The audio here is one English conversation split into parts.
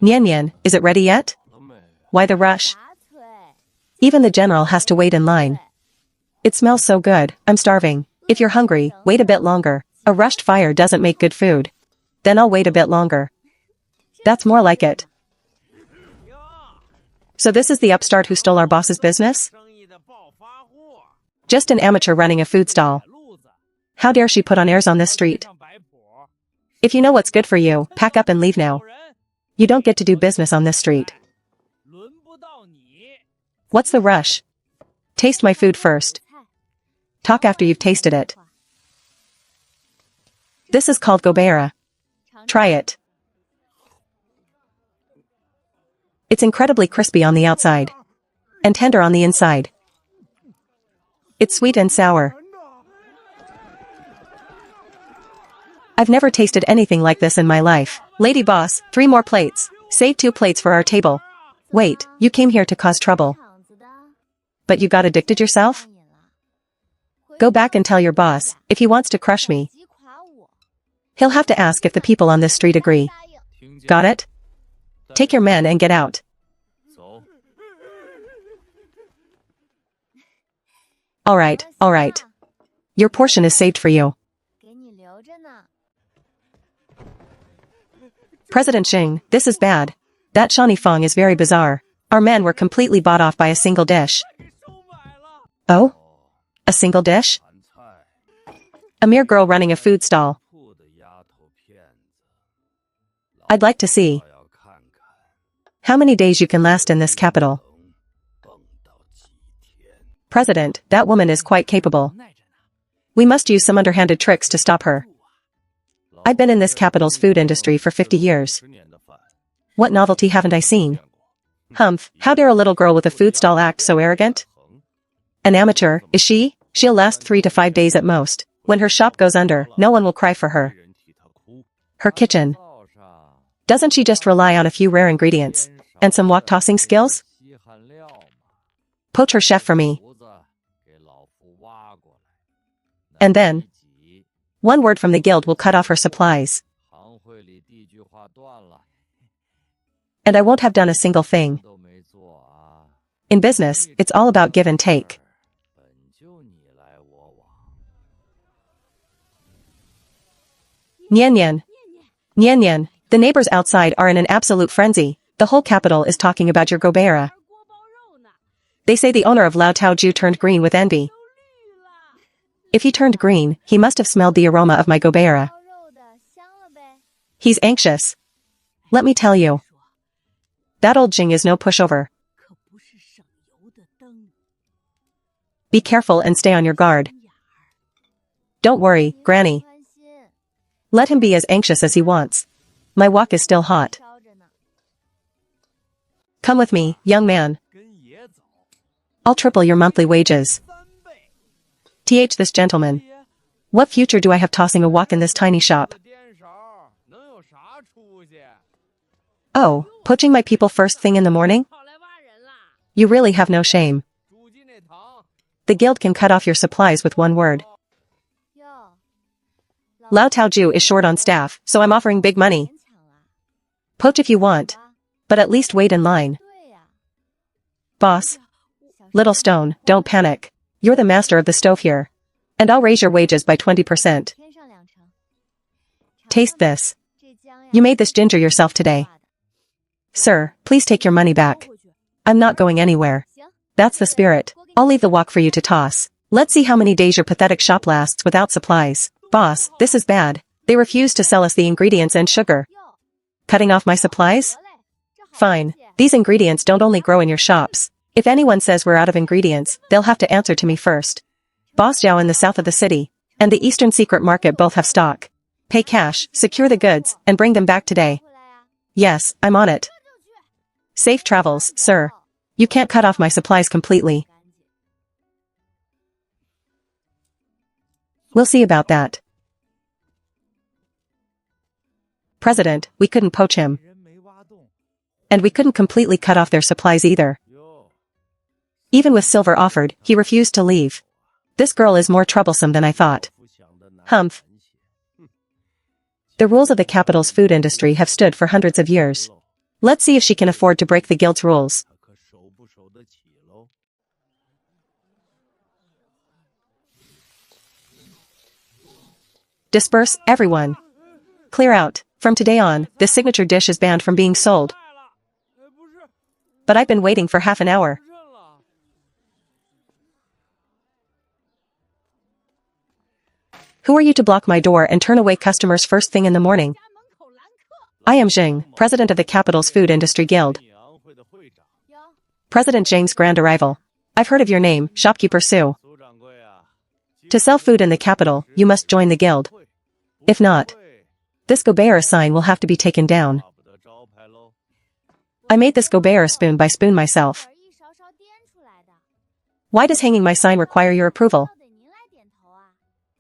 Nian Nian, is it ready yet? Why the rush? Even the general has to wait in line. It smells so good, I'm starving. If you're hungry, wait a bit longer. A rushed fire doesn't make good food. Then I'll wait a bit longer. That's more like it. So this is the upstart who stole our boss's business? Just an amateur running a food stall. How dare she put on airs on this street? If you know what's good for you, pack up and leave now. You don't get to do business on this street. What's the rush? Taste my food first. Talk after you've tasted it. This is called gobera. Try it. It's incredibly crispy on the outside. And tender on the inside. It's sweet and sour. I've never tasted anything like this in my life. Lady boss, 3 more plates. Save 2 plates for our table. Wait, you came here to cause trouble. But you got addicted yourself? Go back and tell your boss, if he wants to crush me. He'll have to ask if the people on this street agree. Got it? Take your men and get out. Alright, alright. Your portion is saved for you. President Xing, this is bad. That Shani Fong is very bizarre. Our men were completely bought off by a single dish. Oh? A single dish? A mere girl running a food stall. I'd like to see how many days you can last in this capital. President, that woman is quite capable. We must use some underhanded tricks to stop her. I've been in this capital's food industry for 50 years. What novelty haven't I seen? Humph, how dare a little girl with a food stall act so arrogant? An amateur, is she? She'll last 3 to 5 days at most. When her shop goes under, no one will cry for her. Her kitchen. Doesn't she just rely on a few rare ingredients? And some wok-tossing skills? Poach her chef for me. And then, one word from the guild will cut off her supplies. And I won't have done a single thing. In business, it's all about give and take. Nian Nian. Nian Nian, the neighbors outside are in an absolute frenzy. The whole capital is talking about your gobera. They say the owner of Lao Taoju turned green with envy. If he turned green, he must have smelled the aroma of my gobera. He's anxious. Let me tell you. That old Jing is no pushover. Be careful and stay on your guard. Don't worry, Granny. Let him be as anxious as he wants. My wok is still hot. Come with me, young man. I'll triple your monthly wages. This gentleman. What future do I have tossing a wok in this tiny shop? Oh, poaching my people first thing in the morning? You really have no shame. The guild can cut off your supplies with one word. Lao Taoju is short on staff, so I'm offering big money. Poach if you want, but at least wait in line. Boss. Little Stone, don't panic. You're the master of the stove here. And I'll raise your wages by 20%. Taste this. You made this ginger yourself today. Sir, please take your money back. I'm not going anywhere. That's the spirit. I'll leave the wok for you to toss. Let's see how many days your pathetic shop lasts without supplies. Boss, this is bad. They refuse to sell us the ingredients and sugar. Cutting off my supplies? Fine. These ingredients don't only grow in your shops. If anyone says we're out of ingredients, they'll have to answer to me first. Boss Zhao in the south of the city, and the eastern secret market both have stock. Pay cash, secure the goods, and bring them back today. Yes, I'm on it. Safe travels, sir. You can't cut off my supplies completely. We'll see about that. President, we couldn't poach him. And we couldn't completely cut off their supplies either. Even with silver offered, he refused to leave. This girl is more troublesome than I thought. Humph. The rules of the capital's food industry have stood for hundreds of years. Let's see if she can afford to break the guild's rules. Disperse, everyone. Clear out. From today on, this signature dish is banned from being sold. But I've been waiting for half an hour. Who are you to block my door and turn away customers first thing in the morning? I am Jing, president of the capital's food industry guild. President Jing's grand arrival. I've heard of your name, shopkeeper Su. To sell food in the capital, you must join the guild. If not, this Gobera sign will have to be taken down. I made this Gobera spoon by spoon myself. Why does hanging my sign require your approval?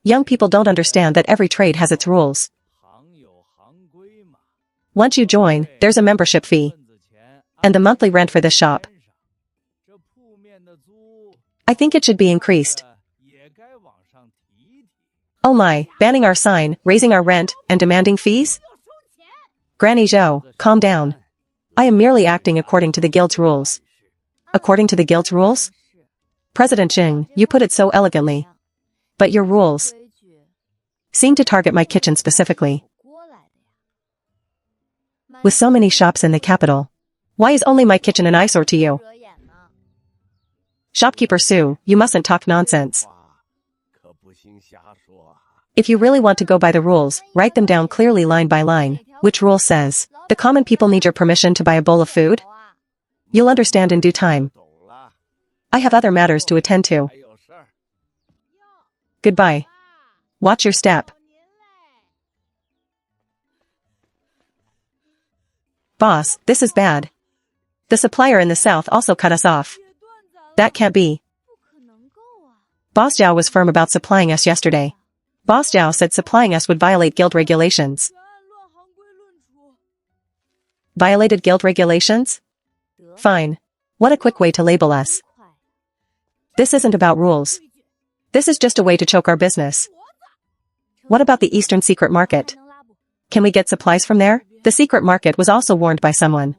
Young people don't understand that every trade has its rules. Once you join, there's a membership fee. And the monthly rent for this shop. I think it should be increased. Oh my, banning our sign, raising our rent, and demanding fees? Granny Zhou, calm down. I am merely acting according to the guild's rules. According to the guild's rules? President Jing, you put it so elegantly. But your rules seem to target my kitchen specifically. With so many shops in the capital, why is only my kitchen an eyesore to you? Shopkeeper Su, you mustn't talk nonsense. If you really want to go by the rules, write them down clearly line by line. Which rule says, the common people need your permission to buy a bowl of food? You'll understand in due time. I have other matters to attend to. Goodbye. Watch your step. Boss, this is bad. The supplier in the south also cut us off. That can't be. Boss Zhao was firm about supplying us yesterday. Boss Zhao said supplying us would violate guild regulations. Violated guild regulations? Fine. What a quick way to label us. This isn't about rules. This is just a way to choke our business. What about the Eastern Secret Market? Can we get supplies from there? The secret market was also warned by someone.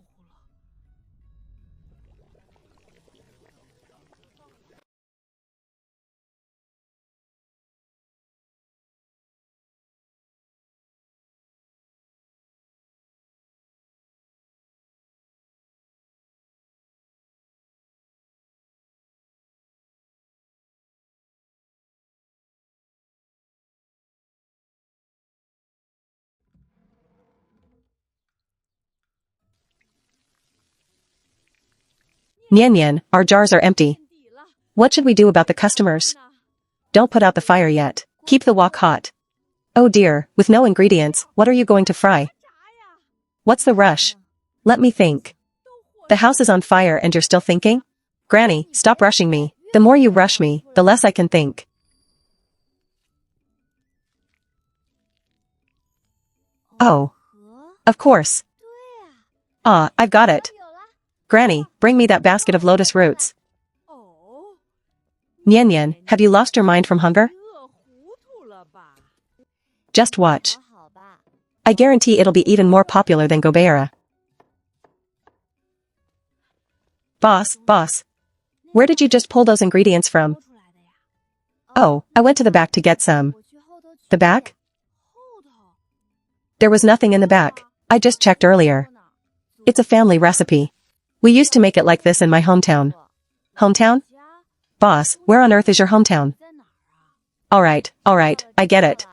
Nian Nian, our jars are empty. What should we do about the customers? Don't put out the fire yet. Keep the wok hot. Oh dear, with no ingredients, what are you going to fry? What's the rush? Let me think. The house is on fire and you're still thinking? Granny, stop rushing me. The more you rush me, the less I can think. Oh. Of course. Ah, I've got it. Granny, bring me that basket of lotus roots. Nian Nian, have you lost your mind from hunger? Just watch. I guarantee it'll be even more popular than Gobera. Boss. Where did you just pull those ingredients from? Oh, I went to the back to get some. The back? There was nothing in the back. I just checked earlier. It's a family recipe. We used to make it like this in my hometown. Hometown? Boss, where on earth is your hometown? Alright, I get it.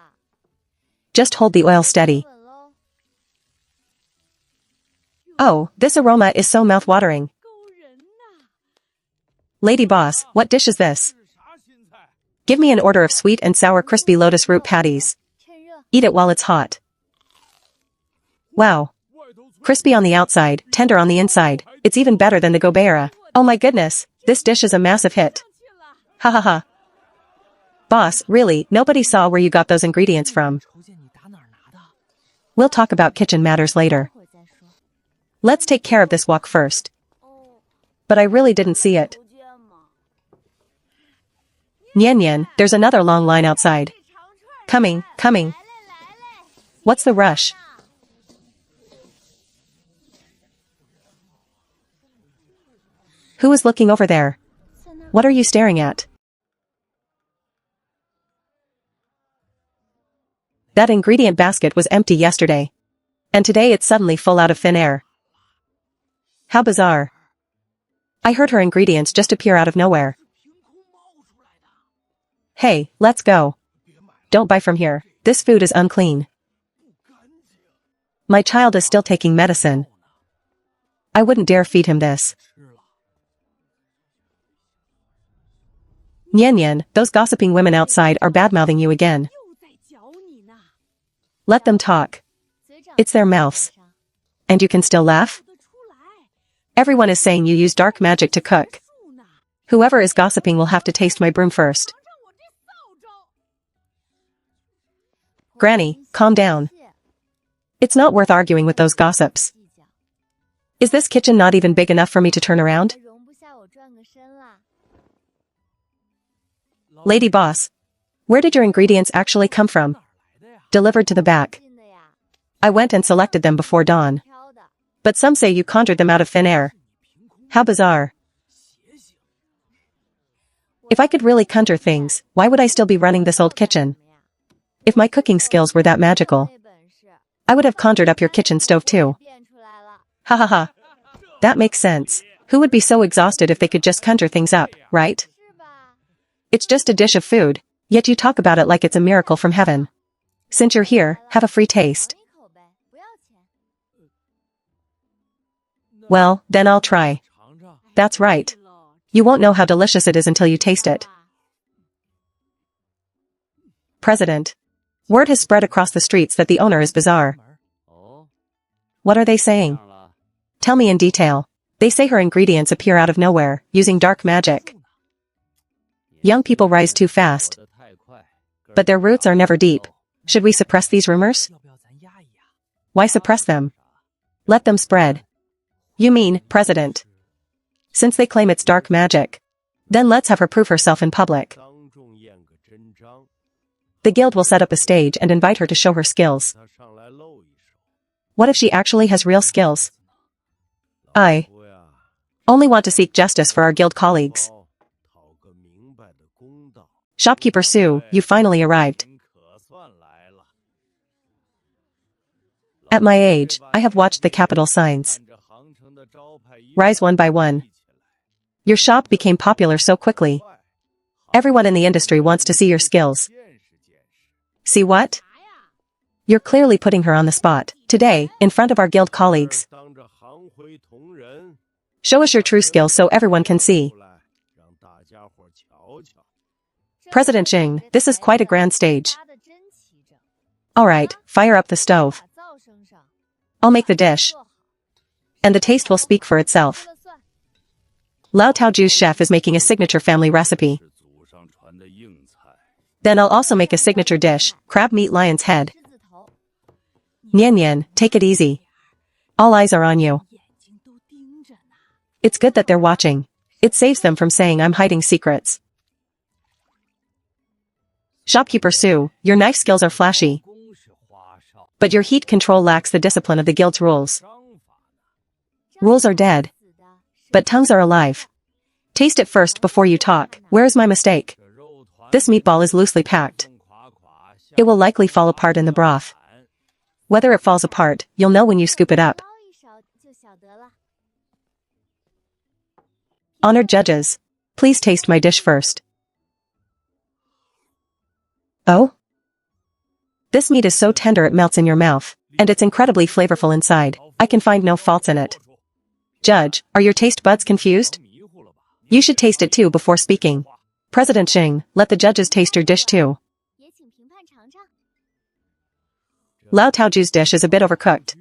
Just hold the oil steady. Oh, this aroma is so mouth-watering. Lady boss, what dish is this? Give me an order of sweet and sour crispy lotus root patties. Eat it while it's hot. Wow. Crispy on the outside, tender on the inside. It's even better than the Gobera. Oh my goodness, this dish is a massive hit. Ha ha ha. Boss, really, nobody saw where you got those ingredients from. We'll talk about kitchen matters later. Let's take care of this wok first. But I really didn't see it. Nian Nian, there's another long line outside. Coming. What's the rush? Who is looking over there? What are you staring at? That ingredient basket was empty yesterday. And today it's suddenly full out of thin air. How bizarre. I heard her ingredients just appear out of nowhere. Hey, let's go. Don't buy from here. This food is unclean. My child is still taking medicine. I wouldn't dare feed him this. Nian Nian, those gossiping women outside are badmouthing you again. Let them talk. It's their mouths. And you can still laugh? Everyone is saying you use dark magic to cook. Whoever is gossiping will have to taste my broom first. Granny, calm down. It's not worth arguing with those gossips. Is this kitchen not even big enough for me to turn around? Lady boss, where did your ingredients actually come from? Delivered to the back. I went and selected them before dawn. But some say you conjured them out of thin air. How bizarre. If I could really conjure things, why would I still be running this old kitchen? If my cooking skills were that magical, I would have conjured up your kitchen stove too. Ha ha ha. That makes sense. Who would be so exhausted if they could just conjure things up, right? It's just a dish of food, yet you talk about it like it's a miracle from heaven. Since you're here, have a free taste. Well, then I'll try. That's right. You won't know how delicious it is until you taste it. President. Word has spread across the streets that the owner is bizarre. What are they saying? Tell me in detail. They say her ingredients appear out of nowhere, using dark magic. Young people rise too fast. But their roots are never deep. Should we suppress these rumors? Why suppress them? Let them spread. You mean, President? Since they claim it's dark magic, then let's have her prove herself in public. The guild will set up a stage and invite her to show her skills. What if she actually has real skills? I only want to seek justice for our guild colleagues. Shopkeeper Sue, you finally arrived. At my age, I have watched the capital signs rise one by one. Your shop became popular so quickly. Everyone in the industry wants to see your skills. See what? You're clearly putting her on the spot, today, in front of our guild colleagues. Show us your true skills so everyone can see. President Jing, this is quite a grand stage. Alright, fire up the stove. I'll make the dish. And the taste will speak for itself. Lao Taoju's chef is making a signature family recipe. Then I'll also make a signature dish, crab meat lion's head. Nian Nian, take it easy. All eyes are on you. It's good that they're watching. It saves them from saying I'm hiding secrets. Shopkeeper Sue, your knife skills are flashy. But your heat control lacks the discipline of the guild's rules. Rules are dead. But tongues are alive. Taste it first before you talk. Where is my mistake? This meatball is loosely packed. It will likely fall apart in the broth. Whether it falls apart, you'll know when you scoop it up. Honored judges, please taste my dish first. Oh? This meat is so tender it melts in your mouth, and it's incredibly flavorful inside. I can find no faults in it. Judge, are your taste buds confused? You should taste it too before speaking. President Xing, let the judges taste your dish too. Lao Taoju's dish is a bit overcooked.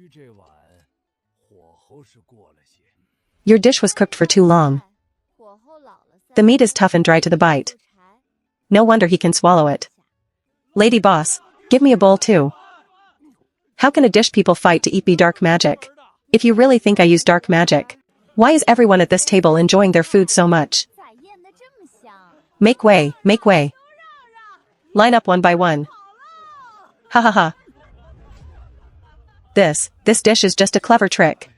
Your dish was cooked for too long. The meat is tough and dry to the bite. No wonder he can swallow it. Lady boss, give me a bowl too. How can a dish people fight to eat be dark magic? If you really think I use dark magic, why is everyone at this table enjoying their food so much? Make way, make way. Line up one by one. Ha ha ha. This dish is just a clever trick.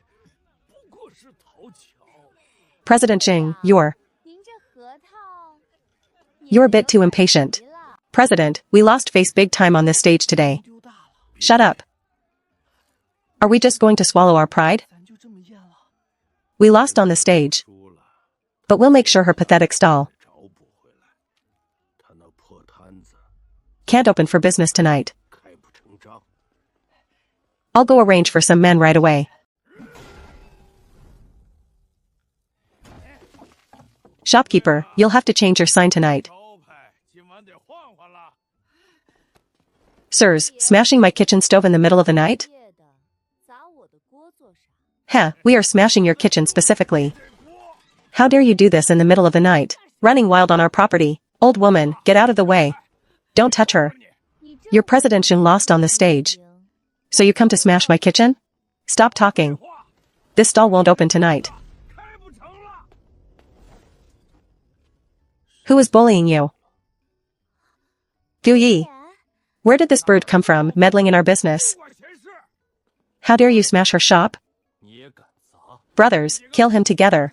President Xing, you're a bit too impatient. President, we lost face big time on this stage today. Shut up. Are we just going to swallow our pride? We lost on the stage. But we'll make sure her pathetic stall can't open for business tonight. I'll go arrange for some men right away. Shopkeeper, you'll have to change your sign tonight. Sirs, smashing my kitchen stove in the middle of the night? Heh, we are smashing your kitchen specifically. How dare you do this in the middle of the night? Running wild on our property. Old woman, get out of the way. Don't touch her. Your President Xing lost on the stage. So you come to smash my kitchen? Stop talking. This stall won't open tonight. Who is bullying you? Fu Yi. Where did this bird come from, meddling in our business? How dare you smash her shop? Brothers, kill him together.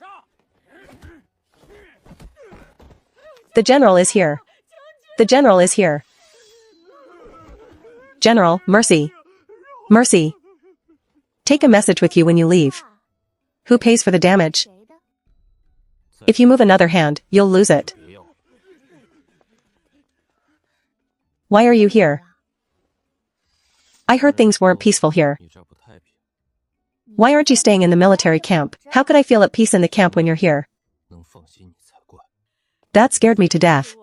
The general is here. The general is here. General, mercy. Mercy. Take a message with you when you leave. Who pays for the damage? If you move another hand, you'll lose it. Why are you here? I heard things weren't peaceful here. Why aren't you staying in the military camp? How could I feel at peace in the camp when you're here? That scared me to death.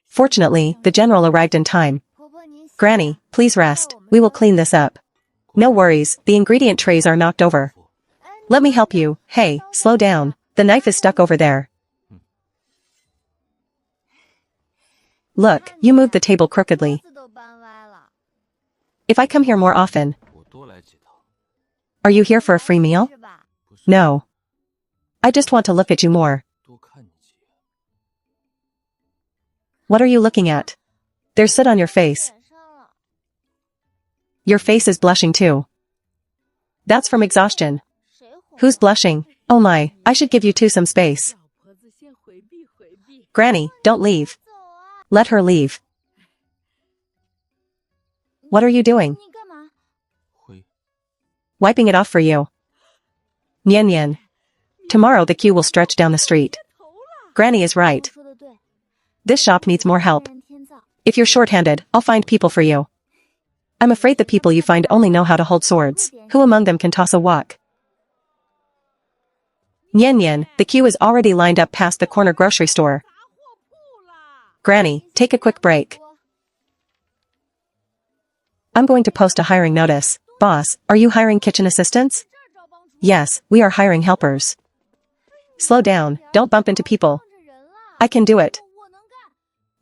Fortunately, the general arrived in time. Granny, please rest. We will clean this up. No worries, the ingredient trays are knocked over. Let me help you. Hey, slow down. The knife is stuck over there. Look, you moved the table crookedly. If I come here more often. Are you here for a free meal? No. I just want to look at you more. What are you looking at? There's soot on your face. Your face is blushing too. That's from exhaustion. Who's blushing? Oh my, I should give you two some space. Granny, don't leave. Let her leave. What are you doing? Wiping it off for you. Nian Nian. Tomorrow the queue will stretch down the street. Granny is right. This shop needs more help. If you're short-handed, I'll find people for you. I'm afraid the people you find only know how to hold swords. Who among them can toss a wok? Nian Nian, the queue is already lined up past the corner grocery store. Granny, take a quick break. I'm going to post a hiring notice. Boss, are you hiring kitchen assistants? Yes, we are hiring helpers. Slow down, don't bump into people. I can do it.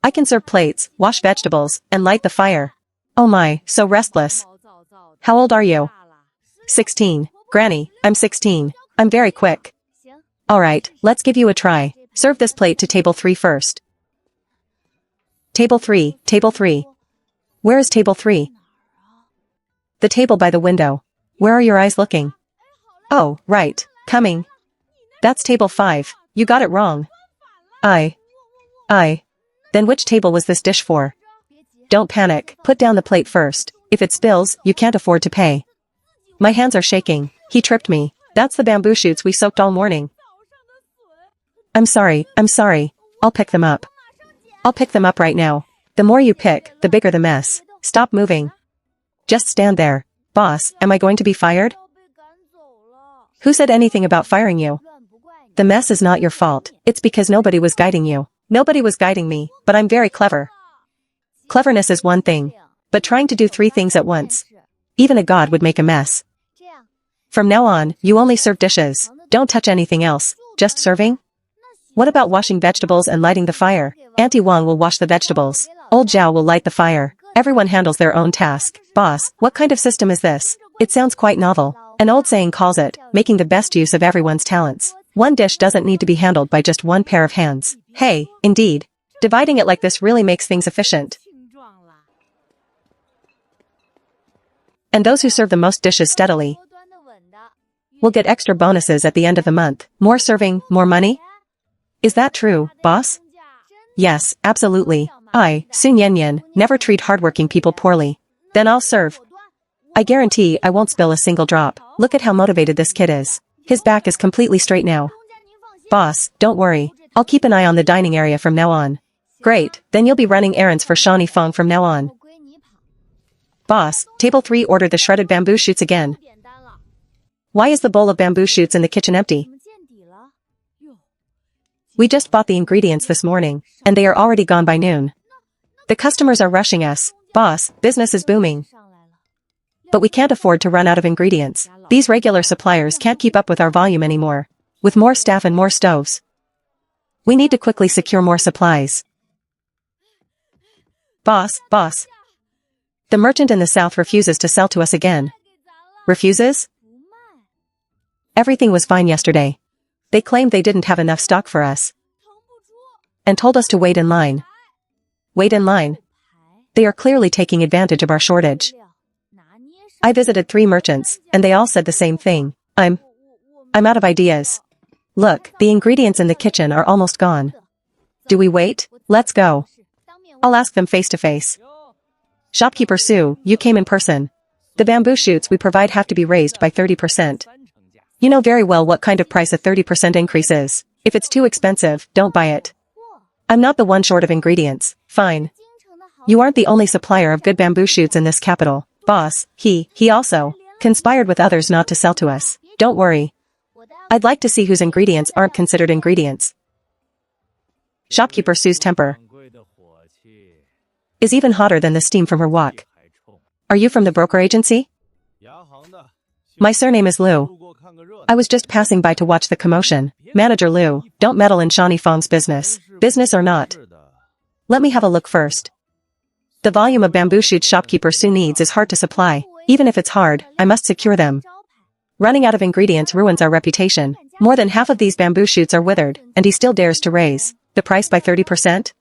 I can serve plates, wash vegetables, and light the fire. Oh my, so restless. How old are you? 16. Granny, I'm 16. I'm very quick. Alright, let's give you a try. Serve this plate to table 3 first. Table 3, table 3. Where is table 3? The table by the window. Where are your eyes looking? Oh, right, coming. That's table 5. You got it wrong. I. Then which table was this dish for? Don't panic, put down the plate first. If it spills, you can't afford to pay. My hands are shaking. He tripped me. That's the bamboo shoots we soaked all morning. I'm sorry. I'll pick them up. I'll pick them up right now. The more you pick, the bigger the mess. Stop moving. Just stand there. Boss, am I going to be fired? Who said anything about firing you? The mess is not your fault. It's because nobody was guiding you. Nobody was guiding me, but I'm very clever. Cleverness is one thing, but trying to do 3 things at once. Even a god would make a mess. From now on, you only serve dishes. Don't touch anything else. Just serving? What about washing vegetables and lighting the fire? Auntie Wang will wash the vegetables. Old Zhao will light the fire. Everyone handles their own task. Boss, what kind of system is this? It sounds quite novel. An old saying calls it, making the best use of everyone's talents. One dish doesn't need to be handled by just one pair of hands. Hey, indeed. Dividing it like this really makes things efficient. And those who serve the most dishes steadily We'll get extra bonuses at the end of the month. More serving, more money? Is that true, boss? Yes, absolutely. Sun Yan, never treat hardworking people poorly. Then I'll serve. I guarantee I won't spill a single drop. Look at how motivated this kid is. His back is completely straight now. Boss, don't worry. I'll keep an eye on the dining area from now on. Great, then you'll be running errands for Shawnee Fong from now on. Boss, table 3 ordered the shredded bamboo shoots again. Why is the bowl of bamboo shoots in the kitchen empty? We just bought the ingredients this morning, and they are already gone by noon. The customers are rushing us. Boss, business is booming. But we can't afford to run out of ingredients. These regular suppliers can't keep up with our volume anymore. With more staff and more stoves, we need to quickly secure more supplies. Boss. The merchant in the south refuses to sell to us again. Refuses? Everything was fine yesterday. They claimed they didn't have enough stock for us. And told us to wait in line. Wait in line? They are clearly taking advantage of our shortage. I visited 3 merchants, and they all said the same thing. I'm out of ideas. Look, the ingredients in the kitchen are almost gone. Do we wait? Let's go. I'll ask them face to face. Shopkeeper Sue, you came in person. The bamboo shoots we provide have to be raised by 30%. You know very well what kind of price a 30% increase is. If it's too expensive, don't buy it. I'm not the one short of ingredients. Fine. You aren't the only supplier of good bamboo shoots in this capital. Boss, he also conspired with others not to sell to us. Don't worry. I'd like to see whose ingredients aren't considered ingredients. Shopkeeper Sue's temper is even hotter than the steam from her wok. Are you from the broker agency? My surname is Liu. I was just passing by to watch the commotion. Manager Liu, don't meddle in Shawnee Fong's business. Business or not. Let me have a look first. The volume of bamboo shoots Shopkeeper Sue needs is hard to supply. Even if it's hard, I must secure them. Running out of ingredients ruins our reputation. More than half of these bamboo shoots are withered, and he still dares to raise the price by 30%?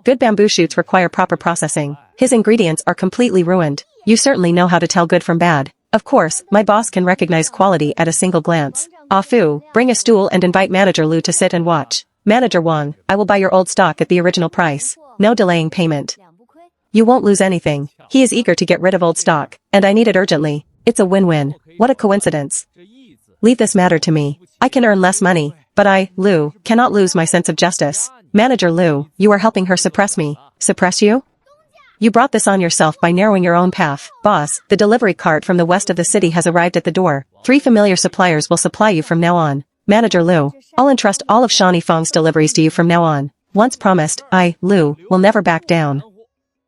Good bamboo shoots require proper processing. His ingredients are completely ruined. You certainly know how to tell good from bad. Of course, my boss can recognize quality at a single glance. Ah Fu, bring a stool and invite Manager Liu to sit and watch. Manager Wang, I will buy your old stock at the original price. No delaying payment. You won't lose anything. He is eager to get rid of old stock, and I need it urgently. It's a win-win. What a coincidence. Leave this matter to me. I can earn less money, but I, Liu, cannot lose my sense of justice. Manager Liu, you are helping her suppress me. Suppress you? You brought this on yourself by narrowing your own path. Boss, the delivery cart from the west of the city has arrived at the door. 3 familiar suppliers will supply you from now on. Manager Liu, I'll entrust all of Shawnee Fong's deliveries to you from now on. Once promised, I, Liu, will never back down.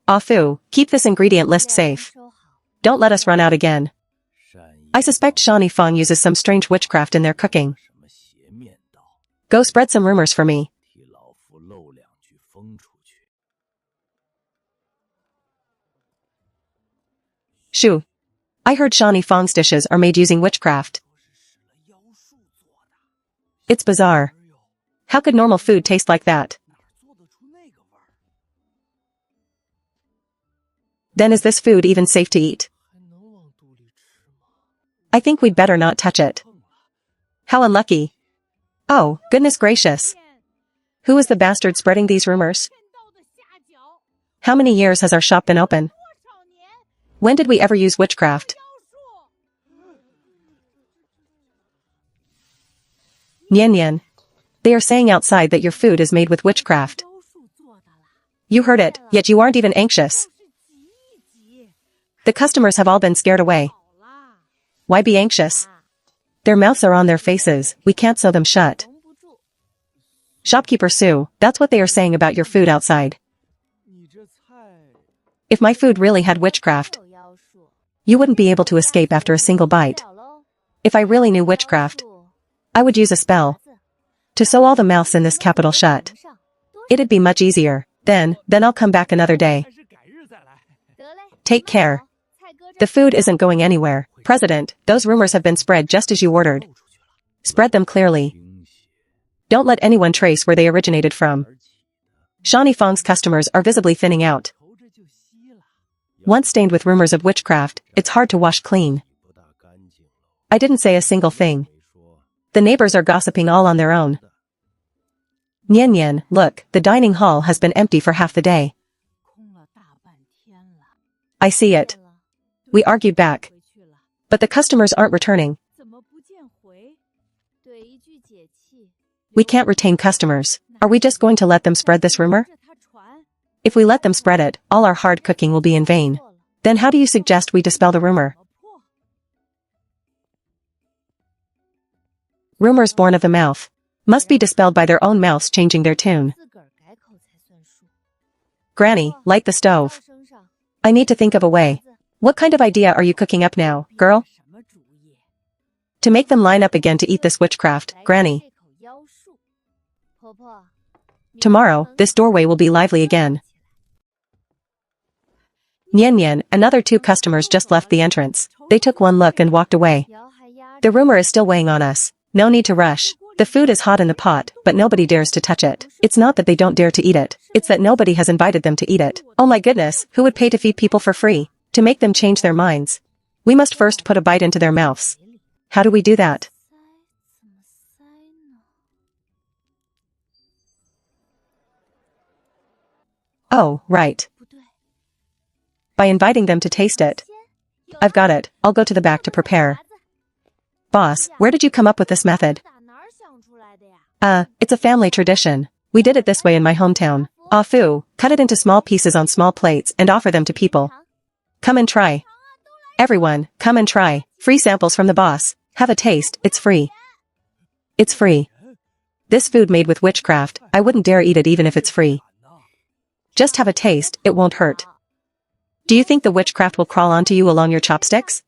Ah Fu, keep this ingredient list safe. Don't let us run out again. I suspect Shawnee Fong uses some strange witchcraft in their cooking. Go spread some rumors for me. Shoo. I heard Shawnee Fong's dishes are made using witchcraft. It's bizarre. How could normal food taste like that? Then is this food even safe to eat? I think we'd better not touch it. How unlucky. Oh, goodness gracious. Who is the bastard spreading these rumors? How many years has our shop been open? When did we ever use witchcraft? Nian. They are saying outside that your food is made with witchcraft. You heard it, yet you aren't even anxious. The customers have all been scared away. Why be anxious? Their mouths are on their faces, we can't sew them shut. Shopkeeper Sue, that's what they are saying about your food outside. If my food really had witchcraft, you wouldn't be able to escape after a single bite. If I really knew witchcraft, I would use a spell to sew all the mouths in this capital shut. It'd be much easier. Then I'll come back another day. Take care. The food isn't going anywhere. President, those rumors have been spread just as you ordered. Spread them clearly. Don't let anyone trace where they originated from. Shawnee Fong's customers are visibly thinning out. Once stained with rumors of witchcraft, it's hard to wash clean. I didn't say a single thing. The neighbors are gossiping all on their own. Nian Nian, look, the dining hall has been empty for half the day. I see it. We argued back. But the customers aren't returning. We can't retain customers. Are we just going to let them spread this rumor? If we let them spread it, all our hard cooking will be in vain. Then how do you suggest we dispel the rumor? Rumors born of the mouth must be dispelled by their own mouths changing their tune. Granny, light the stove. I need to think of a way. What kind of idea are you cooking up now, girl? To make them line up again to eat this witchcraft, Granny. Tomorrow, this doorway will be lively again. Nian Nian, another 2 customers just left the entrance. They took one look and walked away. The rumor is still weighing on us. No need to rush. The food is hot in the pot, but nobody dares to touch it. It's not that they don't dare to eat it. It's that nobody has invited them to eat it. Oh my goodness, who would pay to feed people for free? To make them change their minds. We must first put a bite into their mouths. How do we do that? Oh, right. By inviting them to taste it. I've got it. I'll go to the back to prepare. Boss, where did you come up with this method? It's a family tradition. We did it this way in my hometown. Ah foo, cut it into small pieces on small plates and offer them to people. Come and try. Everyone, come and try. Free samples from the boss. Have a taste, it's free. It's free. This food made with witchcraft, I wouldn't dare eat it even if it's free. Just have a taste, it won't hurt. Do you think the witchcraft will crawl onto you along your chopsticks?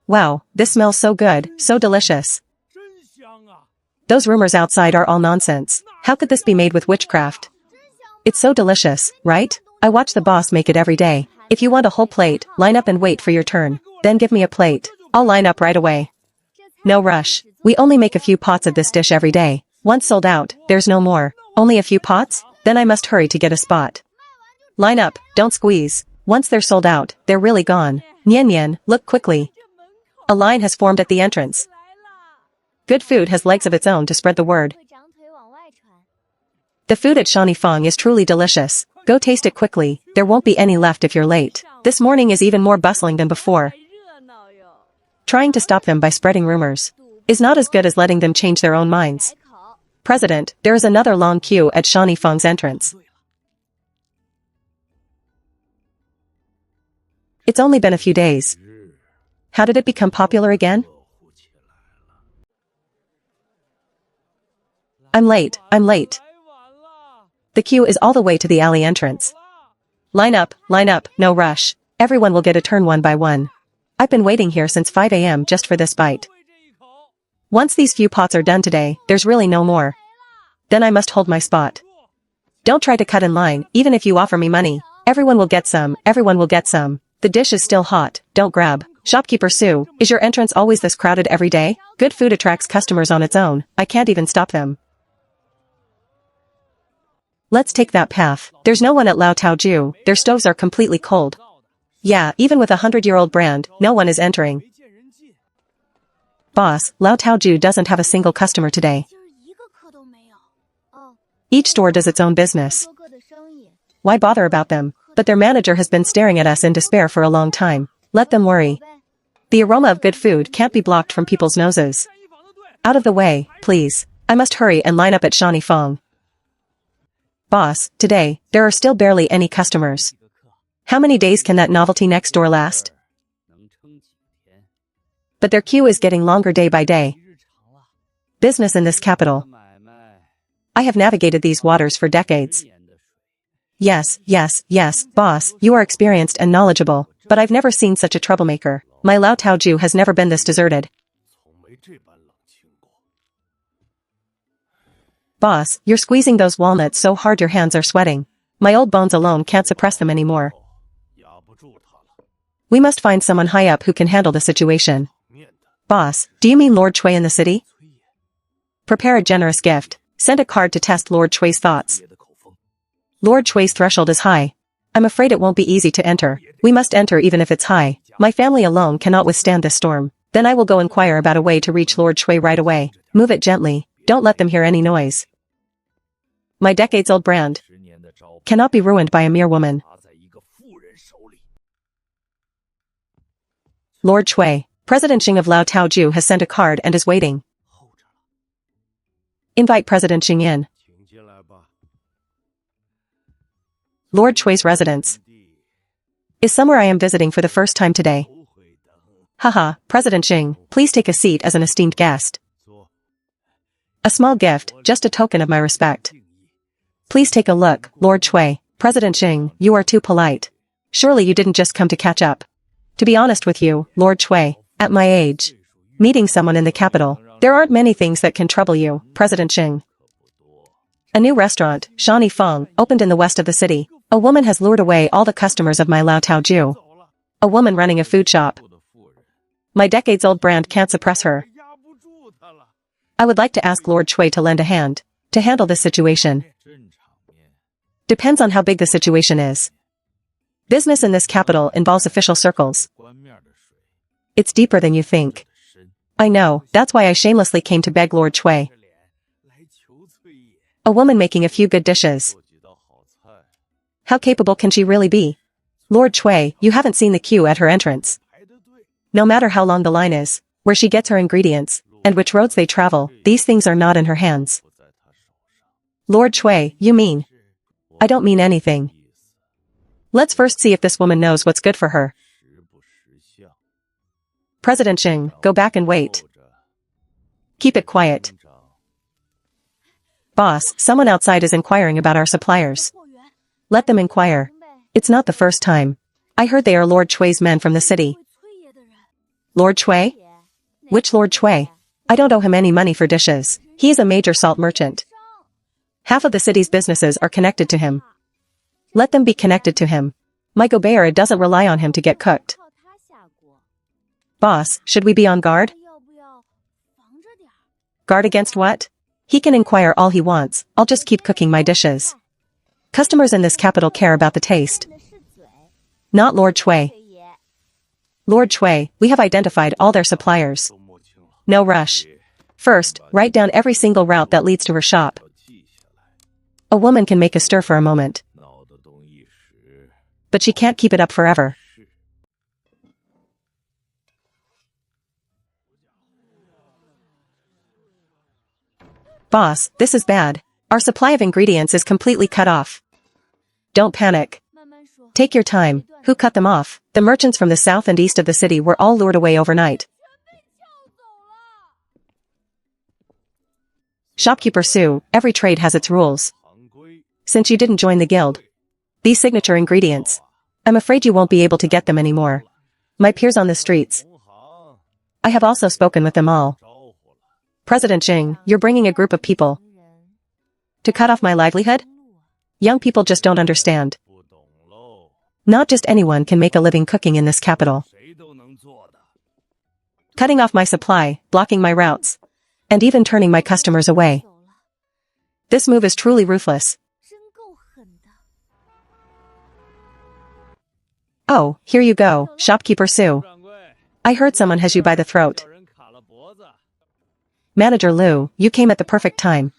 Wow, this smells so good, so delicious. Those rumors outside are all nonsense. How could this be made with witchcraft? It's so delicious, right? I watch the boss make it every day. If you want a whole plate, line up and wait for your turn. Then give me a plate. I'll line up right away. No rush. We only make a few pots of this dish every day. Once sold out, there's no more. Only a few pots? Then I must hurry to get a spot. Line up, don't squeeze. Once they're sold out, they're really gone. Nian Nian, look quickly. A line has formed at the entrance. Good food has legs of its own to spread the word. The food at Shanifeng is truly delicious. Go taste it quickly, there won't be any left if you're late. This morning is even more bustling than before. Trying to stop them by spreading rumors is not as good as letting them change their own minds. President, there is another long queue at Shanifeng's entrance. It's only been a few days. How did it become popular again? I'm late. The queue is all the way to the alley entrance. Line up, no rush. Everyone will get a turn one by one. I've been waiting here since 5 a.m. just for this bite. Once these few pots are done today, there's really no more. Then I must hold my spot. Don't try to cut in line, even if you offer me money. Everyone will get some. The dish is still hot, don't grab. Shopkeeper Sue, is your entrance always this crowded every day? Good food attracts customers on its own, I can't even stop them. Let's take that path. There's no one at Lao Tao Ju, their stoves are completely cold. Yeah, even with a 100-year-old brand, no one is entering. Boss, Lao Tao Ju doesn't have a single customer today. Each store does its own business. Why bother about them? But their manager has been staring at us in despair for a long time. Let them worry. The aroma of good food can't be blocked from people's noses. Out of the way, please. I must hurry and line up at Shanifeng. Boss, today, there are still barely any customers. How many days can that novelty next door last? But their queue is getting longer day by day. Business in this capital. I have navigated these waters for decades. Yes, boss, you are experienced and knowledgeable, but I've never seen such a troublemaker. My Lao Tao Ju has never been this deserted. Boss, you're squeezing those walnuts so hard your hands are sweating. My old bones alone can't suppress them anymore. We must find someone high up who can handle the situation. Boss, do you mean Lord Cui in the city? Prepare a generous gift. Send a card to test Lord Cui's thoughts. Lord Cui's threshold is high. I'm afraid it won't be easy to enter. We must enter even if it's high. My family alone cannot withstand this storm. Then I will go inquire about a way to reach Lord Shui right away. Move it gently. Don't let them hear any noise. My decades-old brand cannot be ruined by a mere woman. Lord Shui, President Xing of Lao Taoju has sent a card and is waiting. Invite President Xing in. Lord Shui's residence is somewhere I am visiting for the first time today. Haha, President Xing, please take a seat as an esteemed guest. A small gift, just a token of my respect. Please take a look, Lord Shui. President Xing, you are too polite. Surely you didn't just come to catch up. To be honest with you, Lord Shui, at my age, meeting someone in the capital, there aren't many things that can trouble you, President Xing. A new restaurant, Shani Feng, opened in the west of the city. A woman has lured away all the customers of my Lao Taoju. A woman running a food shop. My decades-old brand can't suppress her. I would like to ask Lord Shui to lend a hand to handle this situation. Depends on how big the situation is. Business in this capital involves official circles. It's deeper than you think. I know, that's why I shamelessly came to beg Lord Shui. A woman making a few good dishes. How capable can she really be? Lord Shui, you haven't seen the queue at her entrance. No matter how long the line is, where she gets her ingredients, and which roads they travel, these things are not in her hands. Lord Shui, you mean? I don't mean anything. Let's first see if this woman knows what's good for her. President Xing, go back and wait. Keep it quiet. Boss, someone outside is inquiring about our suppliers. Let them inquire. It's not the first time. I heard they are Lord Shui's men from the city. Lord Shui? Which Lord Shui? I don't owe him any money for dishes. He is a major salt merchant. Half of the city's businesses are connected to him. Let them be connected to him. My Gobert doesn't rely on him to get cooked. Boss, should we be on guard? Guard against what? He can inquire all he wants, I'll just keep cooking my dishes. Customers in this capital care about the taste. Not Lord Shui. Lord Shui, we have identified all their suppliers. No rush. First, write down every single route that leads to her shop. A woman can make a stir for a moment. But she can't keep it up forever. Boss, this is bad. Our supply of ingredients is completely cut off. Don't panic. Take your time. Who cut them off? The merchants from the south and east of the city were all lured away overnight. Shopkeeper Sue, every trade has its rules. Since you didn't join the guild, these signature ingredients, I'm afraid you won't be able to get them anymore. My peers on the streets. I have also spoken with them all. President Xing, you're bringing a group of people to cut off my livelihood? Young people just don't understand. Not just anyone can make a living cooking in this capital. Cutting off my supply, blocking my routes, and even turning my customers away. This move is truly ruthless. Oh, here you go, Shopkeeper Sue. I heard someone has you by the throat. Manager Liu, you came at the perfect time.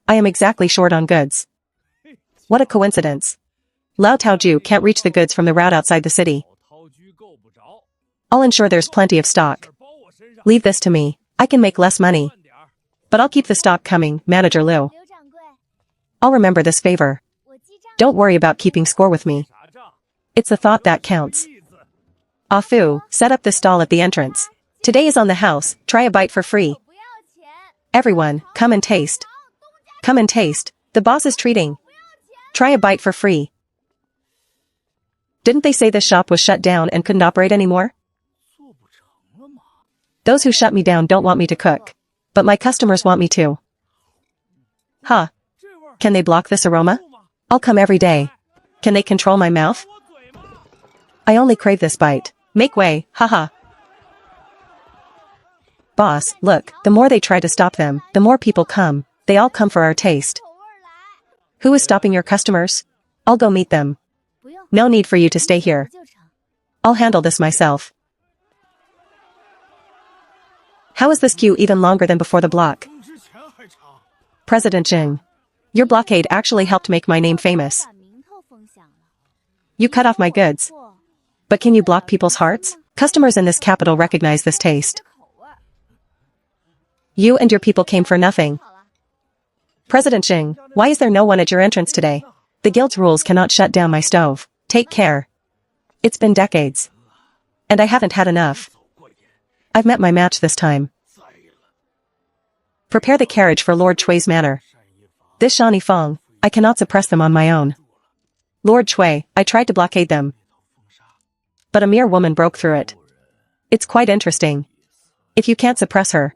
I am exactly short on goods. What a coincidence. Lao Taoju can't reach the goods from the route outside the city. I'll ensure there's plenty of stock. Leave this to me. I can make less money. But I'll keep the stock coming, Manager Liu. I'll remember this favor. Don't worry about keeping score with me. It's the thought that counts. Ah Fu, set up this stall at the entrance. Today is on the house, try a bite for free. Everyone, come and taste. Come and taste, the boss is treating. Try a bite for free. Didn't they say this shop was shut down and couldn't operate anymore? Those who shut me down don't want me to cook. But my customers want me to. Huh. Can they block this aroma? I'll come every day. Can they control my mouth? I only crave this bite. Make way, haha. Boss, look, the more they try to stop them, the more people come. They all come for our taste. Who is stopping your customers? I'll go meet them. No need for you to stay here. I'll handle this myself. How is this queue even longer than before the block? President Jing. Your blockade actually helped make my name famous. You cut off my goods. But can you block people's hearts? Customers in this capital recognize this taste. You and your people came for nothing. President Jing, why is there no one at your entrance today? The guild's rules cannot shut down my stove. Take care. It's been decades. And I haven't had enough. I've met my match this time. Prepare the carriage for Lord Chui's manor. This Shani Fong, I cannot suppress them on my own. Lord Chui, I tried to blockade them. But a mere woman broke through it. It's quite interesting. If you can't suppress her,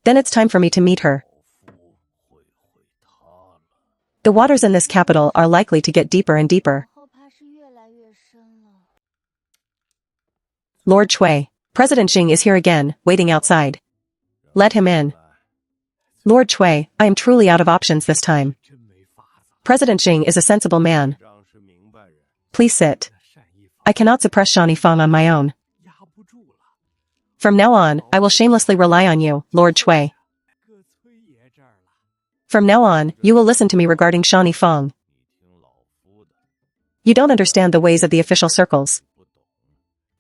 then it's time for me to meet her. The waters in this capital are likely to get deeper and deeper. Lord Chui, President Jing is here again, waiting outside. Let him in. Lord Chui, I am truly out of options this time. President Jing is a sensible man. Please sit. I cannot suppress Shani Fong on my own. From now on, I will shamelessly rely on you, Lord Chui. From now on, you will listen to me regarding Shani Fong. You don't understand the ways of the official circles.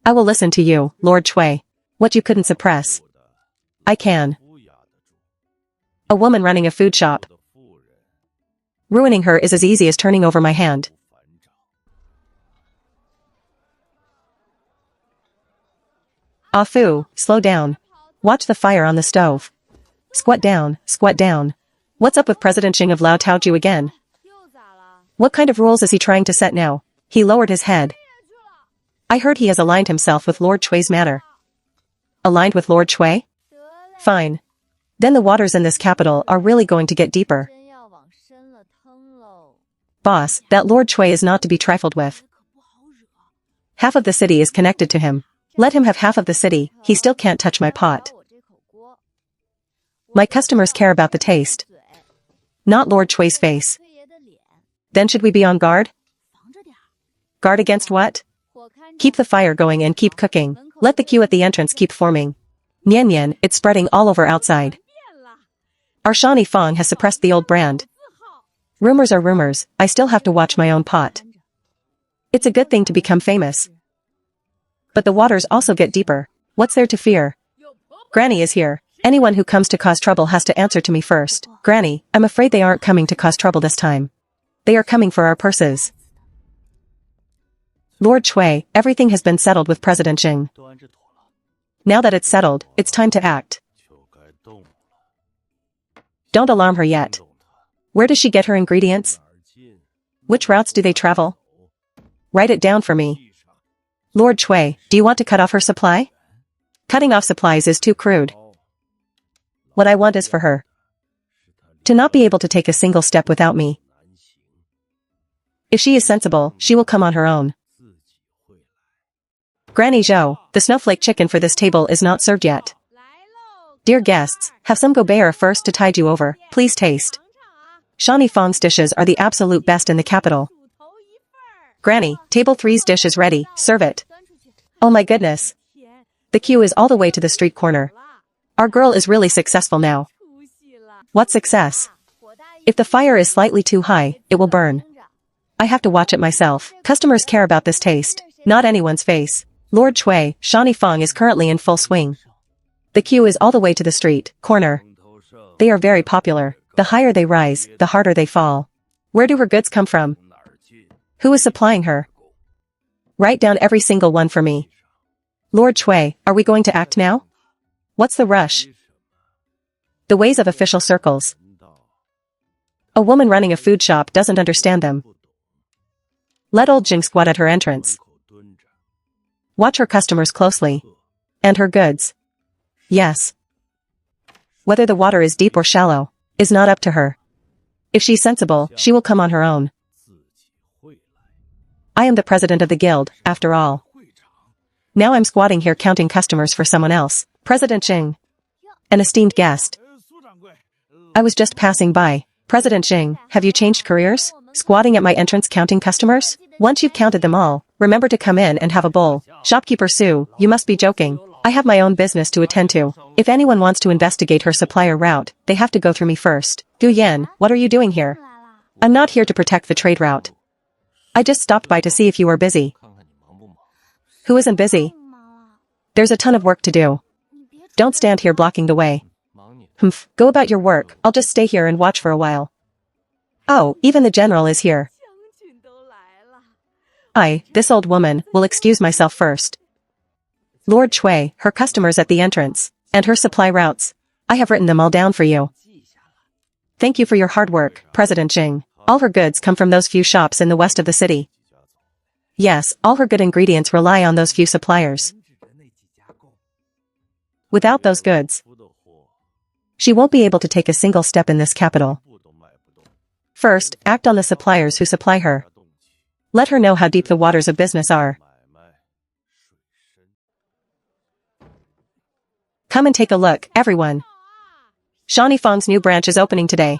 I will listen to you, Lord Chui. What you couldn't suppress, I can. A woman running a food shop. Ruining her is as easy as turning over my hand. Ah fu, slow down. Watch the fire on the stove. Squat down, squat down. What's up with President Jing of Lao Taoju again? What kind of rules is he trying to set now? He lowered his head. I heard he has aligned himself with Lord Chui's manor. Aligned with Lord Chui? Fine. Then the waters in this capital are really going to get deeper. Boss, that Lord Chui is not to be trifled with. Half of the city is connected to him. Let him have half of the city, he still can't touch my pot. My customers care about the taste, not Lord Chui's face. Then should we be on guard? Guard against what? Keep the fire going and keep cooking. Let the queue at the entrance keep forming. Nian Nian, it's spreading all over outside. Our Shani Fong has suppressed the old brand. Rumors are rumors, I still have to watch my own pot. It's a good thing to become famous. But the waters also get deeper. What's there to fear? Granny is here. Anyone who comes to cause trouble has to answer to me first. Granny, I'm afraid they aren't coming to cause trouble this time. They are coming for our purses. Lord Chui, everything has been settled with President Jing. Now that it's settled, it's time to act. Don't alarm her yet. Where does she get her ingredients? Which routes do they travel? Write it down for me. Lord Chui, do you want to cut off her supply? Cutting off supplies is too crude. What I want is for her to not be able to take a single step without me. If she is sensible, she will come on her own. Granny Zhou, the snowflake chicken for this table is not served yet. Dear guests, have some gobear first to tide you over, please taste. Shani Fong's dishes are the absolute best in the capital. Granny, table 3's dish is ready, serve it. Oh my goodness. The queue is all the way to the street corner. Our girl is really successful now. What success? If the fire is slightly too high, it will burn. I have to watch it myself. Customers care about this taste, not anyone's face. Lord Chui, Shani Fong is currently in full swing. The queue is all the way to the street corner. They are very popular. The higher they rise, the harder they fall. Where do her goods come from? Who is supplying her? Write down every single one for me. Lord Chui, are we going to act now? What's the rush? The ways of official circles. A woman running a food shop doesn't understand them. Let old Jing squat at her entrance. Watch her customers closely. And her goods. Yes. Whether the water is deep or shallow, is not up to her. If she's sensible, she will come on her own. I am the president of the guild, after all. Now I'm squatting here counting customers for someone else. President Jing. An esteemed guest. I was just passing by. President Jing, have you changed careers? Squatting at my entrance counting customers? Once you've counted them all, remember to come in and have a bowl. Shopkeeper Su, you must be joking. I have my own business to attend to. If anyone wants to investigate her supplier route, they have to go through me first. Du Yan, what are you doing here? I'm not here to protect the trade route. I just stopped by to see if you were busy. Who isn't busy? There's a ton of work to do. Don't stand here blocking the way. Humph, go about your work, I'll just stay here and watch for a while. Oh, even the general is here. This old woman, will excuse myself first. Lord Chui, her customers at the entrance, and her supply routes. I have written them all down for you. Thank you for your hard work, President Jing. All her goods come from those few shops in the west of the city. Yes, all her good ingredients rely on those few suppliers. Without those goods, she won't be able to take a single step in this capital. First, act on the suppliers who supply her. Let her know how deep the waters of business are. Come and take a look, everyone. Shawnee Fong's new branch is opening today.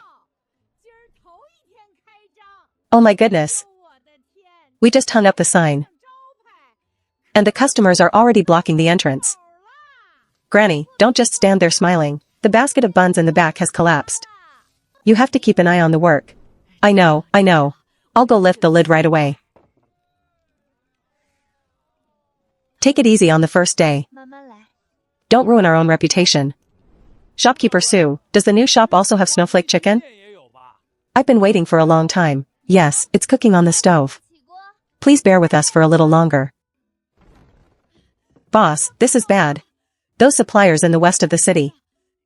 Oh my goodness. We just hung up the sign. And the customers are already blocking the entrance. Granny, don't just stand there smiling. The basket of buns in the back has collapsed. You have to keep an eye on the work. I know. I'll go lift the lid right away. Take it easy on the first day. Don't ruin our own reputation. Shopkeeper Sue, does the new shop also have snowflake chicken? I've been waiting for a long time. Yes, it's cooking on the stove. Please bear with us for a little longer. Boss, this is bad. Those suppliers in the west of the city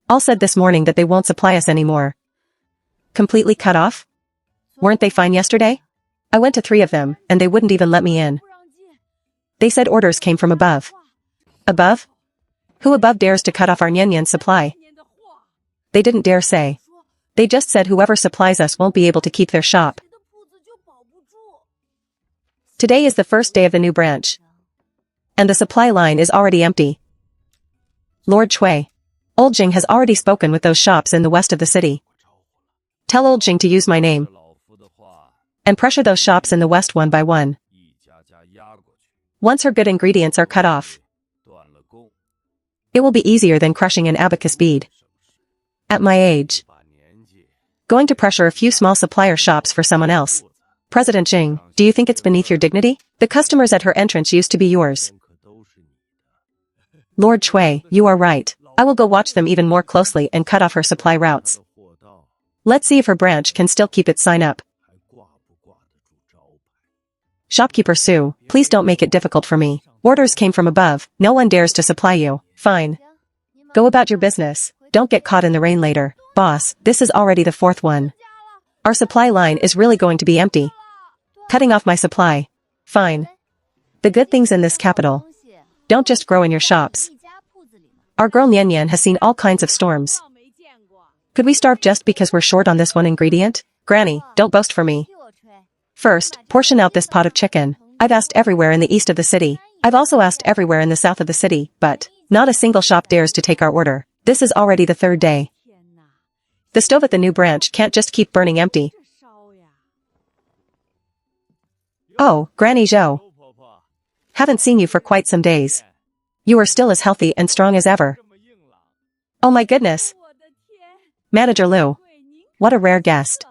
all said this morning that they won't supply us anymore. Completely cut off? Weren't they fine yesterday? I went to 3 of them, and they wouldn't even let me in. They said orders came from above. Above? Who above dares to cut off our Nian supply? They didn't dare say. They just said whoever supplies us won't be able to keep their shop. Today is the first day of the new branch. And the supply line is already empty. Lord Chui, Old Jing has already spoken with those shops in the west of the city. Tell Old Jing to use my name. And pressure those shops in the west one by one. Once her good ingredients are cut off, it will be easier than crushing an abacus bead. At my age, going to pressure a few small supplier shops for someone else. President Jing, do you think it's beneath your dignity? The customers at her entrance used to be yours. Lord Chui, you are right. I will go watch them even more closely and cut off her supply routes. Let's see if her branch can still keep its sign up. Shopkeeper Sue, please don't make it difficult for me. Orders came from above, no one dares to supply you. Fine. Go about your business. Don't get caught in the rain later. Boss, this is already the 4th one. Our supply line is really going to be empty. Cutting off my supply. Fine. The good things in this capital don't just grow in your shops. Our girl Nian Nian has seen all kinds of storms. Could we starve just because we're short on this one ingredient? Granny, don't boast for me. First, portion out this pot of chicken. I've asked everywhere in the east of the city. I've also asked everywhere in the south of the city, but not a single shop dares to take our order. This is already the 3rd day. The stove at the new branch can't just keep burning empty. Oh, Granny Zhou. Haven't seen you for quite some days. You are still as healthy and strong as ever. Oh my goodness. Manager Liu. What a rare guest.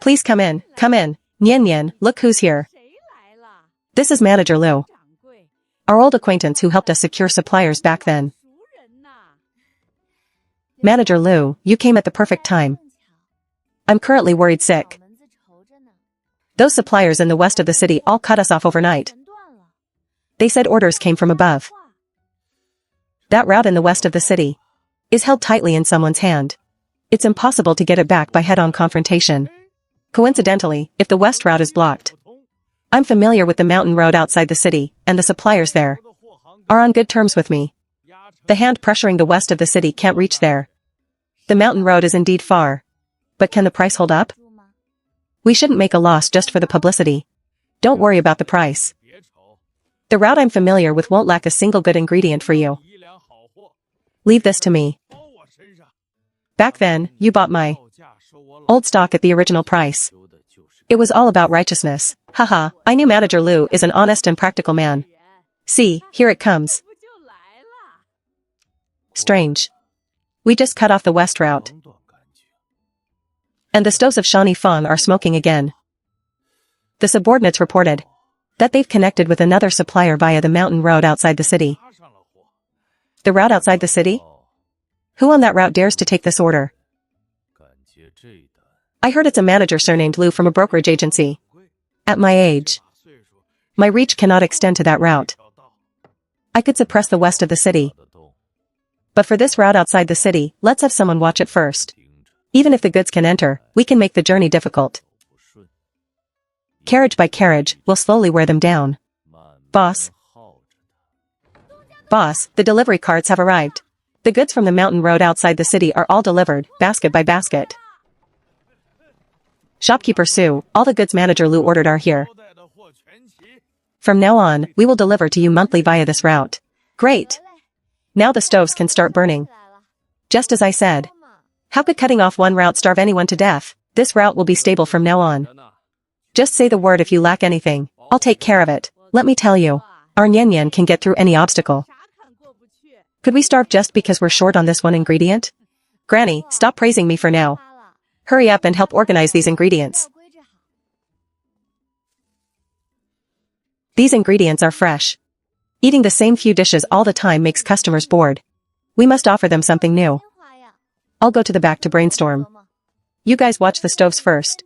Please come in, come in. Nian Nian, look who's here. This is Manager Liu. Our old acquaintance who helped us secure suppliers back then. Manager Liu, you came at the perfect time. I'm currently worried sick. Those suppliers in the west of the city all cut us off overnight. They said orders came from above. That route in the west of the city is held tightly in someone's hand. It's impossible to get it back by head-on confrontation. Coincidentally, if the west route is blocked, I'm familiar with the mountain road outside the city, and the suppliers there are on good terms with me. The hand pressuring the west of the city can't reach there. The mountain road is indeed far. But can the price hold up? We shouldn't make a loss just for the publicity. Don't worry about the price. The route I'm familiar with won't lack a single good ingredient for you. Leave this to me. Back then, you bought my old stock at the original price. It was all about righteousness. Haha, I knew Manager Liu is an honest and practical man. See, here it comes. Strange. We just cut off the west route. And the stoves of Shani Fang are smoking again. The subordinates reported that they've connected with another supplier via the mountain road outside the city. The route outside the city? Who on that route dares to take this order? I heard it's a manager surnamed Liu from a brokerage agency. At my age, my reach cannot extend to that route. I could suppress the west of the city. But for this route outside the city, let's have someone watch it first. Even if the goods can enter, we can make the journey difficult. Carriage by carriage, we'll slowly wear them down. Boss. Boss, the delivery carts have arrived. The goods from the mountain road outside the city are all delivered, basket by basket. Shopkeeper Sue, all the goods manager Liu ordered are here. From now on, we will deliver to you monthly via this route. Great. Now the stoves can start burning. Just as I said. How could cutting off one route starve anyone to death? This route will be stable from now on. Just say the word if you lack anything. I'll take care of it. Let me tell you, our Nian Nian can get through any obstacle. Could we starve just because we're short on this one ingredient? Granny, stop praising me for now. Hurry up and help organize these ingredients. These ingredients are fresh. Eating the same few dishes all the time makes customers bored. We must offer them something new. I'll go to the back to brainstorm. You guys watch the stoves first.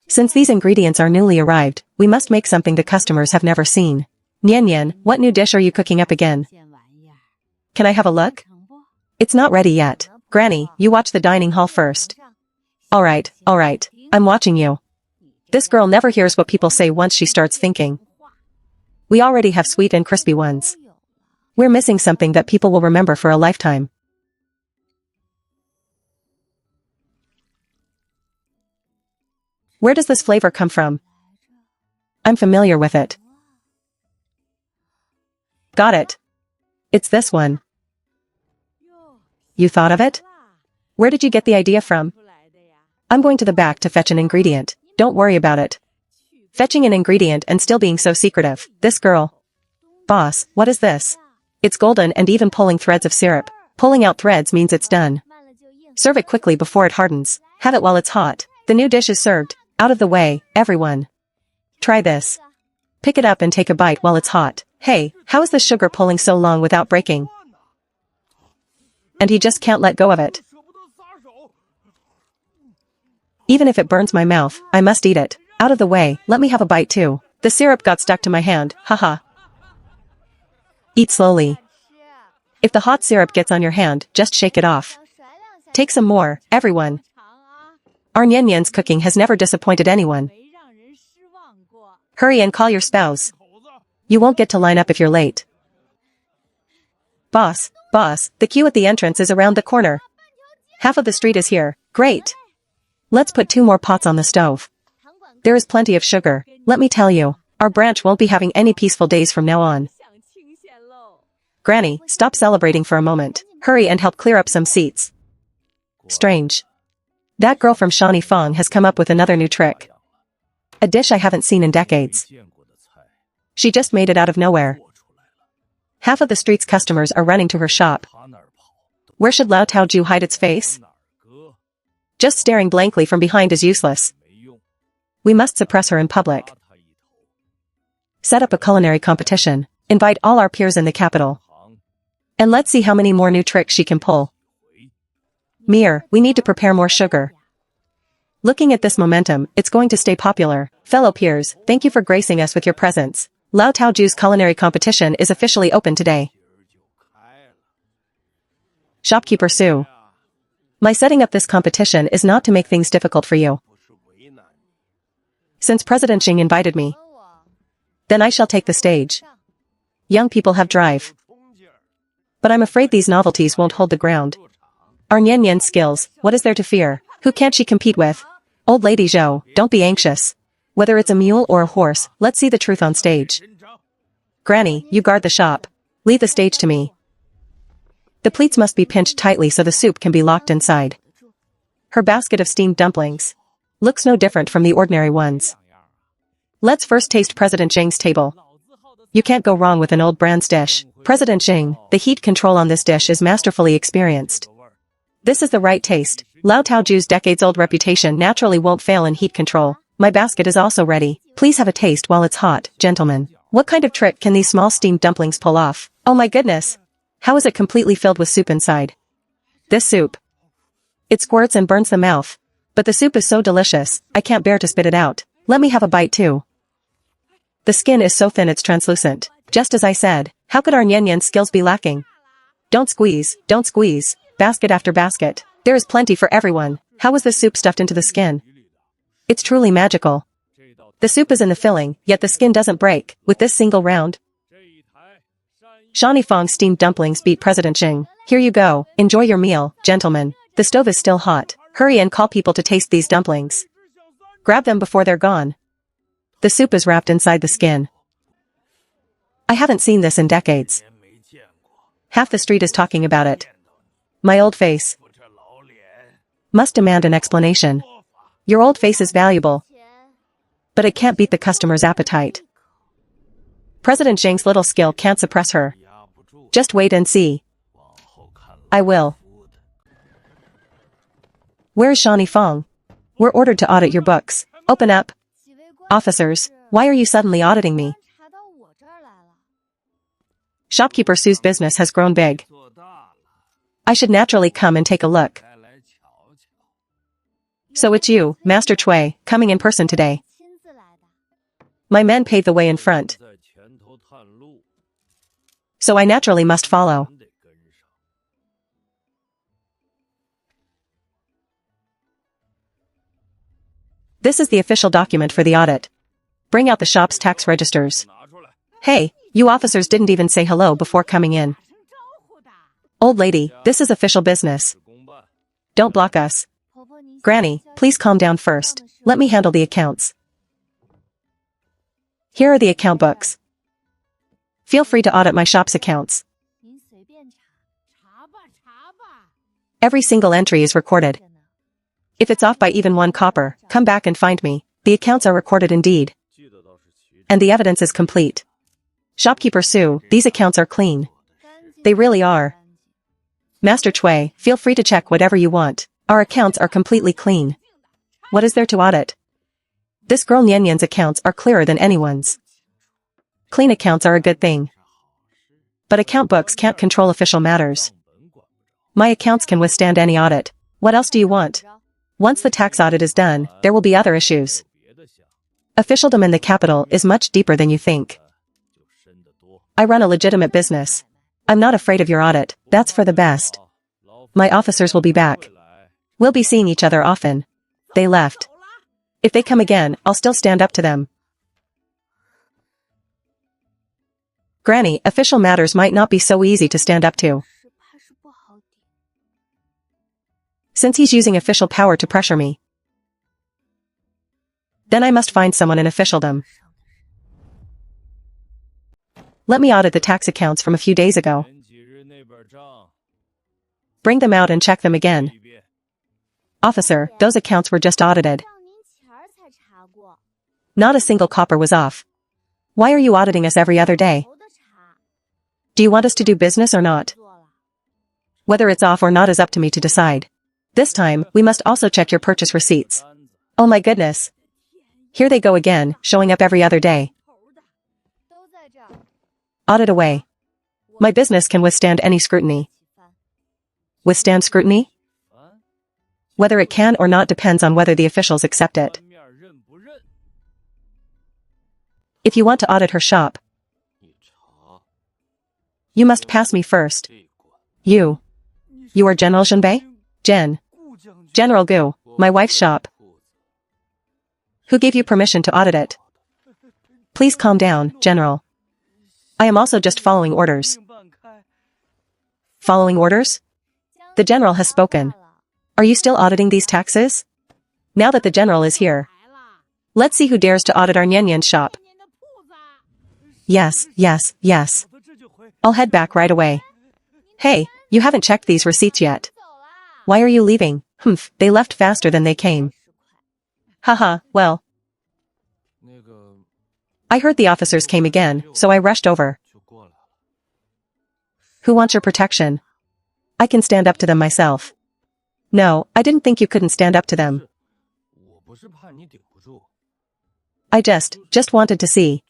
Since these ingredients are newly arrived, we must make something the customers have never seen. Nian Nian, what new dish are you cooking up again? Can I have a look? It's not ready yet. Granny, you watch the dining hall first. Alright, I'm watching you. This girl never hears what people say once she starts thinking. We already have sweet and crispy ones. We're missing something that people will remember for a lifetime. Where does this flavor come from? I'm familiar with it. Got it. It's this one. You thought of it? Where did you get the idea from? I'm going to the back to fetch an ingredient. Don't worry about it. Fetching an ingredient and still being so secretive. This girl. Boss, what is this? It's golden and even pulling threads of syrup. Pulling out threads means it's done. Serve it quickly before it hardens. Have it while it's hot. The new dish is served. Out of the way, everyone. Try this. Pick it up and take a bite while it's hot. Hey, how is the sugar pulling so long without breaking? And he just can't let go of it. Even if it burns my mouth, I must eat it. Out of the way, let me have a bite too. The syrup got stuck to my hand, haha. Eat slowly. If the hot syrup gets on your hand, just shake it off. Take some more, everyone. Our Nian Nian's cooking has never disappointed anyone. Hurry and call your spouse. You won't get to line up if you're late. Boss, the queue at the entrance is around the corner. Half of the street is here. Great. Let's put 2 more pots on the stove. There is plenty of sugar. Let me tell you, our branch won't be having any peaceful days from now on. Granny, stop celebrating for a moment. Hurry and help clear up some seats. Strange. That girl from Shani Fang has come up with another new trick. A dish I haven't seen in decades. She just made it out of nowhere. Half of the street's customers are running to her shop. Where should Lao Taoju hide its face? Just staring blankly from behind is useless. We must suppress her in public. Set up a culinary competition. Invite all our peers in the capital. And let's see how many more new tricks she can pull. Mir, we need to prepare more sugar. Looking at this momentum, it's going to stay popular. Fellow peers, thank you for gracing us with your presence. Lao Taoju's culinary competition is officially open today. Shopkeeper Sue. My setting up this competition is not to make things difficult for you. Since President Xing invited me, then I shall take the stage. Young people have drive. But I'm afraid these novelties won't hold the ground. Our Nian Nian skills, what is there to fear? Who can't she compete with? Old Lady Zhou, don't be anxious. Whether it's a mule or a horse, let's see the truth on stage. Granny, you guard the shop. Leave the stage to me. The pleats must be pinched tightly so the soup can be locked inside. Her basket of steamed dumplings looks no different from the ordinary ones. Let's first taste President Zheng's table. You can't go wrong with an old brand's dish. President Xing, the heat control on this dish is masterfully experienced. This is the right taste. Lao Taoju's decades-old reputation naturally won't fail in heat control. My basket is also ready. Please have a taste while it's hot, gentlemen. What kind of trick can these small steamed dumplings pull off? Oh my goodness! How is it completely filled with soup inside? This soup. It squirts and burns the mouth. But the soup is so delicious, I can't bear to spit it out. Let me have a bite too. The skin is so thin it's translucent. Just as I said, how could our Nyan skills be lacking? Don't squeeze, don't squeeze. Basket after basket. There is plenty for everyone. How was this soup stuffed into the skin? It's truly magical. The soup is in the filling, yet the skin doesn't break, with this single round. Shani Fong steamed dumplings beat President Xing. Here you go, enjoy your meal, gentlemen. The stove is still hot. Hurry and call people to taste these dumplings. Grab them before they're gone. The soup is wrapped inside the skin. I haven't seen this in decades. Half the street is talking about it. My old face. Must demand an explanation. Your old face is valuable. But it can't beat the customer's appetite. President Xing's little skill can't suppress her. Just wait and see. I will. Where's Shani Fong? We're ordered to audit your books. Open up. Officers, why are you suddenly auditing me? Shopkeeper Sue's business has grown big. I should naturally come and take a look. So it's you, Master Cui, coming in person today. My men paved the way in front. So I naturally must follow. This is the official document for the audit. Bring out the shop's tax registers. Hey, you officers didn't even say hello before coming in. Old lady, this is official business. Don't block us. Granny, please calm down first. Let me handle the accounts. Here are the account books. Feel free to audit my shop's accounts. Every single entry is recorded. If it's off by even 1 copper, come back and find me. The accounts are recorded indeed. And the evidence is complete. Shopkeeper Sue, these accounts are clean. They really are. Master Cui, feel free to check whatever you want. Our accounts are completely clean. What is there to audit? This girl Nyan's accounts are clearer than anyone's. Clean accounts are a good thing. But account books can't control official matters. My accounts can withstand any audit. What else do you want? Once the tax audit is done, there will be other issues. Officialdom in the capital is much deeper than you think. I run a legitimate business. I'm not afraid of your audit. That's for the best. My officers will be back. We'll be seeing each other often. They left. If they come again, I'll still stand up to them. Granny, official matters might not be so easy to stand up to. Since he's using official power to pressure me, then I must find someone in officialdom. Let me audit the tax accounts from a few days ago. Bring them out and check them again. Officer, those accounts were just audited. Not a single copper was off. Why are you auditing us every other day? Do you want us to do business or not? Whether it's off or not is up to me to decide. This time, we must also check your purchase receipts. Oh my goodness. Here they go again, showing up every other day. Audit away. My business can withstand any scrutiny. Withstand scrutiny? Whether it can or not depends on whether the officials accept it. If you want to audit her shop, you must pass me first. You are General Zhenbei? General Gu, my wife's shop. Who gave you permission to audit it? Please calm down, General. I am also just following orders. Following orders? The General has spoken. Are you still auditing these taxes? Now that the General is here, let's see who dares to audit our Nyan shop. Yes. I'll head back right away. Hey, you haven't checked these receipts yet. Why are you leaving? They left faster than they came. Haha, well. I heard the officers came again, so I rushed over. Who wants your protection? I can stand up to them myself. No, I didn't think you couldn't stand up to them. I just wanted to see.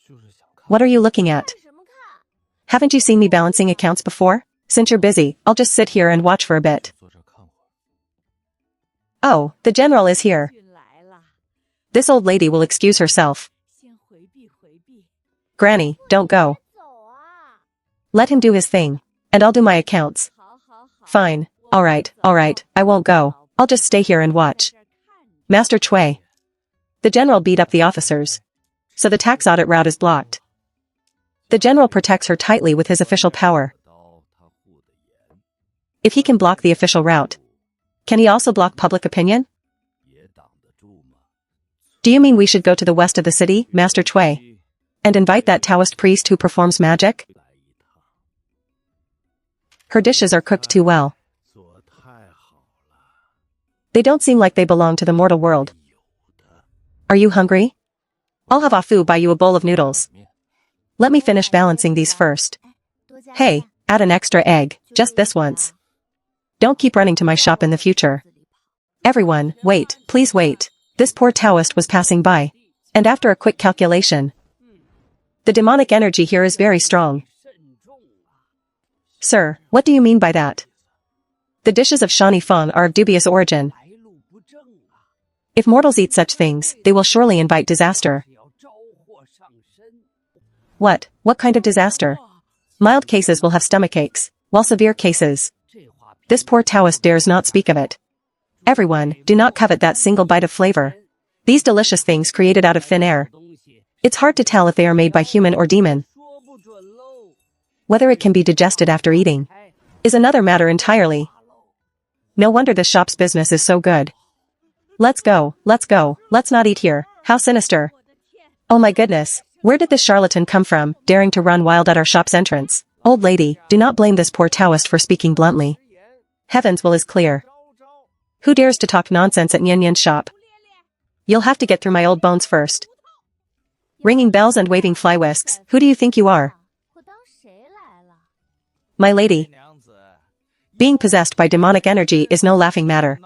What are you looking at? Haven't you seen me balancing accounts before? Since you're busy, I'll just sit here and watch for a bit. Oh, the general is here. This old lady will excuse herself. Granny, don't go. Let him do his thing. And I'll do my accounts. Fine. Alright, I won't go. I'll just stay here and watch. Master Cui. The general beat up the officers. So the tax audit route is blocked. The general protects her tightly with his official power. If he can block the official route, can he also block public opinion? Do you mean we should go to the west of the city, Master Cui, and invite that Taoist priest who performs magic? Her dishes are cooked too well. They don't seem like they belong to the mortal world. Are you hungry? I'll have Afu buy you a bowl of noodles. Let me finish balancing these first. Hey, add an extra egg, just this once. Don't keep running to my shop in the future. Everyone, wait, please wait. This poor Taoist was passing by. And after a quick calculation, the demonic energy here is very strong. Sir, what do you mean by that? The dishes of Shani Feng are of dubious origin. If mortals eat such things, they will surely invite disaster. What kind of disaster? Mild cases will have stomachaches, while severe cases. This poor Taoist dares not speak of it. Everyone, do not covet that single bite of flavor. These delicious things created out of thin air. It's hard to tell if they are made by human or demon. Whether it can be digested after eating is another matter entirely. No wonder this shop's business is so good. Let's go, let's not eat here. How sinister. Oh my goodness, where did this charlatan come from, daring to run wild at our shop's entrance? Old lady, do not blame this poor Taoist for speaking bluntly. Heaven's will is clear. Who dares to talk nonsense at Nyan Nyan's shop? You'll have to get through my old bones first. Ringing bells and waving fly whisks, who do you think you are? My lady. Being possessed by demonic energy is no laughing matter.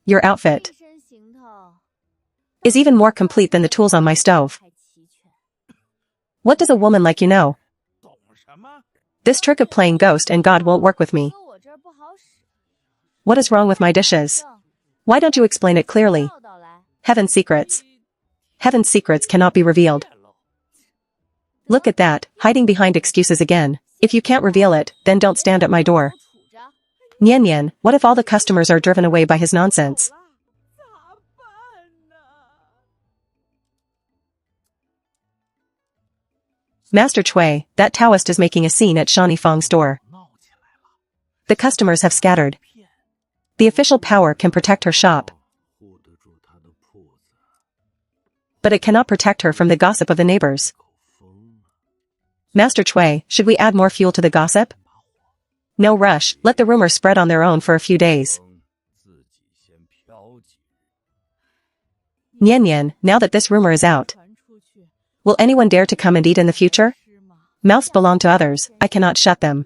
Your outfit is even more complete than the tools on my stove. What does a woman like you know? This trick of playing ghost and God won't work with me. What is wrong with my dishes? Why don't you explain it clearly? Heaven's secrets. Heaven's secrets cannot be revealed. Look at that, hiding behind excuses again. If you can't reveal it, then don't stand at my door. Nyan Nyan, what if all the customers are driven away by his nonsense? Master Cui, that Taoist is making a scene at Shani Feng's store. The customers have scattered. The official power can protect her shop, but it cannot protect her from the gossip of the neighbors. Master Cui, should we add more fuel to the gossip? No rush, let the rumors spread on their own for a few days. Nyan Nyan, now that this rumor is out, will anyone dare to come and eat in the future? Mouths belong to others, I cannot shut them.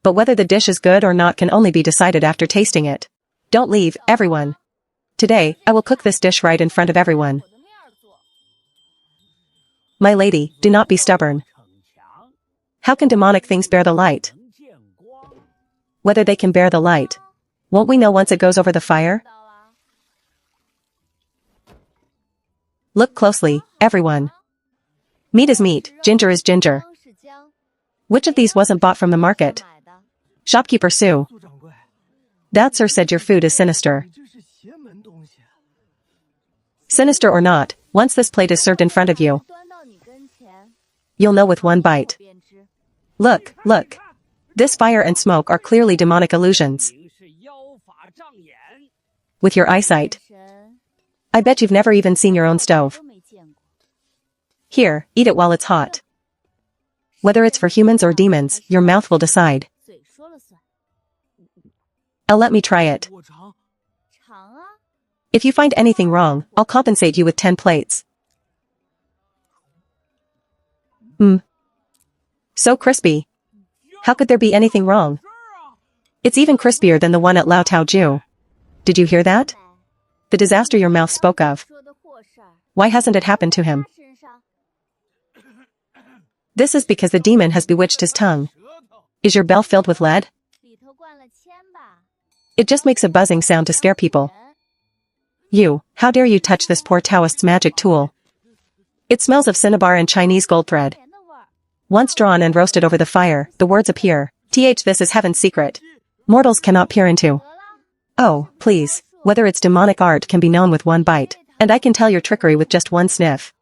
But whether the dish is good or not can only be decided after tasting it. Don't leave, everyone. Today, I will cook this dish right in front of everyone. My lady, do not be stubborn. How can demonic things bear the light? Whether they can bear the light, won't we know once it goes over the fire? Look closely, everyone. Meat is meat, ginger is ginger. Which of these wasn't bought from the market? Shopkeeper Sue. That sir said your food is sinister. Sinister or not, once this plate is served in front of you, you'll know with one bite. Look. This fire and smoke are clearly demonic illusions. With your eyesight, I bet you've never even seen your own stove. Here, eat it while it's hot. Whether it's for humans or demons, your mouth will decide. Let me try it. If you find anything wrong, I'll compensate you with 10 plates. So crispy. How could there be anything wrong? It's even crispier than the one at Lao Tao Ju. Did you hear that? The disaster your mouth spoke of. Why hasn't it happened to him? This is because the demon has bewitched his tongue. Is your bell filled with lead? It just makes a buzzing sound to scare people. You, how dare you touch this poor Taoist's magic tool? It smells of cinnabar and Chinese gold thread. Once drawn and roasted over the fire, the words appear. This is heaven's secret. Mortals cannot peer into. Oh, please, whether it's demonic art can be known with one bite, and I can tell your trickery with just one sniff.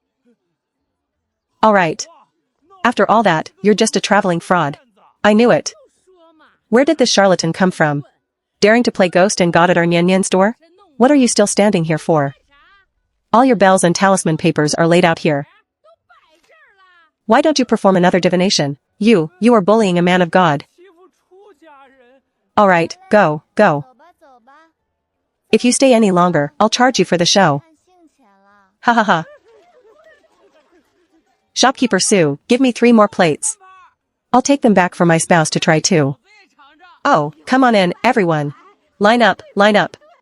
Alright. After all that, you're just a traveling fraud. I knew it. Where did this charlatan come from? Daring to play ghost and god at our Nian Nian store? What are you still standing here for? All your bells and talisman papers are laid out here. Why don't you perform another divination? You are bullying a man of God. Alright, go. If you stay any longer, I'll charge you for the show. Ha ha ha. Shopkeeper Sue, give me 3 more plates. I'll take them back for my spouse to try too. Oh, come on in, everyone. Line up.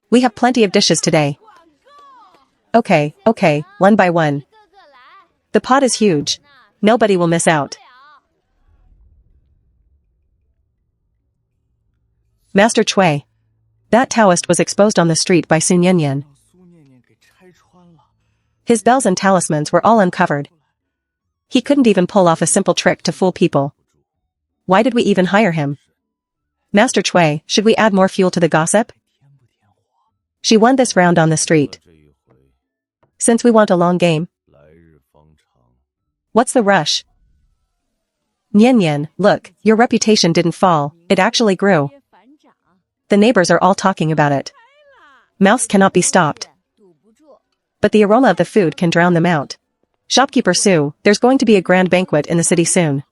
We have plenty of dishes today. Okay, one by one. The pot is huge. Nobody will miss out. Master Cui. That Taoist was exposed on the street by Sun Yanyan. His bells and talismans were all uncovered. He couldn't even pull off a simple trick to fool people. Why did we even hire him? Master Cui, should we add more fuel to the gossip? She won this round on the street. Since we want a long game. What's the rush? Nian Nian, look, your reputation didn't fall, it actually grew. The neighbors are all talking about it. Mouths cannot be stopped. But the aroma of the food can drown them out. Shopkeeper Sue, there's going to be a grand banquet in the city soon.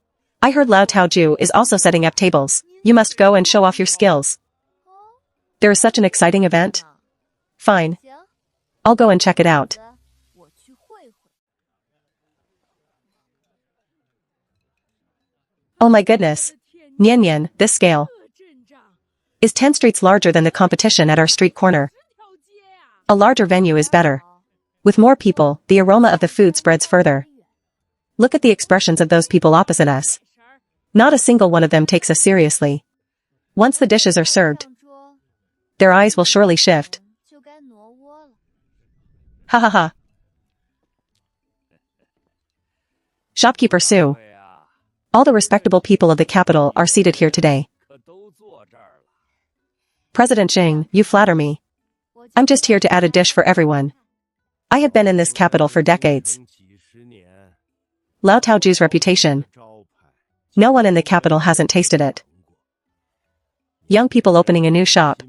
I heard Lao Tao Ju is also setting up tables. You must go and show off your skills. There is such an exciting event. Fine. I'll go and check it out. Oh my goodness. Nian Nian, this scale. Is 10 streets larger than the competition at our street corner? A larger venue is better. With more people, the aroma of the food spreads further. Look at the expressions of those people opposite us. Not a single one of them takes us seriously. Once the dishes are served, their eyes will surely shift. Ha ha ha. Shopkeeper Sue. All the respectable people of the capital are seated here today. President Jing, you flatter me. I'm just here to add a dish for everyone. I have been in this capital for decades. Lao Tao Ju's reputation. No one in the capital hasn't tasted it. Young people opening a new shop.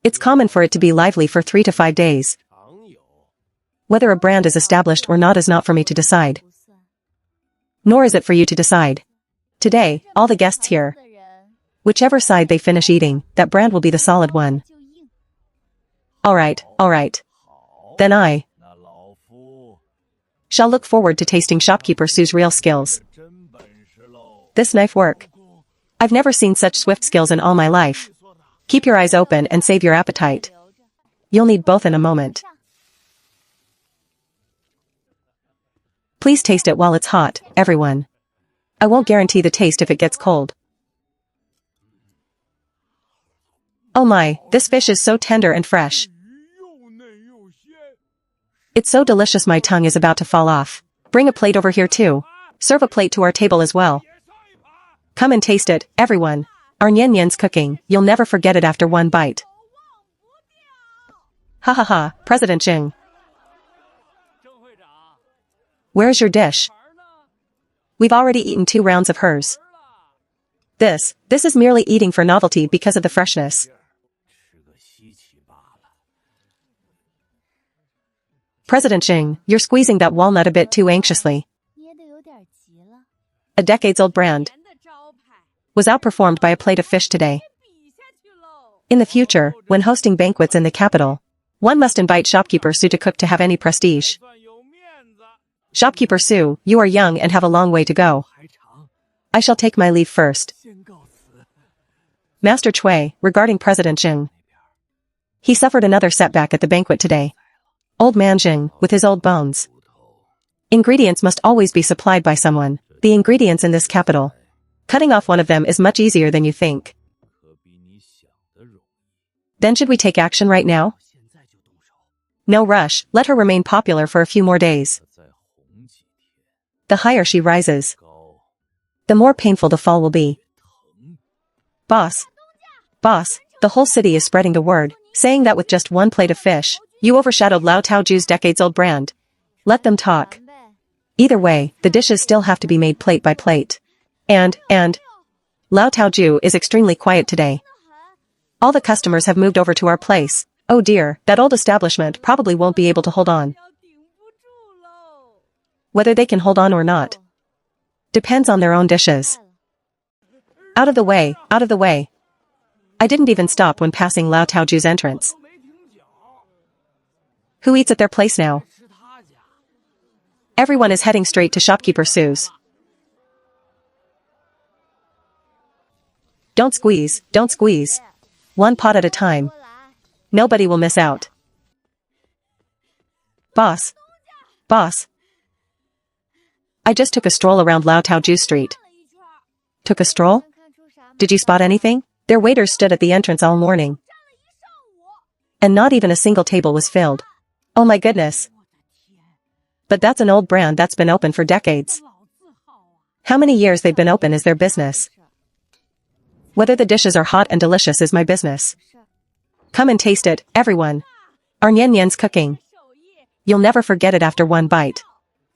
It's common for it to be lively for 3 to 5 days. Whether a brand is established or not is not for me to decide. Nor is it for you to decide. Today, all the guests here. Whichever side they finish eating, that brand will be the solid one. Alright. Then I shall look forward to tasting Shopkeeper Sue's real skills. This knife work. I've never seen such swift skills in all my life. Keep your eyes open and save your appetite. You'll need both in a moment. Please taste it while it's hot, everyone. I won't guarantee the taste if it gets cold. Oh my, this fish is so tender and fresh. It's so delicious my tongue is about to fall off. Bring a plate over here too. Serve a plate to our table as well. Come and taste it, everyone. Our Nian Nian's cooking, you'll never forget it after one bite. Ha ha ha, President Jing. Where's your dish? We've already eaten 2 rounds of hers. This is merely eating for novelty because of the freshness. President Jing, you're squeezing that walnut a bit too anxiously. A decades-old brand was outperformed by a plate of fish today. In the future, when hosting banquets in the capital, one must invite Shopkeeper Sue to cook to have any prestige. Shopkeeper Sue, you are young and have a long way to go. I shall take my leave first. Master Chui, regarding President Jing. He suffered another setback at the banquet today. Old man Jing, with his old bones. Ingredients must always be supplied by someone. The ingredients in this capital. Cutting off one of them is much easier than you think. Then should we take action right now? No rush, let her remain popular for a few more days. The higher she rises, the more painful the fall will be. Boss, the whole city is spreading the word, saying that with just one plate of fish, you overshadowed Lao Taoju's decades-old brand. Let them talk. Either way, the dishes still have to be made plate by plate. And, Lao Taoju is extremely quiet today. All the customers have moved over to our place. Oh dear, that old establishment probably won't be able to hold on. Whether they can hold on or not depends on their own dishes. Out of the way, out of the way. I didn't even stop when passing Lao Taoju's entrance. Who eats at their place now? Everyone is heading straight to shopkeeper Sue's. Don't squeeze, don't squeeze. One pot at a time. Nobody will miss out. Boss. I just took a stroll around Lao Taoju Street. Took a stroll? Did you spot anything? Their waiters stood at the entrance all morning. And not even a single table was filled. Oh my goodness. But that's an old brand that's been open for decades. How many years they've been open is their business. Whether the dishes are hot and delicious is my business. Come and taste it, everyone. Our Nian Nian's cooking. You'll never forget it after one bite.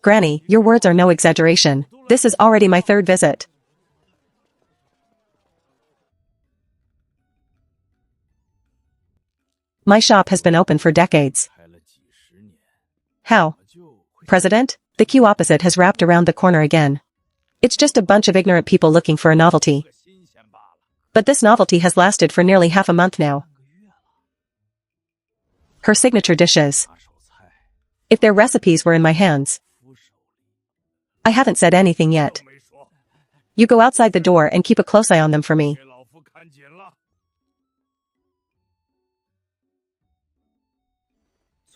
Granny, your words are no exaggeration. This is already my third visit. My shop has been open for decades. How? President? The queue opposite has wrapped around the corner again. It's just a bunch of ignorant people looking for a novelty. But this novelty has lasted for nearly half a month now. Her signature dishes. If their recipes were in my hands. I haven't said anything yet. You go outside the door and keep a close eye on them for me.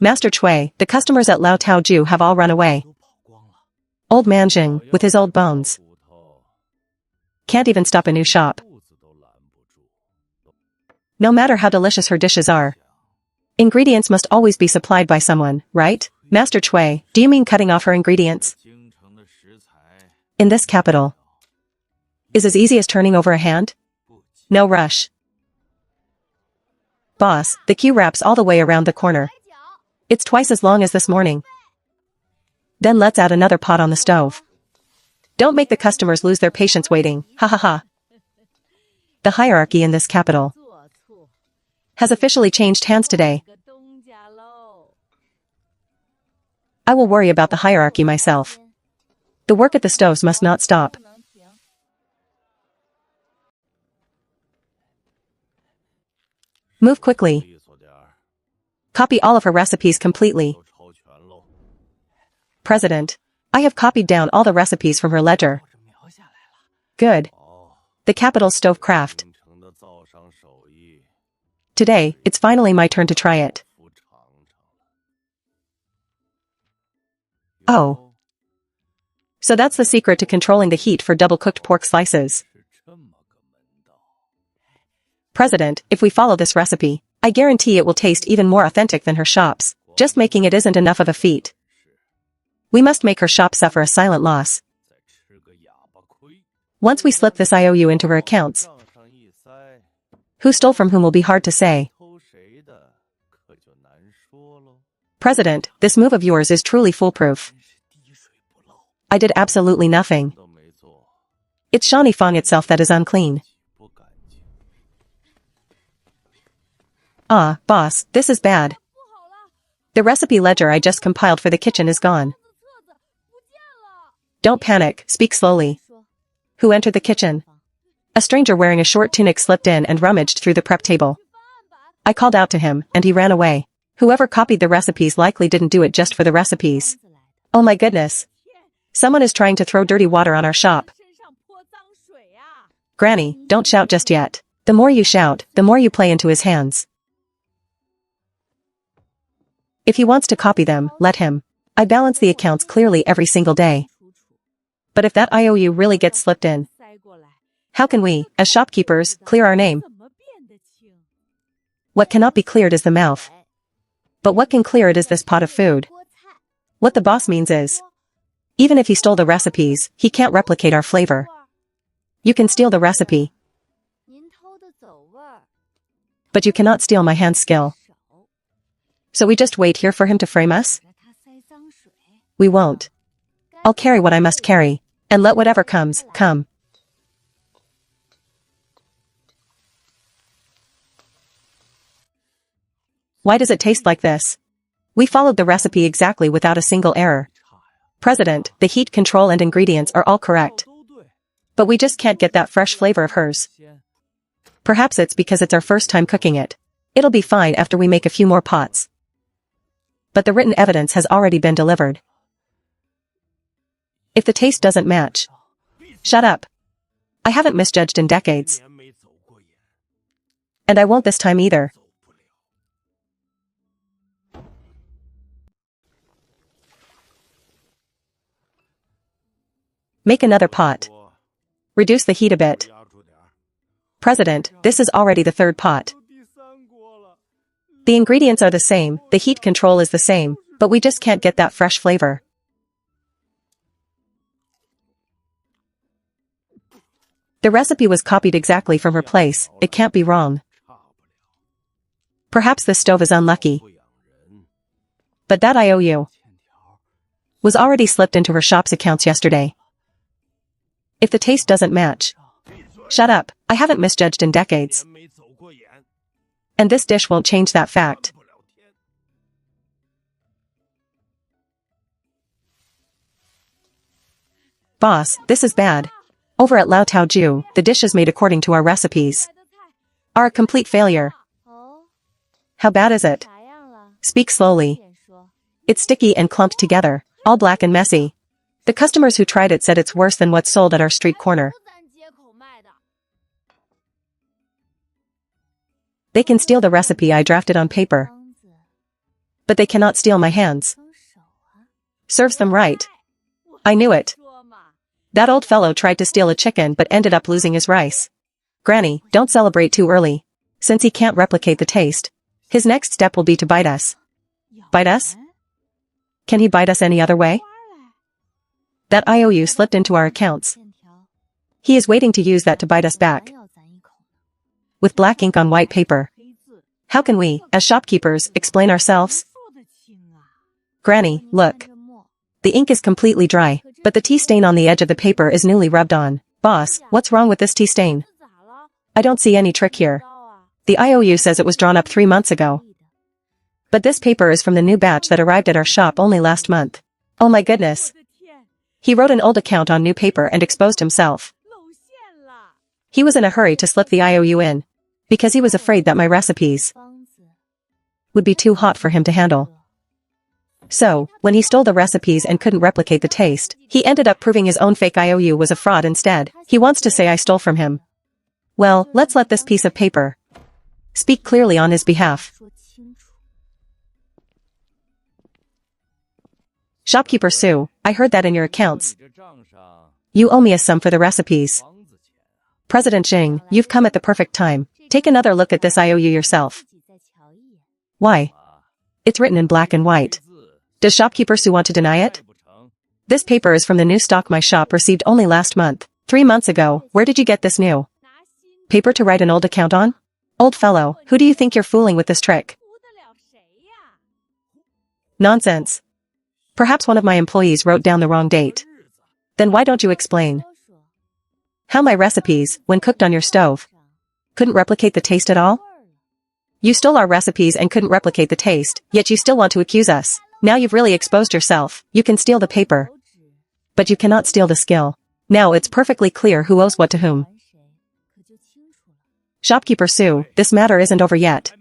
Master Chui, the customers at Lao Taoju have all run away. Old man Jing, with his old bones. Can't even stop a new shop. No matter how delicious her dishes are. Ingredients must always be supplied by someone, right? Master Chui, do you mean cutting off her ingredients? In this capital. Is as easy as turning over a hand? No rush. Boss, the queue wraps all the way around the corner. It's twice as long as this morning. Then let's add another pot on the stove. Don't make the customers lose their patience waiting, ha ha ha. The hierarchy in this capital has officially changed hands today. I will worry about the hierarchy myself. The work at the stoves must not stop. Move quickly. Copy all of her recipes completely. President, I have copied down all the recipes from her ledger. Good. The capital stove craft. Today, it's finally my turn to try it. Oh. So that's the secret to controlling the heat for double-cooked pork slices. President, if we follow this recipe, I guarantee it will taste even more authentic than her shop's. Just making it isn't enough of a feat. We must make her shop suffer a silent loss. Once we slip this IOU into her accounts, who stole from whom will be hard to say. President, this move of yours is truly foolproof. I did absolutely nothing. It's Shani Fang itself that is unclean. Ah, boss, this is bad. The recipe ledger I just compiled for the kitchen is gone. Don't panic, speak slowly. Who entered the kitchen? A stranger wearing a short tunic slipped in and rummaged through the prep table. I called out to him, and he ran away. Whoever copied the recipes likely didn't do it just for the recipes. Oh my goodness. Someone is trying to throw dirty water on our shop. Granny, don't shout just yet. The more you shout, the more you play into his hands. If he wants to copy them, let him. I balance the accounts clearly every single day. But if that IOU really gets slipped in, how can we, as shopkeepers, clear our name? What cannot be cleared is the mouth. But what can clear it is this pot of food. What the boss means is, even if he stole the recipes, he can't replicate our flavor. You can steal the recipe, but you cannot steal my hand skill. So we just wait here for him to frame us? We won't. I'll carry what I must carry, and let whatever comes, come. Why does it taste like this? We followed the recipe exactly without a single error. President, the heat control and ingredients are all correct. But we just can't get that fresh flavor of hers. Perhaps it's because it's our first time cooking it. It'll be fine after we make a few more pots. But the written evidence has already been delivered. If the taste doesn't match, shut up. I haven't misjudged in decades. And I won't this time either. Make another pot. Reduce the heat a bit. President, this is already the third pot. The ingredients are the same, the heat control is the same, but we just can't get that fresh flavor. The recipe was copied exactly from her place, it can't be wrong. Perhaps this stove is unlucky. But that IOU was already slipped into her shop's accounts yesterday. If the taste doesn't match, shut up, I haven't misjudged in decades. And this dish won't change that fact. Boss, this is bad. Over at Lao Tao Ju, the dish is made according to our recipes. Are a complete failure. How bad is it? Speak slowly. It's sticky and clumped together, all black and messy. The customers who tried it said it's worse than what's sold at our street corner. They can steal the recipe I drafted on paper. But they cannot steal my hands. Serves them right. I knew it. That old fellow tried to steal a chicken but ended up losing his rice. Granny, don't celebrate too early. Since he can't replicate the taste, his next step will be to bite us. Bite us? Can he bite us any other way? That IOU slipped into our accounts. He is waiting to use that to bite us back. With black ink on white paper. How can we, as shopkeepers, explain ourselves? Granny, look. The ink is completely dry, but the tea stain on the edge of the paper is newly rubbed on. Boss, what's wrong with this tea stain? I don't see any trick here. The IOU says it was drawn up 3 months ago. But this paper is from the new batch that arrived at our shop only last month. Oh my goodness. He wrote an old account on new paper and exposed himself. He was in a hurry to slip the IOU in, because he was afraid that my recipes would be too hot for him to handle. So, when he stole the recipes and couldn't replicate the taste, he ended up proving his own fake IOU was a fraud instead. He wants to say I stole from him. Well, let's let this piece of paper speak clearly on his behalf. Shopkeeper Sue, I heard that in your accounts. You owe me a sum for the recipes. President Jing, you've come at the perfect time. Take another look at this IOU yourself. Why? It's written in black and white. Does Shopkeeper Sue want to deny it? This paper is from the new stock my shop received only last month. 3 months ago, where did you get this new paper to write an old account on? Old fellow, who do you think you're fooling with this trick? Nonsense. Perhaps one of my employees wrote down the wrong date. Then why don't you explain how my recipes, when cooked on your stove, couldn't replicate the taste at all? You stole our recipes and couldn't replicate the taste, yet you still want to accuse us. Now you've really exposed yourself. You can steal the paper, but you cannot steal the skill. Now it's perfectly clear who owes what to whom. Shopkeeper Sue, this matter isn't over yet.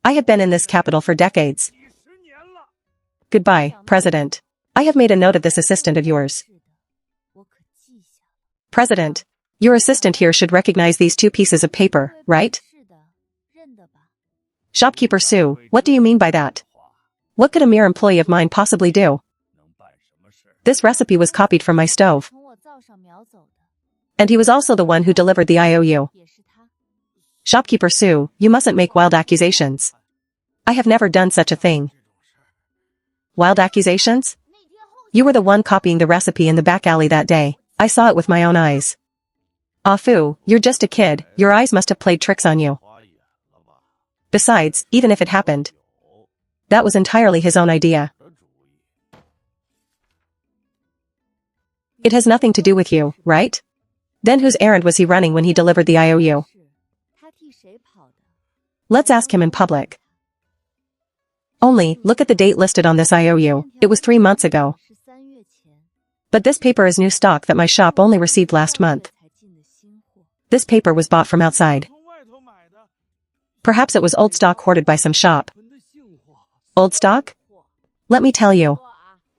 I have been in this capital for decades. Goodbye, President. I have made a note of this assistant of yours. President, Your assistant here should recognize these two pieces of paper, right? Shopkeeper Sue, what do you mean by that? What could a mere employee of mine possibly do? This recipe was copied from my stove. And he was also the one who delivered the IOU. Shopkeeper Sue, you mustn't make wild accusations. I have never done such a thing. Wild accusations? You were the one copying the recipe in the back alley that day. I saw it with my own eyes. Ah Fu, you're just a kid, your eyes must have played tricks on you. Besides, even if it happened, that was entirely his own idea. It has nothing to do with you, right? Then whose errand was he running when he delivered the IOU? Let's ask him in public. Only, look at the date listed on this IOU, it was 3 months ago. But this paper is new stock that my shop only received last month. This paper was bought from outside. Perhaps it was old stock hoarded by some shop. Old stock? Let me tell you.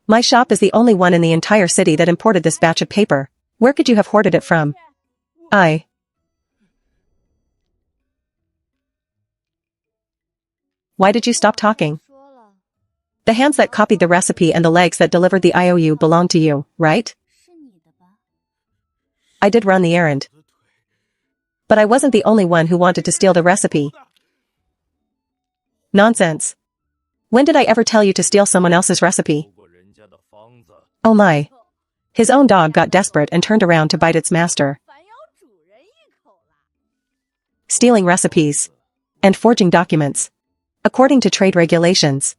My shop is the only one in the entire city that imported this batch of paper. Where could you have hoarded it from? Why did you stop talking? The hands that copied the recipe and the legs that delivered the IOU belong to you, right? I did run the errand. But I wasn't the only one who wanted to steal the recipe. Nonsense. When did I ever tell you to steal someone else's recipe? Oh my. His own dog got desperate and turned around to bite its master. Stealing recipes. And forging documents. According to trade regulations.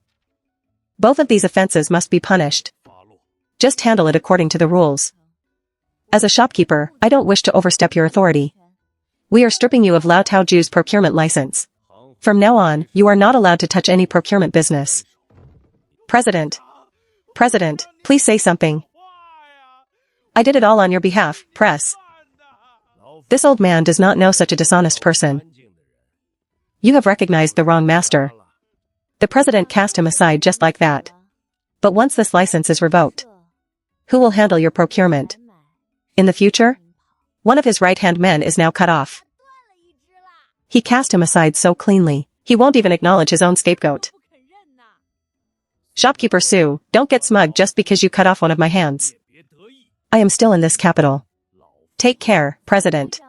Both of these offenses must be punished. Just handle it according to the rules. As a shopkeeper, I don't wish to overstep your authority. We are stripping you of Lao Tao Ju's procurement license. From now on, you are not allowed to touch any procurement business. President, please say something. I did it all on your behalf, press. This old man does not know such a dishonest person. You have recognized the wrong master. The president cast him aside just like that. But once this license is revoked, who will handle your procurement? In the future? One of his right-hand men is now cut off. He cast him aside so cleanly, he won't even acknowledge his own scapegoat. Shopkeeper Sue, don't get smug just because you cut off one of my hands. I am still in this capital. Take care, President.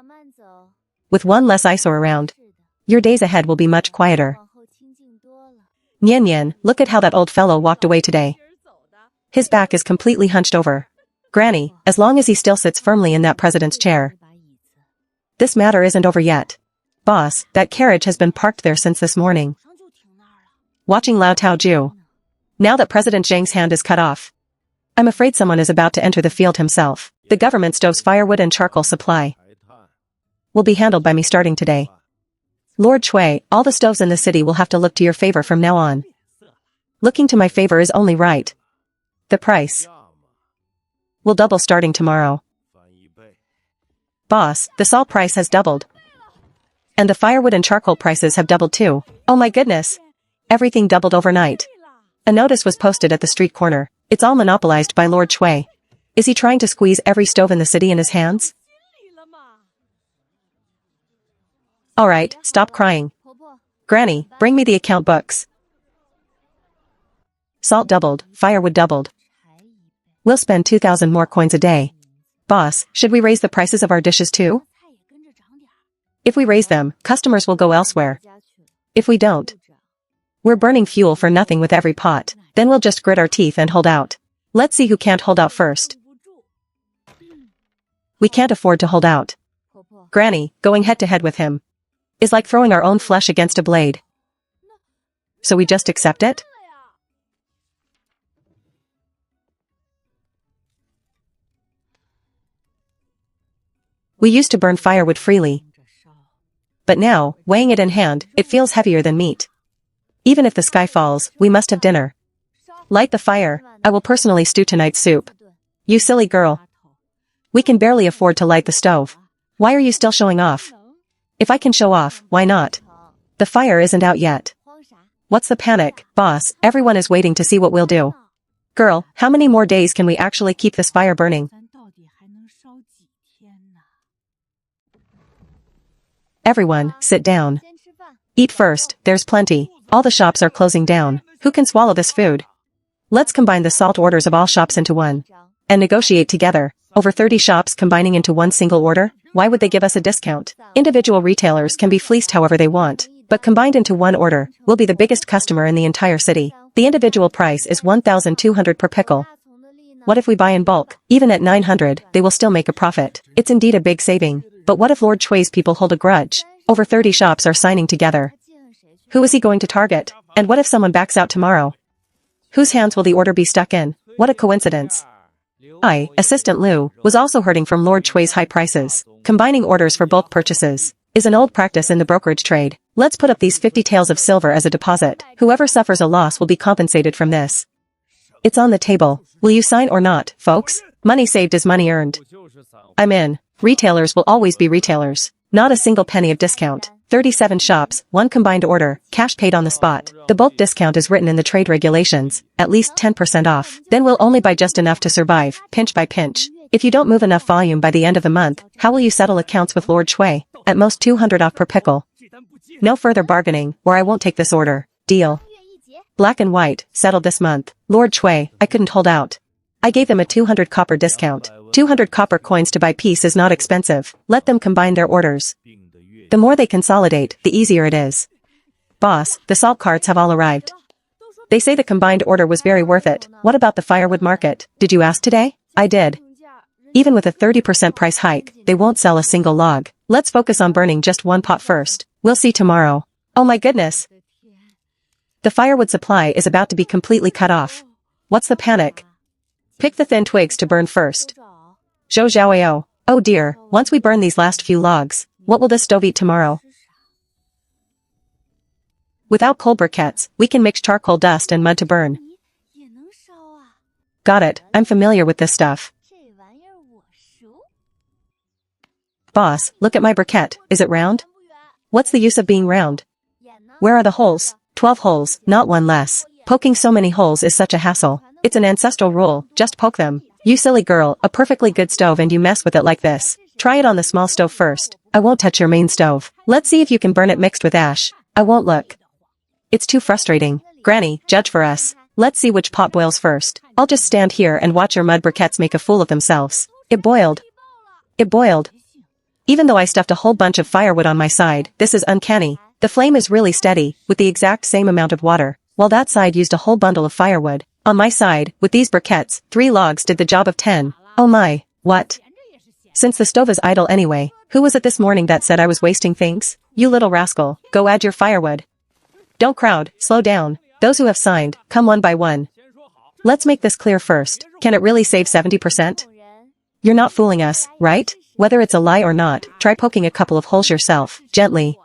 With one less eyesore around, your days ahead will be much quieter. Nian Nian, look at how that old fellow walked away today. His back is completely hunched over. Granny, as long as he still sits firmly in that president's chair. This matter isn't over yet. Boss, that carriage has been parked there since this morning. Watching Lao Tao Ju. Now that President Zhang's hand is cut off, I'm afraid someone is about to enter the field himself. The government stove's firewood and charcoal supply will be handled by me starting today. Lord Chui, all the stoves in the city will have to look to your favor from now on. Looking to my favor is only right. The price will double starting tomorrow. Boss, the salt price has doubled. And the firewood and charcoal prices have doubled too. Oh my goodness. Everything doubled overnight. A notice was posted at the street corner. It's all monopolized by Lord Chui. Is he trying to squeeze every stove in the city in his hands? Alright, stop crying. Granny, bring me the account books. Salt doubled, firewood doubled. We'll spend 2,000 more coins a day. Boss, should we raise the prices of our dishes too? If we raise them, customers will go elsewhere. If we don't, we're burning fuel for nothing with every pot. Then we'll just grit our teeth and hold out. Let's see who can't hold out first. We can't afford to hold out. Granny, going head-to-head with him is like throwing our own flesh against a blade. So we just accept it? We used to burn firewood freely. But now, weighing it in hand, it feels heavier than meat. Even if the sky falls, we must have dinner. Light the fire, I will personally stew tonight's soup. You silly girl. We can barely afford to light the stove. Why are you still showing off? If I can show off, why not? The fire isn't out yet. What's the panic, boss? Everyone is waiting to see what we'll do. Girl, how many more days can we actually keep this fire burning? Everyone, sit down. Eat first, there's plenty. All the shops are closing down. Who can swallow this food? Let's combine the salt orders of all shops into one. And negotiate together. Over 30 shops combining into one single order? Why would they give us a discount? Individual retailers can be fleeced however they want, but combined into one order, we'll be the biggest customer in the entire city. The individual price is 1,200 per pickle. What if we buy in bulk? Even at 900, they will still make a profit. It's indeed a big saving. But what if Lord Chui's people hold a grudge? Over 30 shops are signing together. Who is he going to target? And what if someone backs out tomorrow? Whose hands will the order be stuck in? What a coincidence. Assistant Liu, was also hurting from Lord Chui's high prices. Combining orders for bulk purchases is an old practice in the brokerage trade. Let's put up these 50 taels of silver as a deposit. Whoever suffers a loss will be compensated from this. It's on the table. Will you sign or not, folks? Money saved is money earned. I'm in. Retailers will always be retailers. Not a single penny of discount. 37 shops, one combined order, cash paid on the spot. The bulk discount is written in the trade regulations, at least 10% off. Then we'll only buy just enough to survive, pinch by pinch. If you don't move enough volume by the end of the month, how will you settle accounts with Lord Chui? At most 200 off per pickle. No further bargaining, or I won't take this order. Deal. Black and white, settled this month. Lord Chui, I couldn't hold out. I gave them a 200 copper discount. 200 copper coins to buy peace is not expensive. Let them combine their orders. The more they consolidate, the easier it is. Boss, the salt carts have all arrived. They say the combined order was very worth it. What about the firewood market? Did you ask today? I did. Even with a 30% price hike, they won't sell a single log. Let's focus on burning just one pot first. We'll see tomorrow. Oh my goodness. The firewood supply is about to be completely cut off. What's the panic? Pick the thin twigs to burn first. Zhou Zhaoyao. Oh dear, once we burn these last few logs, what will this stove eat tomorrow? Without coal briquettes, we can mix charcoal dust and mud to burn. Got it, I'm familiar with this stuff. Boss, look at my briquette, is it round? What's the use of being round? Where are the holes? 12 holes, not one less. Poking so many holes is such a hassle. It's an ancestral rule, just poke them. You silly girl, a perfectly good stove and you mess with it like this. Try it on the small stove first. I won't touch your main stove. Let's see if you can burn it mixed with ash. I won't look. It's too frustrating. Granny, judge for us. Let's see which pot boils first. I'll just stand here and watch your mud briquettes make a fool of themselves. It boiled. It boiled. Even though I stuffed a whole bunch of firewood on my side, this is uncanny. The flame is really steady, with the exact same amount of water, while that side used a whole bundle of firewood. On my side, with these briquettes, 3 logs did the job of 10. Oh my, what? Since the stove is idle anyway, who was it this morning that said I was wasting things? You little rascal, go add your firewood. Don't crowd, slow down. Those who have signed, come one by one. Let's make this clear first. Can it really save 70%? You're not fooling us, right? Whether it's a lie or not, try poking a couple of holes yourself, gently.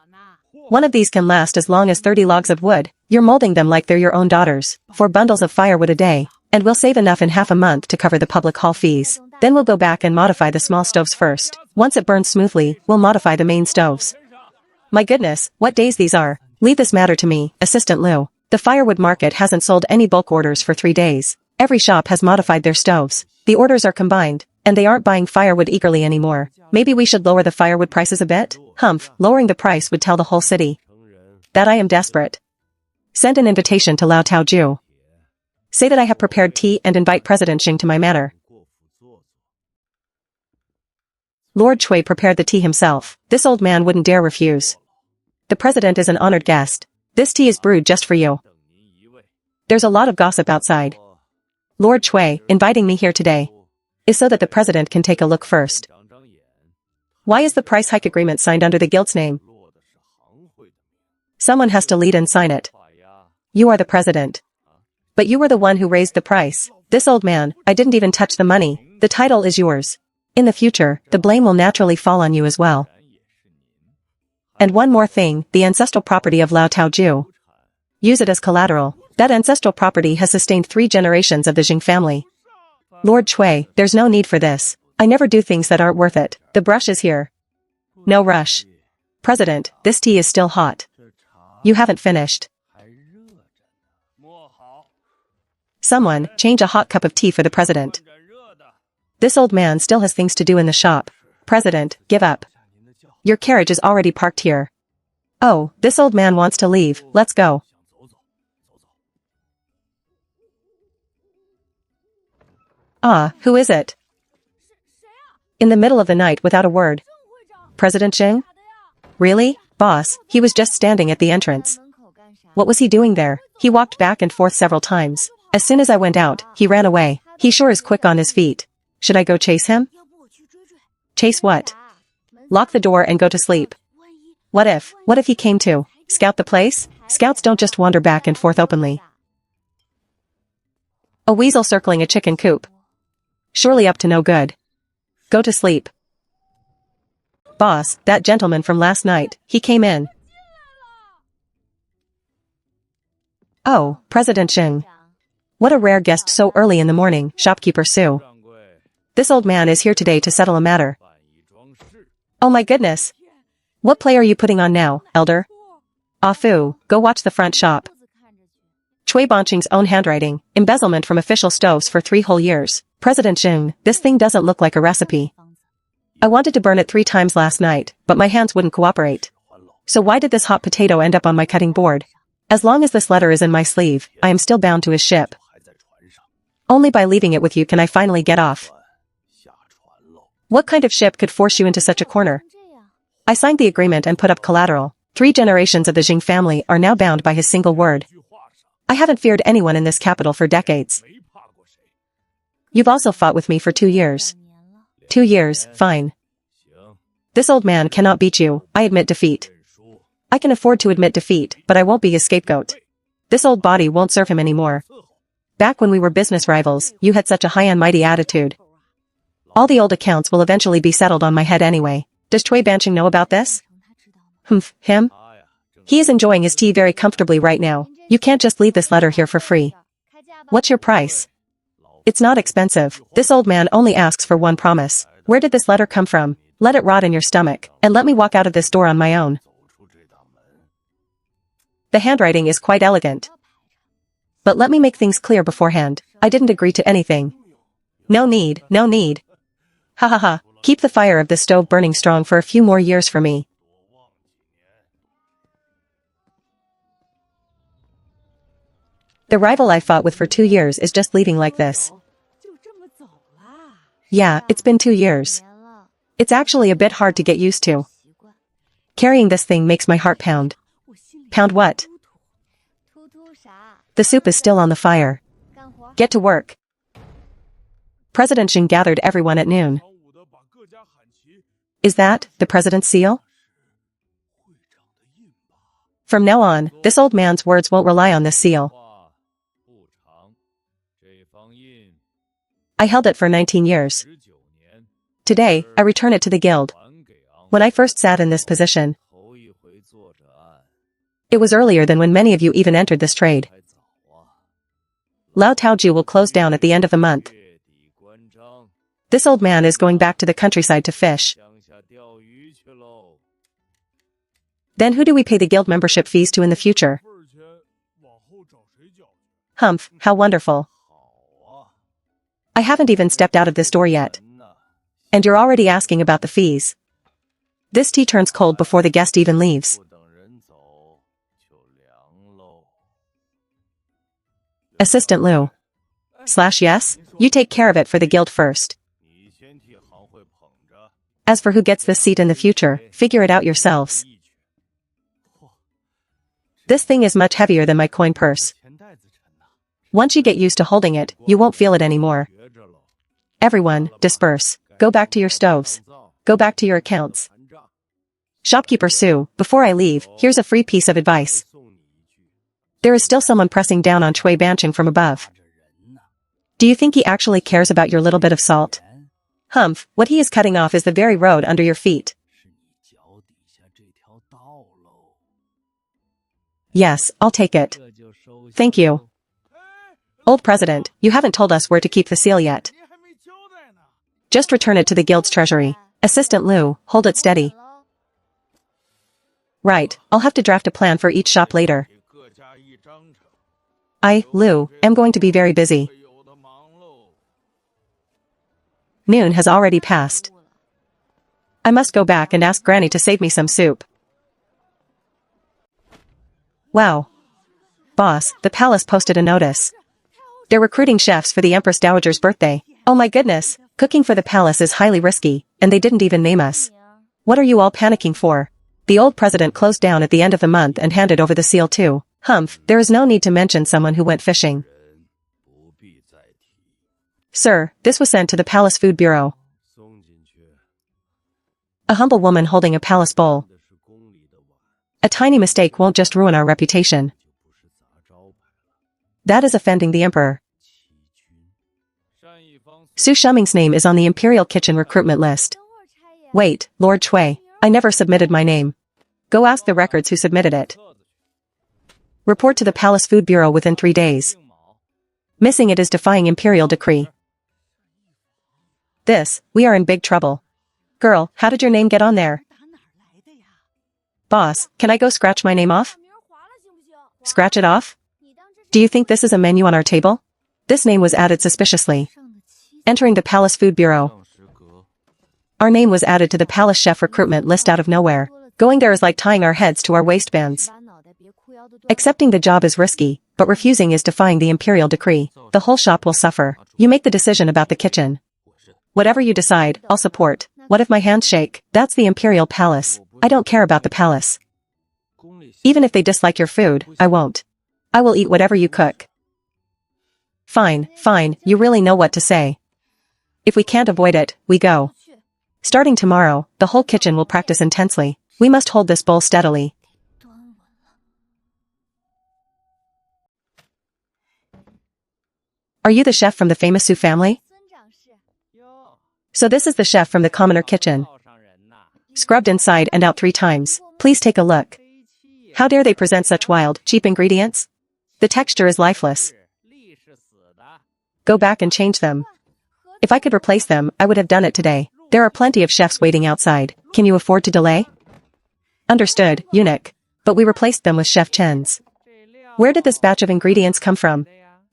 One of these can last as long as 30 logs of wood. You're molding them like they're your own daughters. 4 bundles of firewood a day. And we'll save enough in half a month to cover the public hall fees. Then we'll go back and modify the small stoves first. Once it burns smoothly, we'll modify the main stoves. My goodness, what days these are. Leave this matter to me, Assistant Liu. The firewood market hasn't sold any bulk orders for 3 days. Every shop has modified their stoves. The orders are combined, and they aren't buying firewood eagerly anymore. Maybe we should lower the firewood prices a bit? Humph, lowering the price would tell the whole city that I am desperate. Send an invitation to Lao Taoju. Say that I have prepared tea and invite President Xing to my manor. Lord Chui prepared the tea himself. This old man wouldn't dare refuse. The president is an honored guest. This tea is brewed just for you. There's a lot of gossip outside. Lord Chui, inviting me here today, is so that the president can take a look first. Why is the price hike agreement signed under the guild's name? Someone has to lead and sign it. You are the president. But you were the one who raised the price. This old man, I didn't even touch the money. The title is yours. In the future, the blame will naturally fall on you as well. And one more thing, the ancestral property of Lao Taoju. Use it as collateral. That ancestral property has sustained 3 generations of the Jing family. Lord Chui, there's no need for this. I never do things that aren't worth it. The brush is here. No rush. President, this tea is still hot. You haven't finished. Someone, change a hot cup of tea for the president. This old man still has things to do in the shop. President, give up. Your carriage is already parked here. Oh, this old man wants to leave, let's go. Ah, who is it? In the middle of the night without a word. President Xing? Really? Boss, he was just standing at the entrance. What was he doing there? He walked back and forth several times. As soon as I went out, he ran away. He sure is quick on his feet. Should I go chase him? Chase what? Lock the door and go to sleep. What if he came to scout the place? Scouts don't just wander back and forth openly. A weasel circling a chicken coop. Surely up to no good. Go to sleep. Boss, that gentleman from last night, he came in. Oh, President Xing. What a rare guest so early in the morning, shopkeeper Su. This old man is here today to settle a matter. Oh my goodness. What play are you putting on now, elder? Ah fu, go watch the front shop. Cui Banqing's own handwriting, embezzlement from official stoves for 3 whole years. President Xing, this thing doesn't look like a recipe. I wanted to burn it 3 times last night, but my hands wouldn't cooperate. So why did this hot potato end up on my cutting board? As long as this letter is in my sleeve, I am still bound to his ship. Only by leaving it with you can I finally get off. What kind of ship could force you into such a corner? I signed the agreement and put up collateral. 3 generations of the Xing family are now bound by his single word. I haven't feared anyone in this capital for decades. You've also fought with me for 2 years. 2 years, fine. This old man cannot beat you, I admit defeat. I can afford to admit defeat, but I won't be his scapegoat. This old body won't serve him anymore. Back when we were business rivals, you had such a high and mighty attitude. All the old accounts will eventually be settled on my head anyway. Does Cui Banqing know about this? Him? He is enjoying his tea very comfortably right now. You can't just leave this letter here for free. What's your price? It's not expensive. This old man only asks for one promise. Where did this letter come from? Let it rot in your stomach, and let me walk out of this door on my own. The handwriting is quite elegant. But let me make things clear beforehand. I didn't agree to anything. No need. Ha ha ha. Keep the fire of this stove burning strong for a few more years for me. The rival I fought with for 2 years is just leaving like this. Yeah, it's been 2 years. It's actually a bit hard to get used to. Carrying this thing makes my heart pound. Pound what? The soup is still on the fire. Get to work. President Xing gathered everyone at noon. Is that the president's seal? From now on, this old man's words won't rely on this seal. I held it for 19 years. Today, I return it to the guild. When I first sat in this position, it was earlier than when many of you even entered this trade. Lao Taoju will close down at the end of the month. This old man is going back to the countryside to fish. Then who do we pay the guild membership fees to in the future? Humph, how wonderful. I haven't even stepped out of this door yet. And you're already asking about the fees. This tea turns cold before the guest even leaves. Assistant Lu. Yes, you take care of it for the guild first. As for who gets this seat in the future, figure it out yourselves. This thing is much heavier than my coin purse. Once you get used to holding it, you won't feel it anymore. Everyone, disperse. Go back to your stoves. Go back to your accounts. Shopkeeper Su, before I leave, here's a free piece of advice. There is still someone pressing down on Cui Banqing from above. Do you think he actually cares about your little bit of salt? Humph, what he is cutting off is the very road under your feet. Yes, I'll take it. Thank you. Old President, you haven't told us where to keep the seal yet. Just return it to the guild's treasury. Assistant Lu, hold it steady. Right, I'll have to draft a plan for each shop later. Lu, am going to be very busy. Noon has already passed. I must go back and ask Granny to save me some soup. Wow. Boss, the palace posted a notice. They're recruiting chefs for the Empress Dowager's birthday. Oh my goodness, cooking for the palace is highly risky, and they didn't even name us. What are you all panicking for? The old president closed down at the end of the month and handed over the seal too. Humph, there is no need to mention someone who went fishing. Sir, this was sent to the Palace Food Bureau. A humble woman holding a palace bowl. A tiny mistake won't just ruin our reputation. That is offending the emperor. Su Shuming's name is on the Imperial Kitchen recruitment list. Wait, Lord Chui, I never submitted my name. Go ask the records who submitted it. Report to the Palace Food Bureau within 3 days. Missing it is defying imperial decree. We are in big trouble. Girl, how did your name get on there? Boss, can I go scratch my name off? Scratch it off? Do you think this is a menu on our table? This name was added suspiciously. Entering the Palace Food Bureau. Our name was added to the palace chef recruitment list out of nowhere. Going there is like tying our heads to our waistbands. Accepting the job is risky, but refusing is defying the imperial decree. The whole shop will suffer. You make the decision about the kitchen. Whatever you decide, I'll support. What if my hands shake? That's the imperial palace. I don't care about the palace. Even if they dislike your food, I won't. I will eat whatever you cook. Fine, you really know what to say. If we can't avoid it, we go. Starting tomorrow, the whole kitchen will practice intensely. We must hold this bowl steadily. Are you the chef from the famous Su family? So this is the chef from the commoner kitchen. Scrubbed inside and out 3 times. Please take a look. How dare they present such wild, cheap ingredients? The texture is lifeless. Go back and change them. If I could replace them, I would have done it today. There are plenty of chefs waiting outside. Can you afford to delay? Understood, eunuch. But we replaced them with Chef Chen's. Where did this batch of ingredients come from?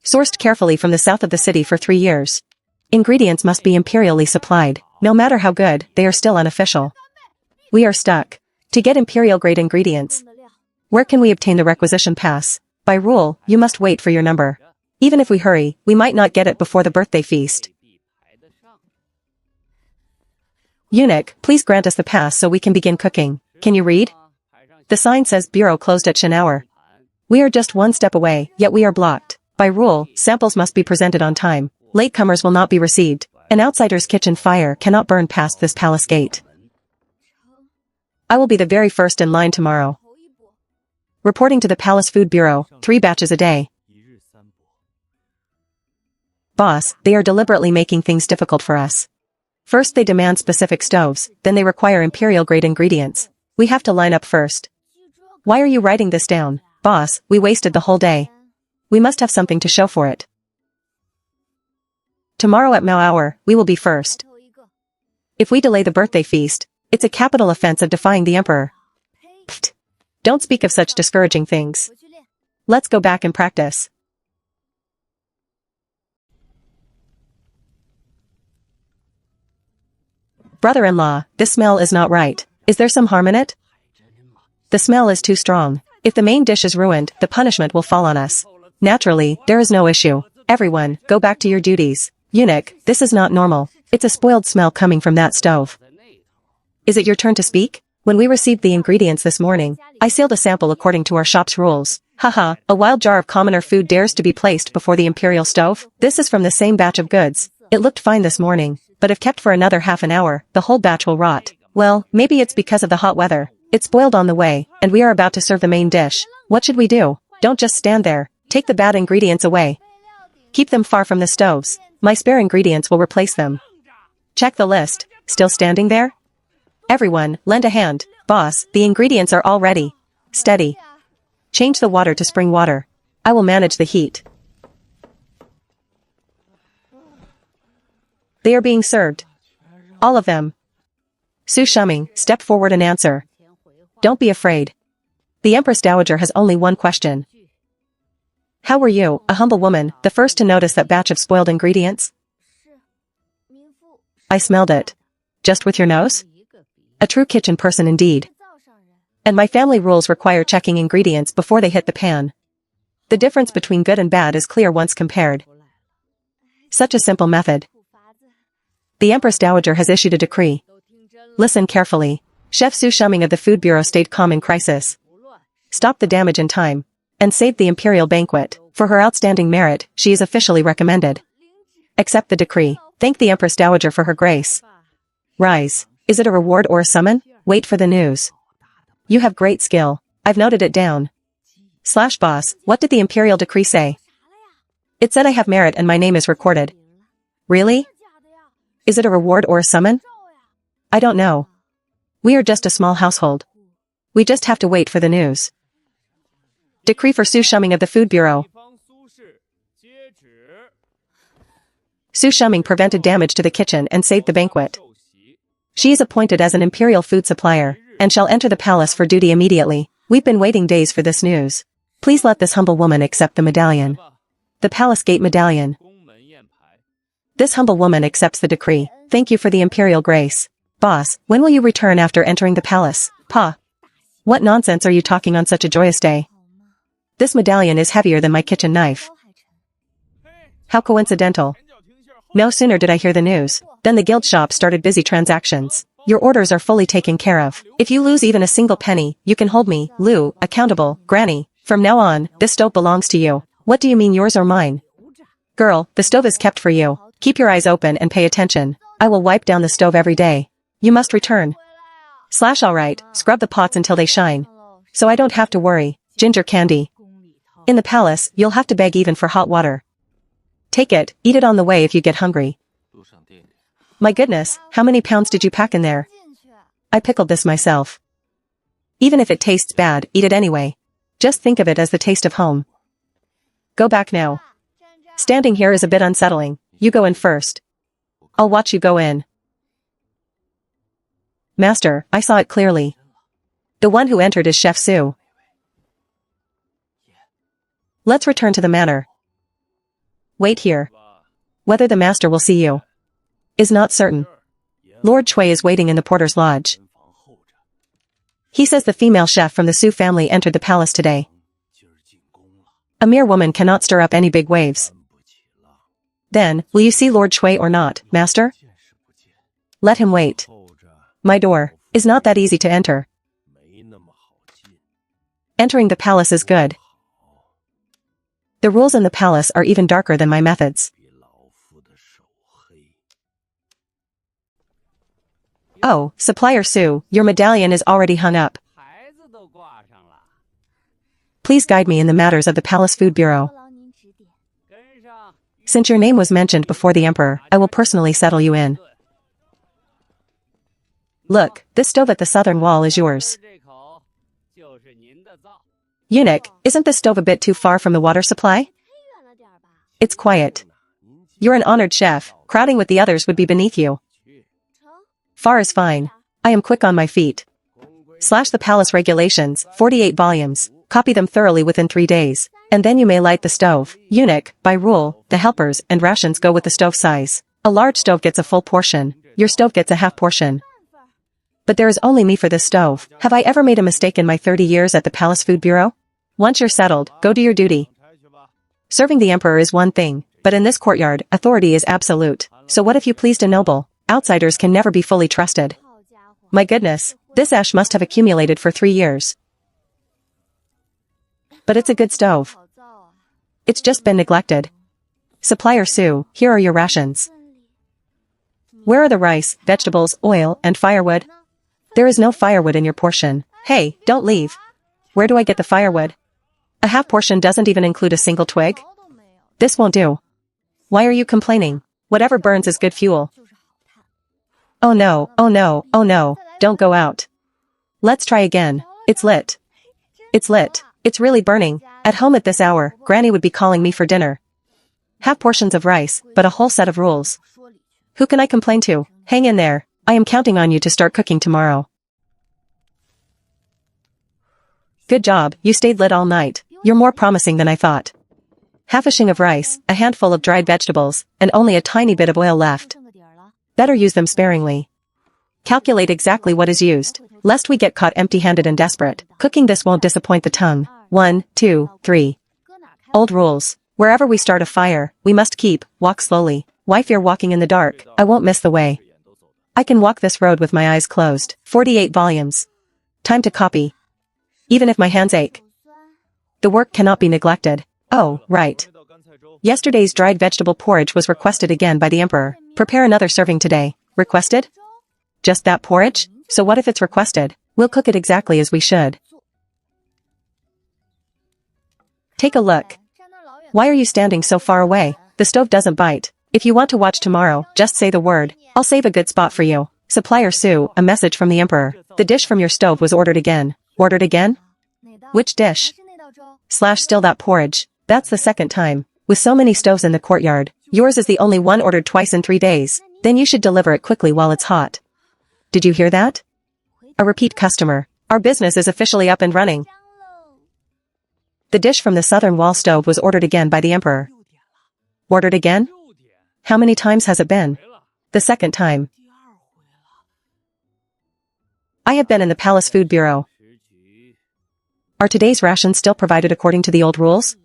Sourced carefully from the south of the city for 3 years. Ingredients must be imperially supplied. No matter how good, they are still unofficial. We are stuck. To get imperial-grade ingredients, where can we obtain the requisition pass? By rule, you must wait for your number. Even if we hurry, we might not get it before the birthday feast. Eunuch, please grant us the pass so we can begin cooking. Can you read? The sign says Bureau closed at Shin hour. We are just 1 step away, yet we are blocked. By rule, samples must be presented on time. Latecomers will not be received. An outsider's kitchen fire cannot burn past this palace gate. I will be the very first in line tomorrow. Reporting to the Palace Food Bureau, 3 batches a day. Boss, they are deliberately making things difficult for us. First they demand specific stoves, then they require imperial-grade ingredients. We have to line up first. Why are you writing this down? Boss, we wasted the whole day. We must have something to show for it. Tomorrow at Mao hour, we will be first. If we delay the birthday feast, it's a capital offense of defying the emperor. Pfft. Don't speak of such discouraging things. Let's go back and practice. Brother-in-law, this smell is not right. Is there some harm in it? The smell is too strong. If the main dish is ruined, the punishment will fall on us. Naturally, there is no issue. Everyone, go back to your duties. Eunuch, this is not normal. It's a spoiled smell coming from that stove. Is it your turn to speak? When we received the ingredients this morning, I sealed a sample according to our shop's rules. Haha, a wild jar of commoner food dares to be placed before the imperial stove? This is from the same batch of goods. It looked fine this morning, but if kept for another half an hour, the whole batch will rot. Well, maybe it's because of the hot weather. It spoiled on the way, and we are about to serve the main dish. What should we do? Don't just stand there. Take the bad ingredients away. Keep them far from the stoves. My spare ingredients will replace them. Check the list. Still standing there? Everyone, lend a hand. Boss, the ingredients are all ready. Steady. Change the water to spring water. I will manage the heat. They are being served. All of them. Su Shuming, step forward and answer. Don't be afraid. The Empress Dowager has only one question. How were you, a humble woman, the first to notice that batch of spoiled ingredients? I smelled it. Just with your nose? A true kitchen person indeed. And my family rules require checking ingredients before they hit the pan. The difference between good and bad is clear once compared. Such a simple method. The Empress Dowager has issued a decree. Listen carefully. Chef Su Shuming of the Food Bureau stayed calm in crisis, stopped the damage in time, and saved the imperial banquet. For her outstanding merit, she is officially recommended. Accept the decree. Thank the Empress Dowager for her grace. Rise. Is it a reward or a summon? Wait for the news. You have great skill. I've noted it down. / boss, what did the imperial decree say? It said I have merit and my name is recorded. Really? Is it a reward or a summon? I don't know. We are just a small household. We just have to wait for the news. Decree for Su Shuming of the Food Bureau. Su Shuming prevented damage to the kitchen and saved the banquet. She is appointed as an imperial food supplier, and shall enter the palace for duty immediately. We've been waiting days for this news. Please let this humble woman accept the medallion. The Palace Gate Medallion. This humble woman accepts the decree. Thank you for the imperial grace. Boss, when will you return after entering the palace? Pa. What nonsense are you talking on such a joyous day? This medallion is heavier than my kitchen knife. How coincidental. No sooner did I hear the news, than the guild shop started busy transactions. Your orders are fully taken care of. If you lose even a single penny, you can hold me, Lou, accountable. Granny. From now on, this stove belongs to you. What do you mean yours or mine? Girl, the stove is kept for you. Keep your eyes open and pay attention. I will wipe down the stove every day. You must return. / alright, scrub the pots until they shine. So I don't have to worry. Ginger candy. In the palace, you'll have to beg even for hot water. Take it, eat it on the way if you get hungry. My goodness, how many pounds did you pack in there? I pickled this myself. Even if it tastes bad, eat it anyway. Just think of it as the taste of home. Go back now. Standing here is a bit unsettling. You go in first. I'll watch you go in. Master, I saw it clearly. The one who entered is Chef Su. Let's return to the manor. Wait here. Whether the master will see you is not certain. Lord Chui is waiting in the porter's lodge. He says the female chef from the Su family entered the palace today. A mere woman cannot stir up any big waves. Then, will you see Lord Chui or not, master? Let him wait. My door is not that easy to enter. Entering the palace is good. The rules in the palace are even darker than my methods. Oh, Supplier Su, your medallion is already hung up. Please guide me in the matters of the Palace Food Bureau. Since your name was mentioned before the Emperor, I will personally settle you in. Look, this stove at the southern wall is yours. Eunuch, isn't this stove a bit too far from the water supply? It's quiet. You're an honored chef, crowding with the others would be beneath you. Far is fine. I am quick on my feet. / the palace regulations, 48 volumes. Copy them thoroughly within 3 days. And then you may light the stove. Eunuch, by rule, the helpers and rations go with the stove size. A large stove gets a full portion. Your stove gets a half portion. But there is only me for this stove. Have I ever made a mistake in my 30 years at the Palace Food Bureau? Once you're settled, go do your duty. Serving the emperor is one thing, but in this courtyard, authority is absolute. So what if you pleased a noble? Outsiders can never be fully trusted. My goodness, this ash must have accumulated for 3 years. But it's a good stove. It's just been neglected. Supplier Su, here are your rations. Where are the rice, vegetables, oil, and firewood? There is no firewood in your portion. Hey, don't leave. Where do I get the firewood? A half portion doesn't even include a single twig? This won't do. Why are you complaining? Whatever burns is good fuel. Oh no, oh no, oh no, don't go out. Let's try again. It's lit. It's lit. It's really burning. At home at this hour, Granny would be calling me for dinner. Half portions of rice, but a whole set of rules. Who can I complain to? Hang in there. I am counting on you to start cooking tomorrow. Good job, you stayed lit all night. You're more promising than I thought. Half a shing of rice, a handful of dried vegetables, and only a tiny bit of oil left. Better use them sparingly. Calculate exactly what is used, lest we get caught empty-handed and desperate. Cooking this won't disappoint the tongue. 1, 2, 3. Old rules. Wherever we start a fire, we must walk slowly. Why fear walking in the dark? I won't miss the way. I can walk this road with my eyes closed. 48 volumes. Time to copy. Even if my hands ache. The work cannot be neglected. Oh, right. Yesterday's dried vegetable porridge was requested again by the emperor. Prepare another serving today. Requested? Just that porridge? So what if it's requested? We'll cook it exactly as we should. Take a look. Why are you standing so far away? The stove doesn't bite. If you want to watch tomorrow, just say the word. I'll save a good spot for you. Supplier Sue, a message from the emperor. The dish from your stove was ordered again. Ordered again? Which dish? / still that porridge. That's the second time. With so many stoves in the courtyard, yours is the only one ordered twice in 3 days. Then you should deliver it quickly while it's hot. Did you hear that? A repeat customer. Our business is officially up and running. The dish from the southern wall stove was ordered again by the emperor. Ordered again? How many times has it been? The second time. I have been in the Palace Food Bureau. Are today's rations still provided according to the old rules?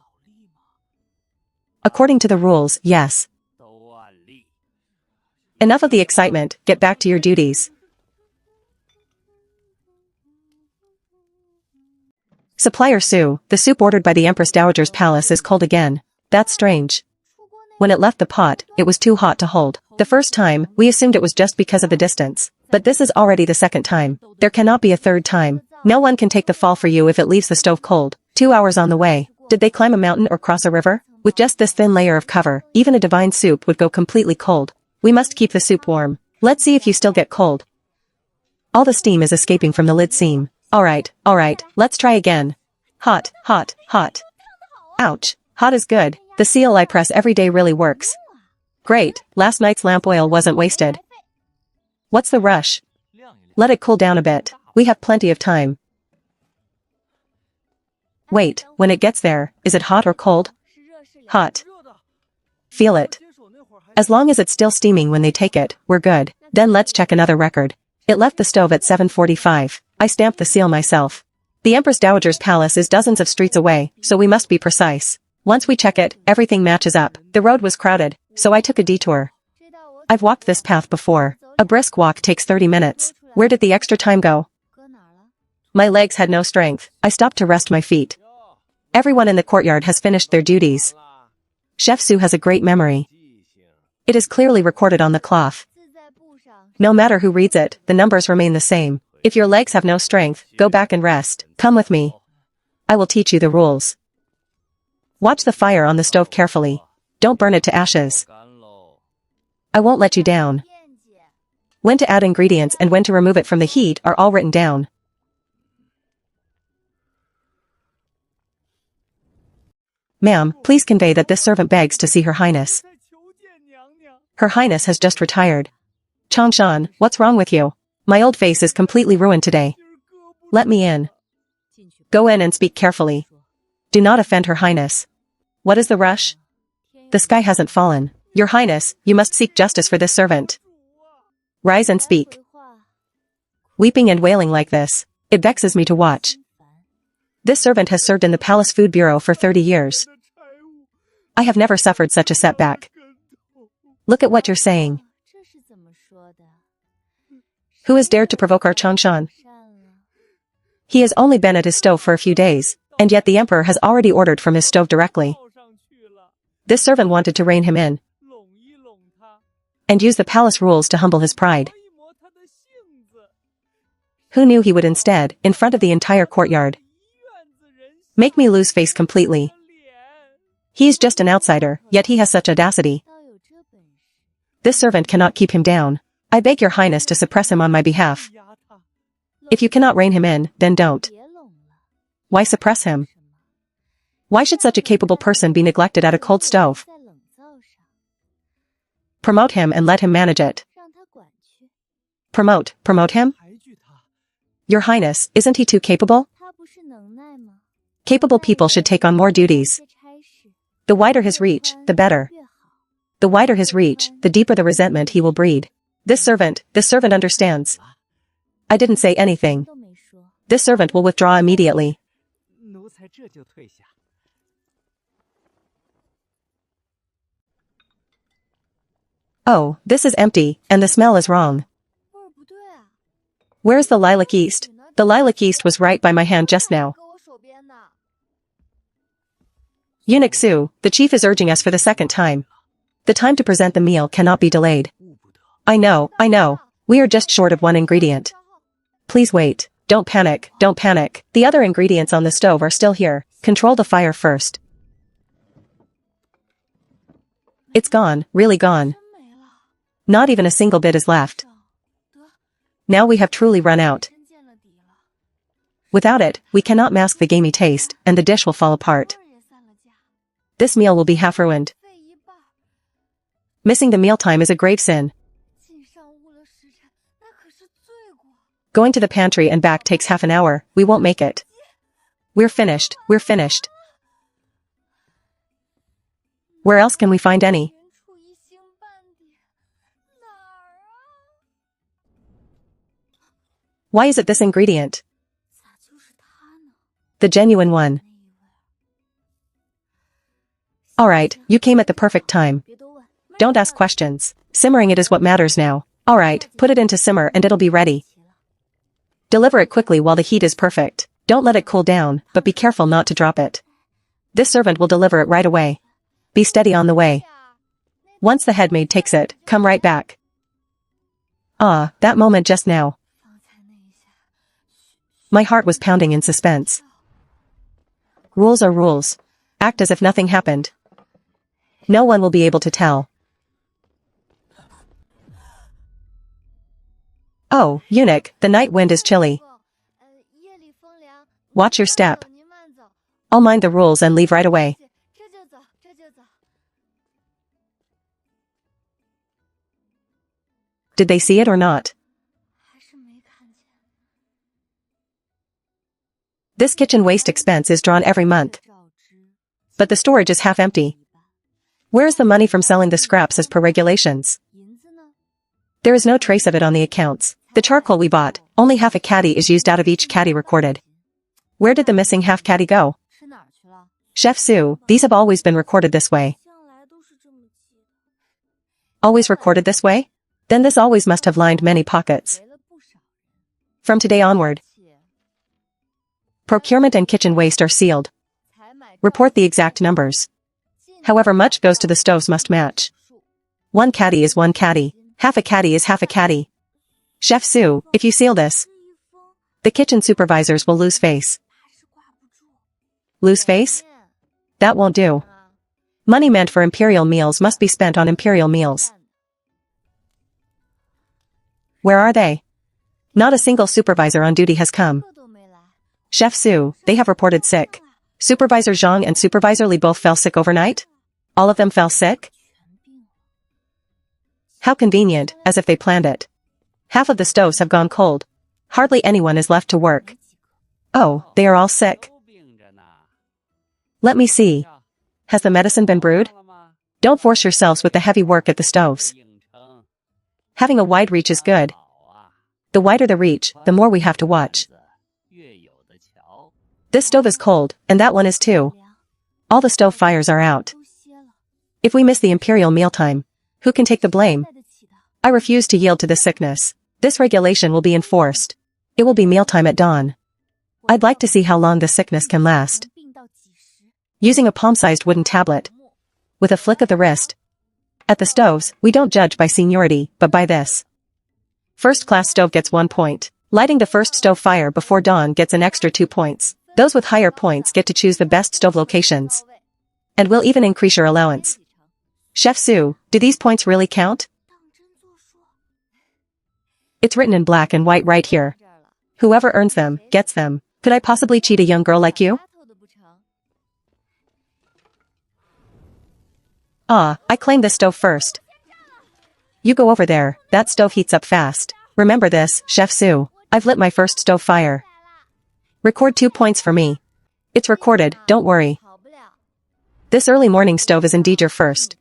According to the rules, yes. Enough of the excitement, get back to your duties. Supplier Sue, the soup ordered by the Empress Dowager's palace is cold again. That's strange. When it left the pot, it was too hot to hold. The first time, we assumed it was just because of the distance. But this is already the second time. There cannot be a third time. No one can take the fall for you if it leaves the stove cold. 2 hours on the way. Did they climb a mountain or cross a river? With just this thin layer of cover, even a divine soup would go completely cold. We must keep the soup warm. Let's see if you still get cold. All the steam is escaping from the lid seam. Alright, let's try again. Hot, hot, hot. Ouch. Hot is good. The seal I press every day really works. Great, last night's lamp oil wasn't wasted. What's the rush? Let it cool down a bit. We have plenty of time. Wait, when it gets there, is it hot or cold? Hot. Feel it. As long as it's still steaming when they take it, we're good. Then let's check another record. It left the stove at 7:45. I stamped the seal myself. The Empress Dowager's palace is dozens of streets away, so we must be precise. Once we check it, everything matches up. The road was crowded, so I took a detour. I've walked this path before. A brisk walk takes 30 minutes. Where did the extra time go? My legs had no strength. I stopped to rest my feet. Everyone in the courtyard has finished their duties. Chef Sue has a great memory. It is clearly recorded on the cloth. No matter who reads it, the numbers remain the same. If your legs have no strength, go back and rest. Come with me. I will teach you the rules. Watch the fire on the stove carefully. Don't burn it to ashes. I won't let you down. When to add ingredients and when to remove it from the heat are all written down. Ma'am, please convey that this servant begs to see Her Highness. Her Highness has just retired. Changshan, what's wrong with you? My old face is completely ruined today. Let me in. Go in and speak carefully. Do not offend Her Highness. What is the rush? The sky hasn't fallen. Your Highness, you must seek justice for this servant. Rise and speak. Weeping and wailing like this, it vexes me to watch. This servant has served in the Palace Food Bureau for 30 years. I have never suffered such a setback. Look at what you're saying. Who has dared to provoke our Changshan? He has only been at his stove for a few days, and yet the emperor has already ordered from his stove directly. This servant wanted to rein him in and use the palace rules to humble his pride. Who knew he would instead, in front of the entire courtyard, make me lose face completely? He is just an outsider, yet he has such audacity. This servant cannot keep him down. I beg your highness to suppress him on my behalf. If you cannot rein him in, then don't. Why suppress him? Why should such a capable person be neglected at a cold stove? Promote him and let him manage it. Promote him? Your highness, isn't he too capable? Capable people should take on more duties. The wider his reach, the better. The wider his reach, the deeper the resentment he will breed. This servant understands. I didn't say anything. This servant will withdraw immediately. Oh, this is empty, and the smell is wrong. Where's the lilac yeast? The lilac yeast was right by my hand just now. Eunuch Su, the chief is urging us for the second time. The time to present the meal cannot be delayed. I know. We are just short of one ingredient. Please wait. Don't panic. The other ingredients on the stove are still here. Control the fire first. It's gone, really gone. Not even a single bit is left. Now we have truly run out. Without it, we cannot mask the gamey taste, and the dish will fall apart. This meal will be half ruined. Missing the mealtime is a grave sin. Going to the pantry and back takes half an hour. We won't make it. We're finished. Where else can we find any? Why is it this ingredient? The genuine one. Alright, you came at the perfect time. Don't ask questions. Simmering it is what matters now. Alright, put it into simmer and it'll be ready. Deliver it quickly while the heat is perfect. Don't let it cool down, but be careful not to drop it. This servant will deliver it right away. Be steady on the way. Once the head maid takes it, come right back. Ah, that moment just now. My heart was pounding in suspense. Rules are rules. Act as if nothing happened. No one will be able to tell. Oh, eunuch, the night wind is chilly. Watch your step. I'll mind the rules and leave right away. Did they see it or not? This kitchen waste expense is drawn every month. But the storage is half empty. Where is the money from selling the scraps as per regulations? There is no trace of it on the accounts. The charcoal we bought, only half a caddy is used out of each caddy recorded. Where did the missing half caddy go? Chef Su, these have always been recorded this way. Always recorded this way? Then this always must have lined many pockets. From today onward, procurement and kitchen waste are sealed. Report the exact numbers. However much goes to the stoves must match. 1 caddy is 1 caddy. Half a caddy is half a caddy. Chef Su, if you seal this, the kitchen supervisors will lose face. Lose face? That won't do. Money meant for imperial meals must be spent on imperial meals. Where are they? Not a single supervisor on duty has come. Chef Su, they have reported sick. Supervisor Zhang and Supervisor Li both fell sick overnight? All of them fell sick? How convenient, as if they planned it. Half of the stoves have gone cold. Hardly anyone is left to work. Oh, they are all sick. Let me see. Has the medicine been brewed? Don't force yourselves with the heavy work at the stoves. Having a wide reach is good. The wider the reach, the more we have to watch. This stove is cold, and that one is too. All the stove fires are out. If we miss the imperial mealtime, who can take the blame? I refuse to yield to this sickness. This regulation will be enforced. It will be mealtime at dawn. I'd like to see how long this sickness can last. Using a palm-sized wooden tablet. With a flick of the wrist. At the stoves, we don't judge by seniority, but by this. First-class stove gets 1 point. Lighting the first stove fire before dawn gets an extra 2 points. Those with higher points get to choose the best stove locations. And we'll even increase your allowance. Chef Su, do these points really count? It's written in black and white right here. Whoever earns them, gets them. Could I possibly cheat a young girl like you? Ah, I claim this stove first. You go over there, that stove heats up fast. Remember this, Chef Su. I've lit my first stove fire. Record 2 points for me. It's recorded, don't worry. This early morning stove is indeed your first.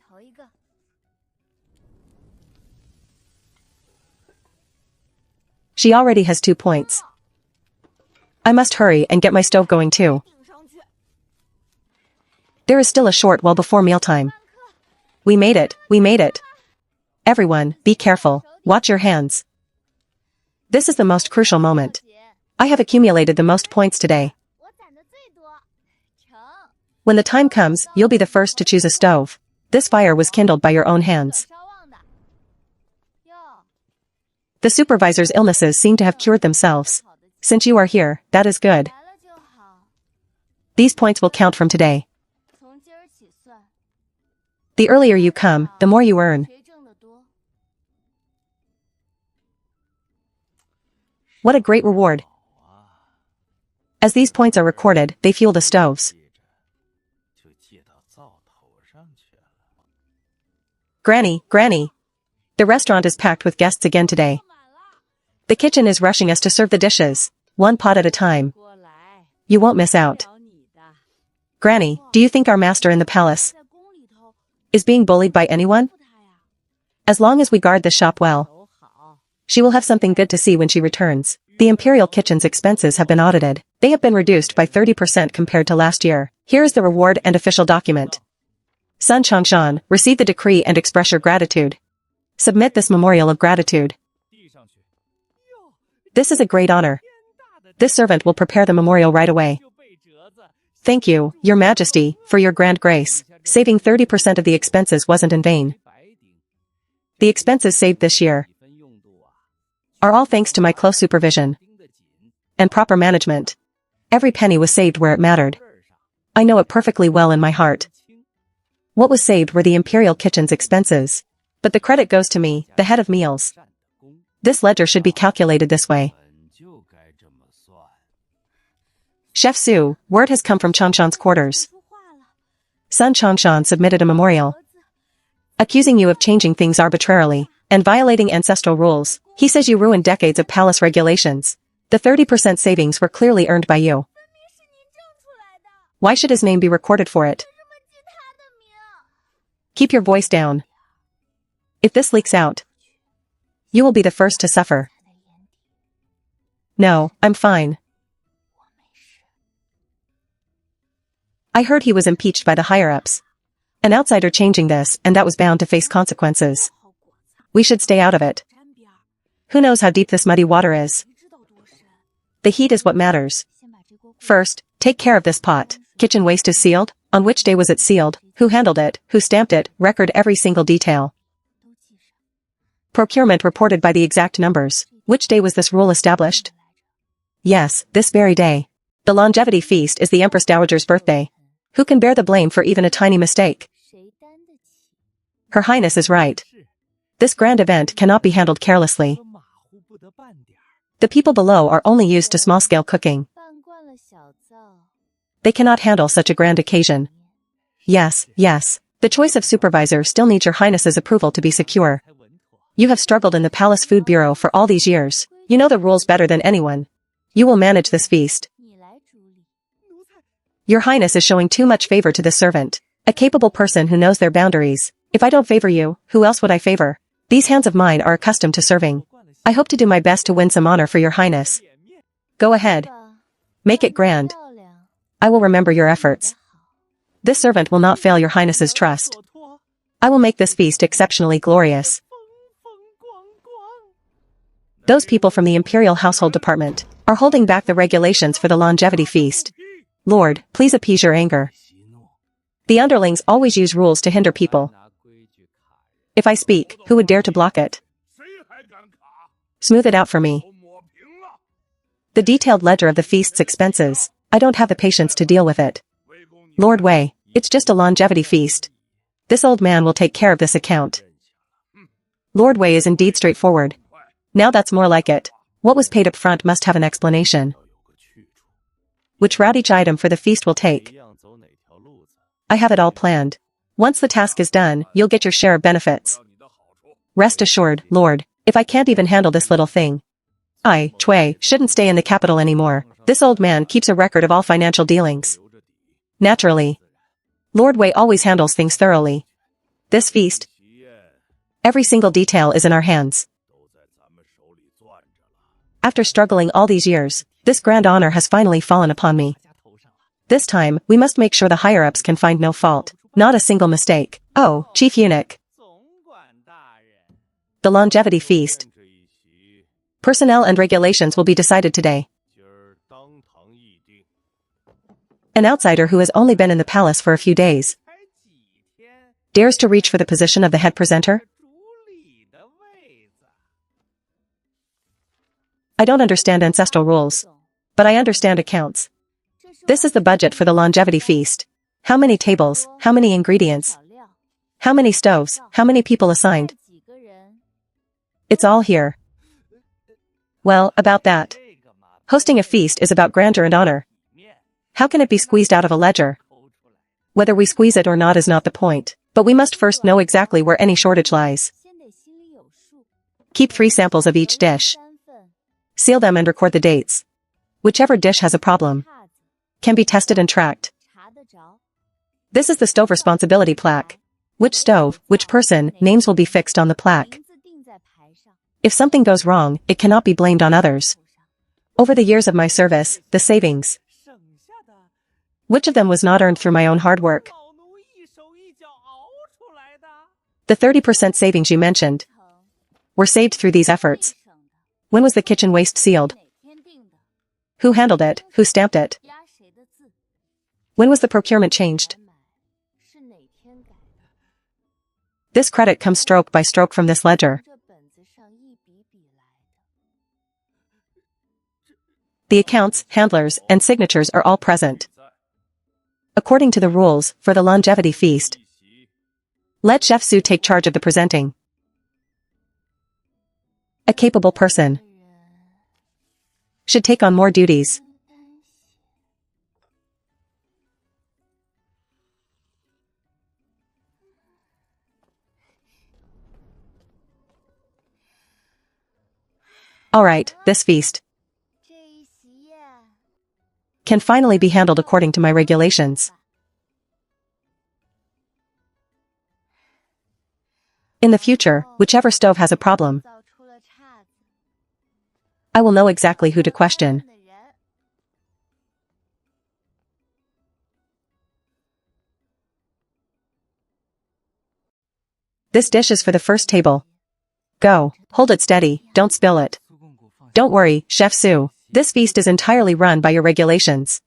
She already has 2 points. I must hurry and get my stove going too. There is still a short while before mealtime. We made it, we made it. Everyone, be careful, watch your hands. This is the most crucial moment. I have accumulated the most points today. When the time comes, you'll be the first to choose a stove. This fire was kindled by your own hands. The supervisor's illnesses seem to have cured themselves. Since you are here, that is good. These points will count from today. The earlier you come, the more you earn. What a great reward. As these points are recorded, they fuel the stoves. Granny, Granny. The restaurant is packed with guests again today. The kitchen is rushing us to serve the dishes, one pot at a time. You won't miss out. Granny, do you think our master in the palace is being bullied by anyone? As long as we guard the shop well, she will have something good to see when she returns. The imperial kitchen's expenses have been audited. They have been reduced by 30% compared to last year. Here is the reward and official document. Sun Changshan, receive the decree and express your gratitude. Submit this memorial of gratitude. This is a great honor. This servant will prepare the memorial right away. Thank you, Your Majesty, for your grand grace. Saving 30% of the expenses wasn't in vain. The expenses saved this year are all thanks to my close supervision and proper management. Every penny was saved where it mattered. I know it perfectly well in my heart. What was saved were the imperial kitchen's expenses. But the credit goes to me, the head of meals. This ledger should be calculated this way. Chef Su, word has come from Changshan's quarters. Sun Changshan submitted a memorial accusing you of changing things arbitrarily and violating ancestral rules. He says you ruined decades of palace regulations. The 30% savings were clearly earned by you. Why should his name be recorded for it? Keep your voice down. If this leaks out, you will be the first to suffer. No, I'm fine. I heard he was impeached by the higher-ups. An outsider changing this, and that was bound to face consequences. We should stay out of it. Who knows how deep this muddy water is? The heat is what matters. First, take care of this pot. Kitchen waste is sealed. On which day was it sealed? Who handled it? Who stamped it? Record every single detail. Procurement reported by the exact numbers. Which day was this rule established? Yes, this very day. The longevity feast is the Empress Dowager's birthday. Who can bear the blame for even a tiny mistake? Her Highness is right. This grand event cannot be handled carelessly. The people below are only used to small-scale cooking. They cannot handle such a grand occasion. Yes, yes. The choice of supervisor still needs Your Highness's approval to be secure. You have struggled in the Palace Food Bureau for all these years. You know the rules better than anyone. You will manage this feast. Your Highness is showing too much favor to this servant. A capable person who knows their boundaries. If I don't favor you, who else would I favor? These hands of mine are accustomed to serving. I hope to do my best to win some honor for Your Highness. Go ahead. Make it grand. I will remember your efforts. This servant will not fail Your Highness's trust. I will make this feast exceptionally glorious. Those people from the Imperial Household Department are holding back the regulations for the longevity feast. Lord, please appease your anger. The underlings always use rules to hinder people. If I speak, who would dare to block it? Smooth it out for me. The detailed ledger of the feast's expenses. I don't have the patience to deal with it. Lord Wei, it's just a longevity feast. This old man will take care of this account. Lord Wei is indeed straightforward. Now that's more like it. What was paid up front must have an explanation. Which route each item for the feast will take. I have it all planned. Once the task is done, you'll get your share of benefits. Rest assured, Lord, if I can't even handle this little thing, I, Cui, shouldn't stay in the capital anymore. This old man keeps a record of all financial dealings. Naturally. Lord Wei always handles things thoroughly. This feast, every single detail is in our hands. After struggling all these years, this grand honor has finally fallen upon me. This time, we must make sure the higher-ups can find no fault, not a single mistake. Oh, Chief Eunuch. The longevity feast. Personnel and regulations will be decided today. An outsider who has only been in the palace for a few days dares to reach for the position of the head presenter? I don't understand ancestral rules, but I understand accounts. This is the budget for the longevity feast. How many tables, how many ingredients, how many stoves, how many people assigned? It's all here. Well, about that. Hosting a feast is about grandeur and honor. How can it be squeezed out of a ledger? Whether we squeeze it or not is not the point, but we must first know exactly where any shortage lies. Keep 3 samples of each dish. Seal them and record the dates. Whichever dish has a problem can be tested and tracked. This is the stove responsibility plaque. Which stove, which person, names will be fixed on the plaque. If something goes wrong, it cannot be blamed on others. Over the years of my service, the savings. Which of them was not earned through my own hard work? The 30% savings you mentioned were saved through these efforts. When was the kitchen waste sealed? Who handled it? Who stamped it? When was the procurement changed? This credit comes stroke by stroke from this ledger. The accounts, handlers, and signatures are all present. According to the rules, for the longevity feast, let Chef Su take charge of the presenting. A capable person should take on more duties. Alright, this feast can finally be handled according to my regulations. In the future, whichever stove has a problem, I will know exactly who to question. This dish is for the first table. Go, hold it steady, don't spill it. Don't worry, Chef Su. This feast is entirely run by your regulations.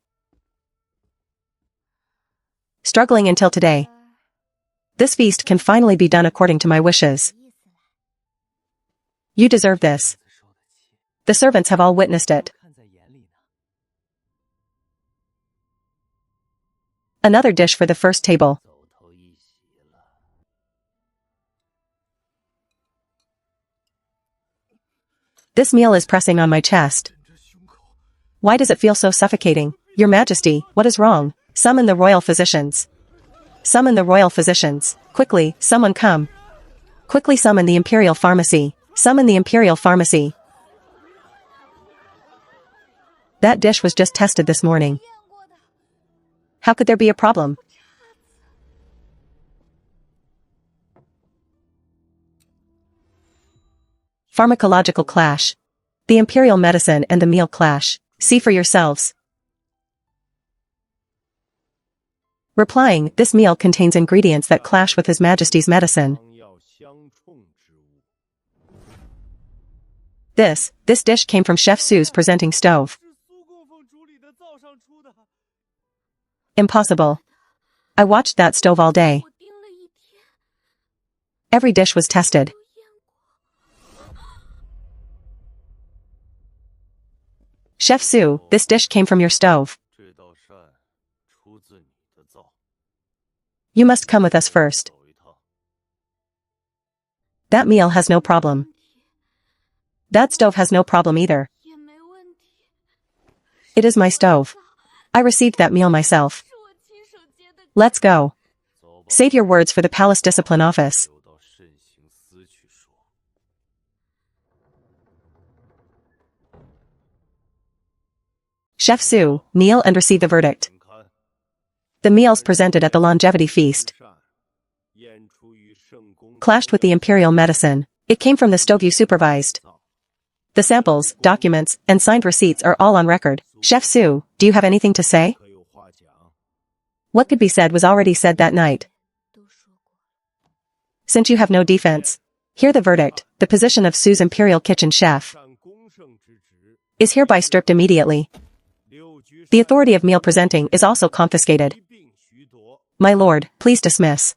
Struggling until today. This feast can finally be done according to my wishes. You deserve this. The servants have all witnessed it. Another dish for the first table. This meal is pressing on my chest. Why does it feel so suffocating? Your Majesty, what is wrong? Summon the royal physicians. Summon the royal physicians. Quickly, someone come. Quickly summon the imperial pharmacy. Summon the imperial pharmacy. That dish was just tested this morning. How could there be a problem? Pharmacological clash. The imperial medicine and the meal clash. See for yourselves. Replying, this meal contains ingredients that clash with His Majesty's medicine. This dish came from Chef Su's presenting stove. Impossible. I watched that stove all day. Every dish was tested. Chef Su, this dish came from your stove. You must come with us first. That meal has no problem. That stove has no problem either. It is my stove. I received that meal myself. Let's go. Save your words for the Palace Discipline Office. Chef Su, kneel and receive the verdict. The meals presented at the longevity feast clashed with the imperial medicine. It came from the stove you supervised. The samples, documents, and signed receipts are all on record. Chef Su, do you have anything to say? What could be said was already said that night. Since you have no defense, hear the verdict. The position of Su's Imperial Kitchen chef is hereby stripped immediately. The authority of meal presenting is also confiscated. My lord, please dismiss.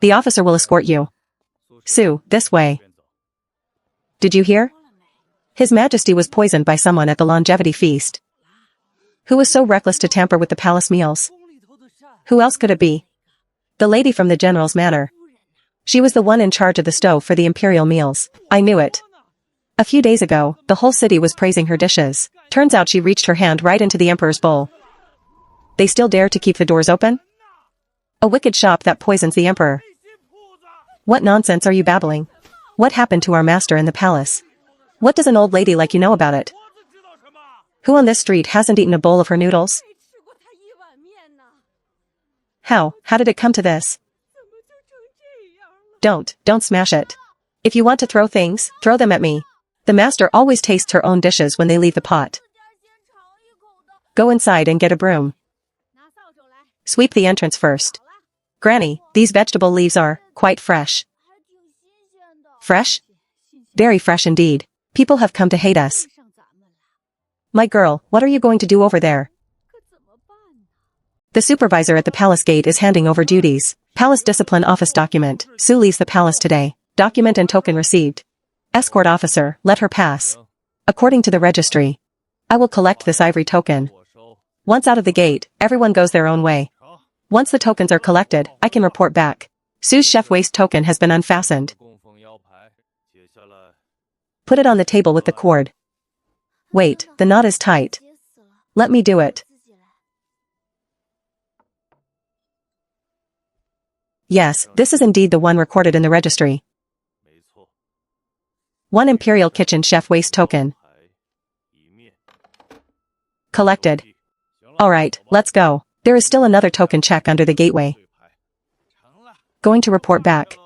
The officer will escort you. Su, this way. Did you hear? His Majesty was poisoned by someone at the longevity feast. Who was so reckless to tamper with the palace meals? Who else could it be? The lady from the general's manor. She was the one in charge of the stove for the imperial meals. I knew it. A few days ago, the whole city was praising her dishes. Turns out she reached her hand right into the emperor's bowl. They still dare to keep the doors open? A wicked shop that poisons the emperor. What nonsense are you babbling? What happened to our master in the palace? What does an old lady like you know about it? Who on this street hasn't eaten a bowl of her noodles? How did it come to this? Don't smash it. If you want to throw things, throw them at me. The master always tastes her own dishes when they leave the pot. Go inside and get a broom. Sweep the entrance first. Granny, these vegetable leaves are quite fresh. Fresh? Very fresh indeed. People have come to hate us. My girl, what are you going to do over there? The supervisor at the palace gate is handing over duties. Palace discipline office document. Su leaves the palace today. Document and token received. Escort officer, let her pass. According to the registry, I will collect this ivory token. Once out of the gate, everyone goes their own way. Once the tokens are collected, I can report back. Su's chef waist token has been unfastened. Put it on the table with the cord. Wait, the knot is tight. Let me do it. Yes, this is indeed the one recorded in the registry. One Imperial Kitchen chef waist token. Collected. Alright, let's go. There is still another token check under the gateway. Going to report back.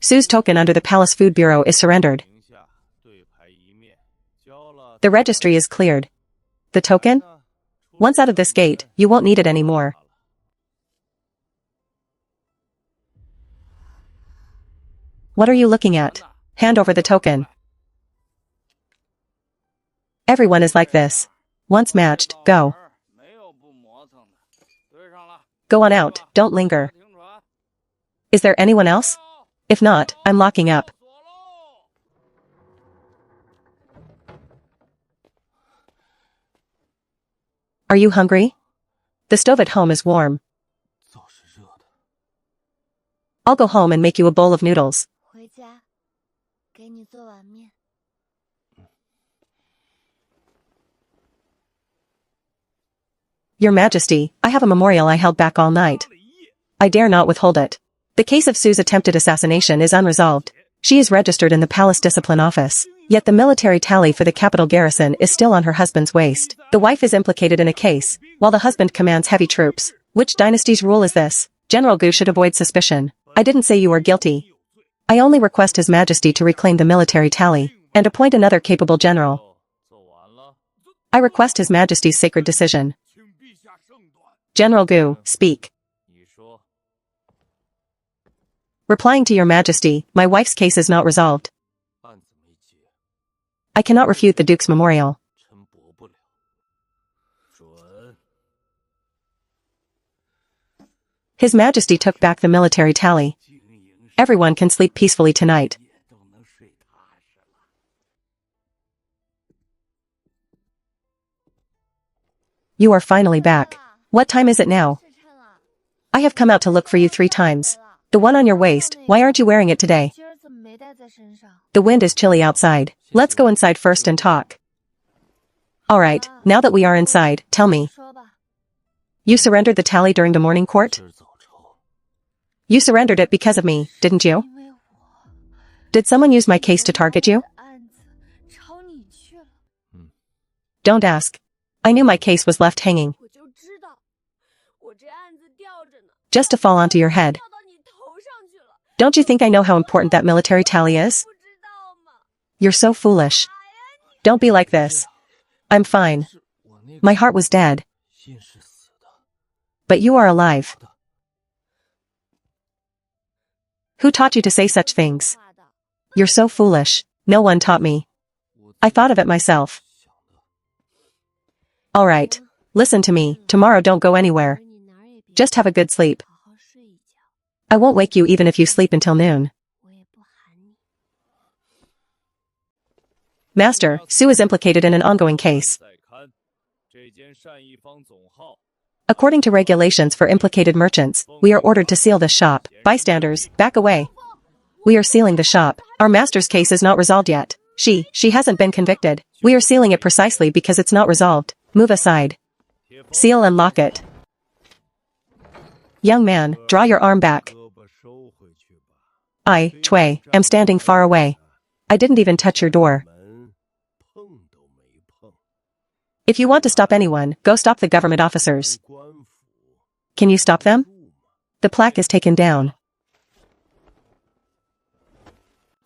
Su's token under the Palace Food Bureau is surrendered. The registry is cleared. The token? Once out of this gate, you won't need it anymore. What are you looking at? Hand over the token. Everyone is like this. Once matched, go. Go on out, don't linger. Is there anyone else? If not, I'm locking up. Are you hungry? The stove at home is warm. I'll go home and make you a bowl of noodles. Your Majesty, I have a memorial I held back all night. I dare not withhold it. The case of Su's attempted assassination is unresolved. She is registered in the Palace Discipline Office. Yet the military tally for the capital garrison is still on her husband's waist. The wife is implicated in a case, while the husband commands heavy troops. Which dynasty's rule is this? General Gu should avoid suspicion. I didn't say you were guilty. I only request His Majesty to reclaim the military tally, and appoint another capable general. I request His Majesty's sacred decision. General Gu, speak. Replying to Your Majesty, my wife's case is not resolved. I cannot refute the Duke's memorial. His Majesty took back the military tally. Everyone can sleep peacefully tonight. You are finally back. What time is it now? I have come out to look for you 3 times. The one on your waist, why aren't you wearing it today? The wind is chilly outside. Let's go inside first and talk. Alright, now that we are inside, tell me. You surrendered the tally during the morning court? You surrendered it because of me, didn't you? Did someone use my case to target you? Don't ask. I knew my case was left hanging. Just to fall onto your head. Don't you think I know how important that military tally is? You're so foolish. Don't be like this. I'm fine. My heart was dead. But you are alive. Who taught you to say such things? You're so foolish. No one taught me. I thought of it myself. Alright. Listen to me, tomorrow don't go anywhere. Just have a good sleep. I won't wake you even if you sleep until noon. Master, Sue is implicated in an ongoing case. According to regulations for implicated merchants, we are ordered to seal this shop. Bystanders, back away. We are sealing the shop. Our master's case is not resolved yet. She hasn't been convicted. We are sealing it precisely because it's not resolved. Move aside. Seal and lock it. Young man, draw your arm back. I, Cui, am standing far away. I didn't even touch your door. If you want to stop anyone, go stop the government officers. Can you stop them? The plaque is taken down.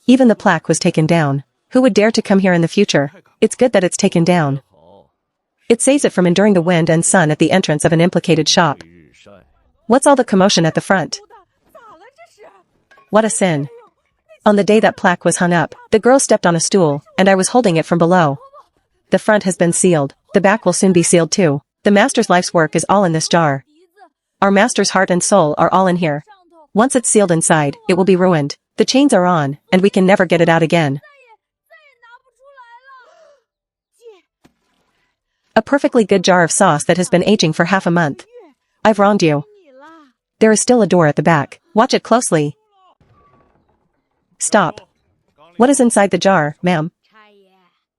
Even the plaque was taken down. Who would dare to come here in the future? It's good that it's taken down. It saves it from enduring the wind and sun at the entrance of an implicated shop. What's all the commotion at the front? What a sin. On the day that plaque was hung up, the girl stepped on a stool, and I was holding it from below. The front has been sealed. The back will soon be sealed too. The master's life's work is all in this jar. Our master's heart and soul are all in here. Once it's sealed inside, it will be ruined. The chains are on, and we can never get it out again. A perfectly good jar of sauce that has been aging for half a month. I've wronged you. There is still a door at the back. Watch it closely. Stop. What is inside the jar, ma'am?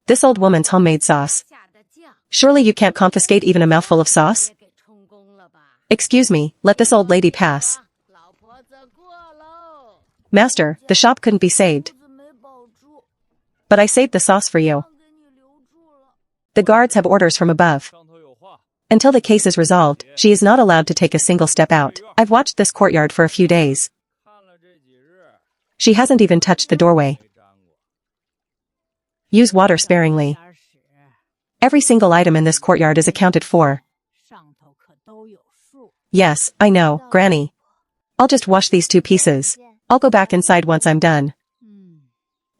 This old woman's homemade sauce. Surely you can't confiscate even a mouthful of sauce? Excuse me, let this old lady pass. Master, the shop couldn't be saved. But I saved the sauce for you. The guards have orders from above. Until the case is resolved, she is not allowed to take a single step out. I've watched this courtyard for a few days. She hasn't even touched the doorway. Use water sparingly. Every single item in this courtyard is accounted for. Yes, I know, Granny. I'll just wash these two pieces. I'll go back inside once I'm done.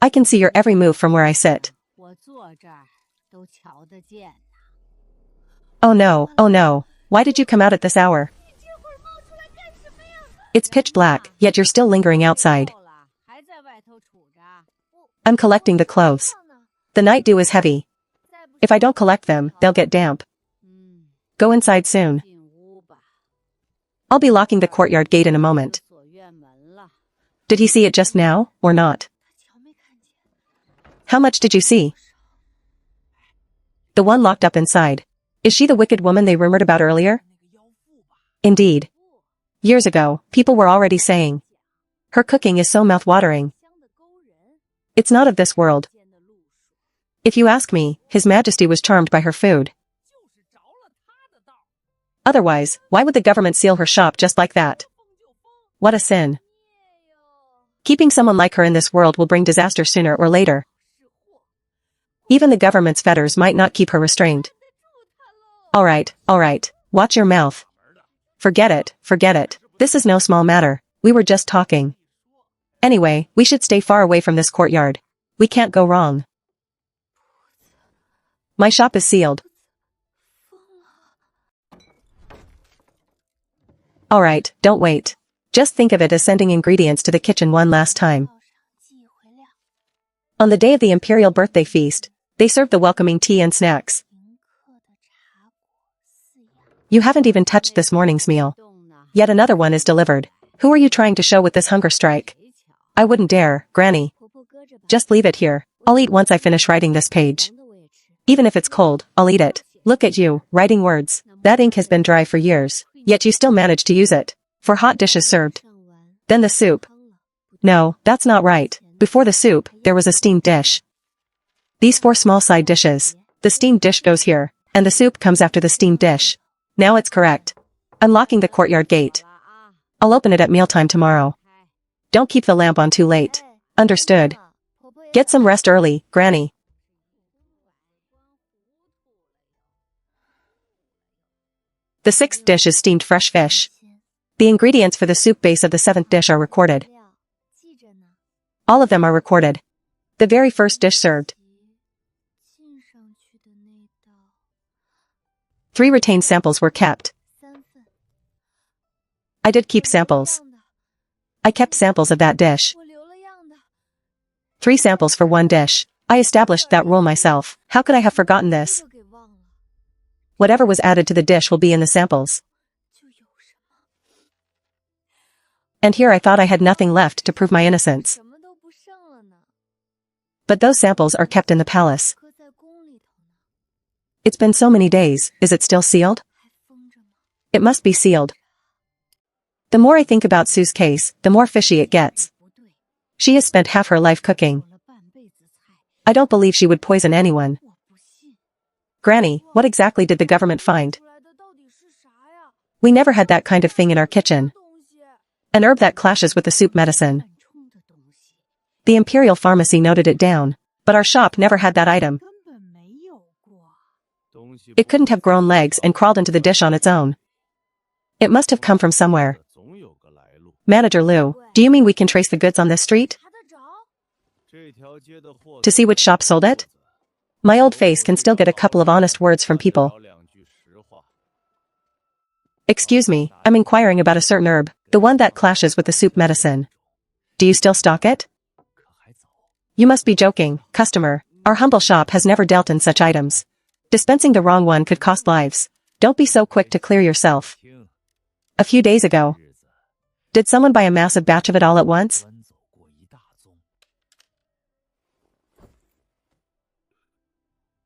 I can see your every move from where I sit. Oh no, why did you come out at this hour? It's pitch black, yet you're still lingering outside. I'm collecting the clothes. The night dew is heavy. If I don't collect them, they'll get damp. Go inside soon. I'll be locking the courtyard gate in a moment. Did he see it just now, or not? How much did you see? The one locked up inside. Is she the wicked woman they rumored about earlier? Indeed. Years ago, people were already saying, her cooking is so mouth-watering. It's not of this world. If you ask me, His Majesty was charmed by her food. Otherwise, why would the government seal her shop just like that? What a sin. Keeping someone like her in this world will bring disaster sooner or later. Even the government's fetters might not keep her restrained. Alright, watch your mouth. Forget it. This is no small matter. We were just talking. Anyway, we should stay far away from this courtyard. We can't go wrong. My shop is sealed. Alright, don't wait. Just think of it as sending ingredients to the kitchen one last time. On the day of the imperial birthday feast, they served the welcoming tea and snacks. You haven't even touched this morning's meal. Yet another one is delivered. Who are you trying to show with this hunger strike? I wouldn't dare, Granny. Just leave it here. I'll eat once I finish writing this page. Even if it's cold, I'll eat it. Look at you, writing words. That ink has been dry for years, yet you still manage to use it. For hot dishes served. Then the soup. No, that's not right. Before the soup, there was a steamed dish. These 4 small side dishes. The steamed dish goes here, and the soup comes after the steamed dish. Now it's correct. I'm locking the courtyard gate. I'll open it at mealtime tomorrow. Don't keep the lamp on too late. Understood. Get some rest early, Granny. The 6th dish is steamed fresh fish. The ingredients for the soup base of the 7th dish are recorded. All of them are recorded. The very first dish served. 3 retained samples were kept. I did keep samples. I kept samples of that dish. 3 samples for 1 dish. I established that rule myself. How could I have forgotten this? Whatever was added to the dish will be in the samples. And here I thought I had nothing left to prove my innocence. But those samples are kept in the palace. It's been so many days, is it still sealed? It must be sealed. The more I think about Sue's case, the more fishy it gets. She has spent half her life cooking. I don't believe she would poison anyone. Granny, what exactly did the government find? We never had that kind of thing in our kitchen. An herb that clashes with the soup medicine. The Imperial Pharmacy noted it down, but our shop never had that item. It couldn't have grown legs and crawled into the dish on its own. It must have come from somewhere. Manager Liu, do you mean we can trace the goods on this street? To see which shop sold it? My old face can still get a couple of honest words from people. Excuse me, I'm inquiring about a certain herb, the one that clashes with the soup medicine. Do you still stock it? You must be joking, customer. Our humble shop has never dealt in such items. Dispensing the wrong one could cost lives. Don't be so quick to clear yourself. A few days ago. Did someone buy a massive batch of it all at once?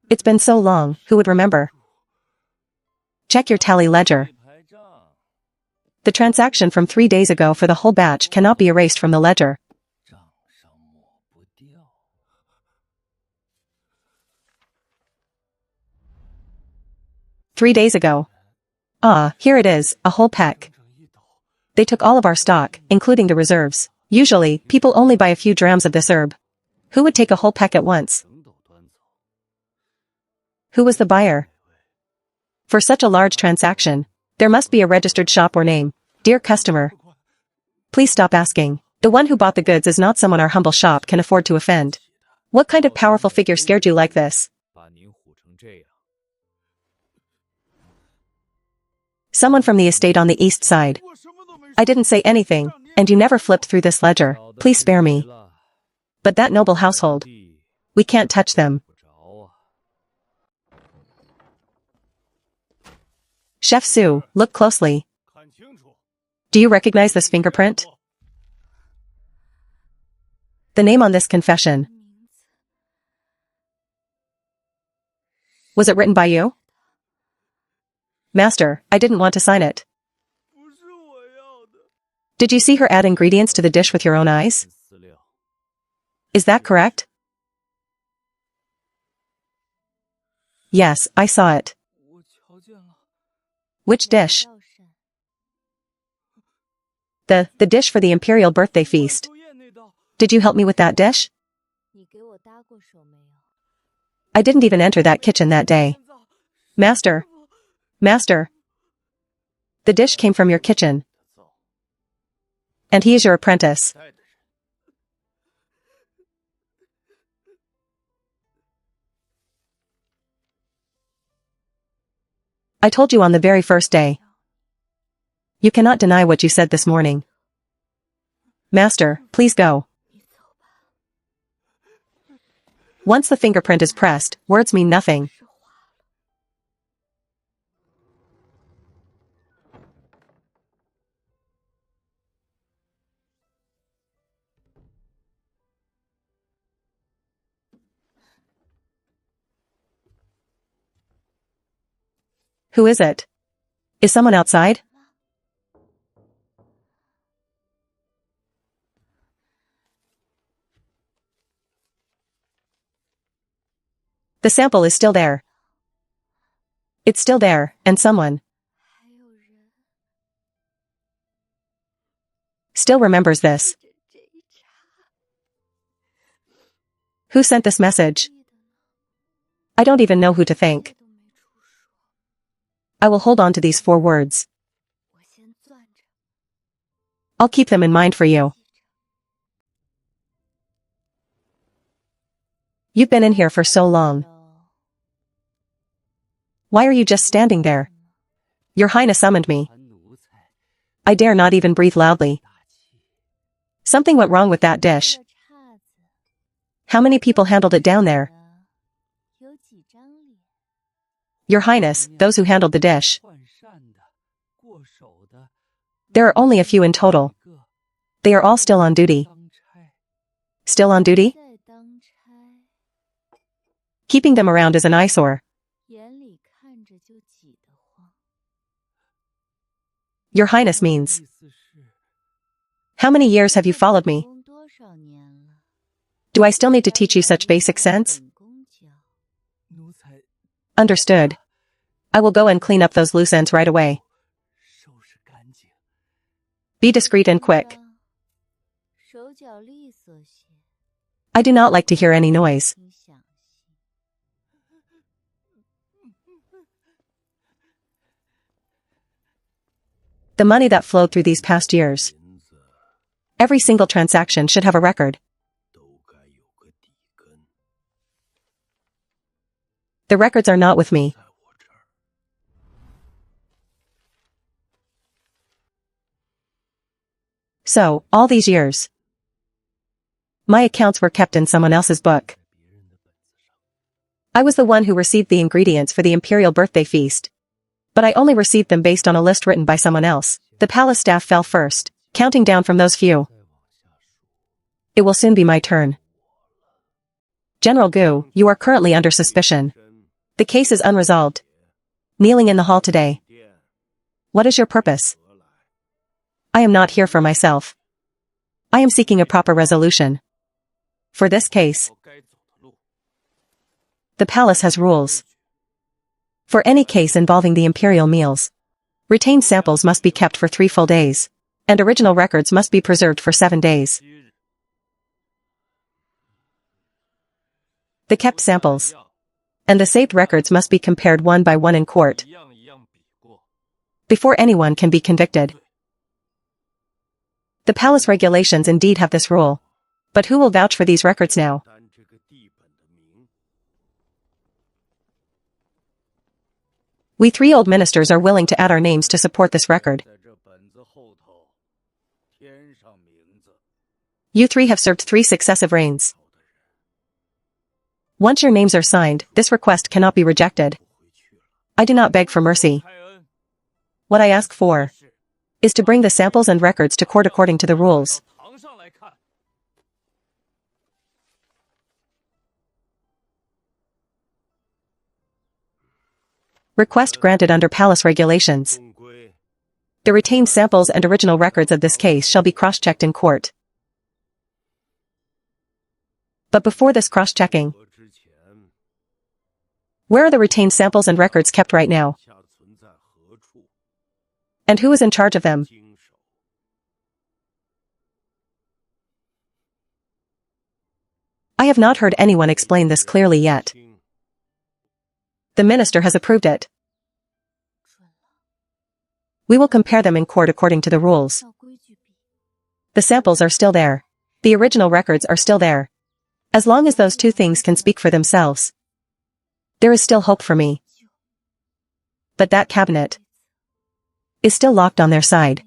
It's been so long, who would remember? Check your tally ledger. The transaction from 3 days ago for the whole batch cannot be erased from the ledger. "3 days ago. Ah, here it is, a whole peck. They took all of our stock, including the reserves. Usually, people only buy a few drams of this herb. Who would take a whole peck at once? Who was the buyer? For such a large transaction, there must be a registered shop or name. Dear customer, please stop asking. The one who bought the goods is not someone our humble shop can afford to offend. What kind of powerful figure scared you like this? Someone from the estate on the east side. I didn't say anything, and you never flipped through this ledger. Please spare me. But that noble household. We can't touch them. Chef Su, look closely. Do you recognize this fingerprint? The name on this confession. Was it written by you? Master, I didn't want to sign it. Did you see her add ingredients to the dish with your own eyes? Is that correct? Yes, I saw it. Which dish? The dish for the imperial birthday feast. Did you help me with that dish? I didn't even enter that kitchen that day. Master. Master. The dish came from your kitchen. And he is your apprentice. I told you on the very first day. You cannot deny what you said this morning. Master, please go. Once the fingerprint is pressed, words mean nothing. Who is it? Is someone outside? The sample is still there. It's still there, and someone still remembers this. Who sent this message? I don't even know who to thank. I will hold on to these 4 words. I'll keep them in mind for you. You've been in here for so long. Why are you just standing there? Your Highness summoned me. I dare not even breathe loudly. Something went wrong with that dish. How many people handled it down there? Your Highness, those who handled the dish. There are only a few in total. They are all still on duty. Still on duty? Keeping them around is an eyesore. Your Highness means. How many years have you followed me? Do I still need to teach you such basic sense? Understood. I will go and clean up those loose ends right away. Be discreet and quick. I do not like to hear any noise. The money that flowed through these past years. Every single transaction should have a record. The records are not with me. So, all these years, my accounts were kept in someone else's book. I was the one who received the ingredients for the imperial birthday feast. But I only received them based on a list written by someone else. The palace staff fell first, counting down from those few. It will soon be my turn. General Gu, you are currently under suspicion. The case is unresolved. Kneeling in the hall today. What is your purpose? I am not here for myself. I am seeking a proper resolution. For this case, the palace has rules. For any case involving the imperial meals, retained samples must be kept for 3 full days, and original records must be preserved for 7 days. The kept samples and the saved records must be compared one by one in court before anyone can be convicted. The palace regulations indeed have this rule, but who will vouch for these records now? We 3 old ministers are willing to add our names to support this record. You 3 have served 3 successive reigns. Once your names are signed, this request cannot be rejected. I do not beg for mercy. What I ask for is to bring the samples and records to court according to the rules. Request granted under palace regulations. The retained samples and original records of this case shall be cross-checked in court. But before this cross-checking, where are the retained samples and records kept right now? And who is in charge of them? I have not heard anyone explain this clearly yet. The minister has approved it. We will compare them in court according to the rules. The samples are still there. The original records are still there. As long as those 2 things can speak for themselves, there is still hope for me. But that cabinet is still locked on their side.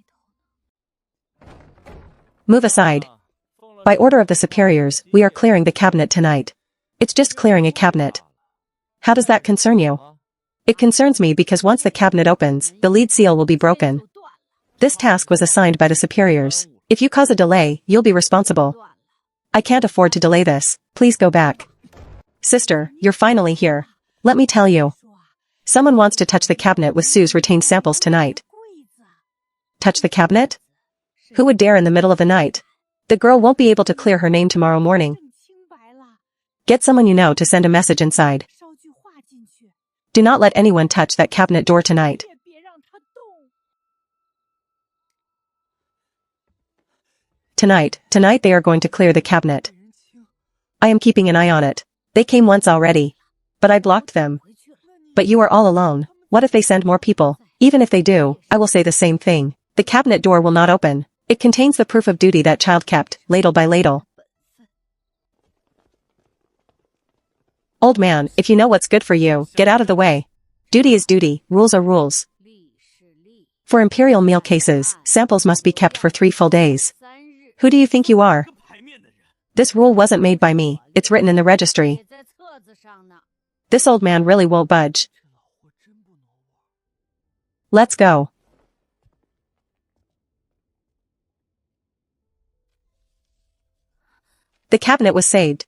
Move aside. By order of the superiors, we are clearing the cabinet tonight. It's just clearing a cabinet. How does that concern you? It concerns me because once the cabinet opens, the lead seal will be broken. This task was assigned by the superiors. If you cause a delay, you'll be responsible. I can't afford to delay this. Please go back. Sister, you're finally here. Let me tell you. Someone wants to touch the cabinet with Sue's retained samples tonight. Touch the cabinet? Who would dare in the middle of the night? The girl won't be able to clear her name tomorrow morning. Get someone you know to send a message inside. Do not let anyone touch that cabinet door tonight. Tonight they are going to clear the cabinet. I am keeping an eye on it. They came once already. But I blocked them. But you are all alone. What if they send more people? Even if they do, I will say the same thing. The cabinet door will not open. It contains the proof of duty that child kept, ladle by ladle. Old man, if you know what's good for you, get out of the way. Duty is duty, rules are rules. For imperial meal cases, samples must be kept for 3 full days. Who do you think you are? This rule wasn't made by me, it's written in the registry. This old man really won't budge. Let's go. The cabinet was saved.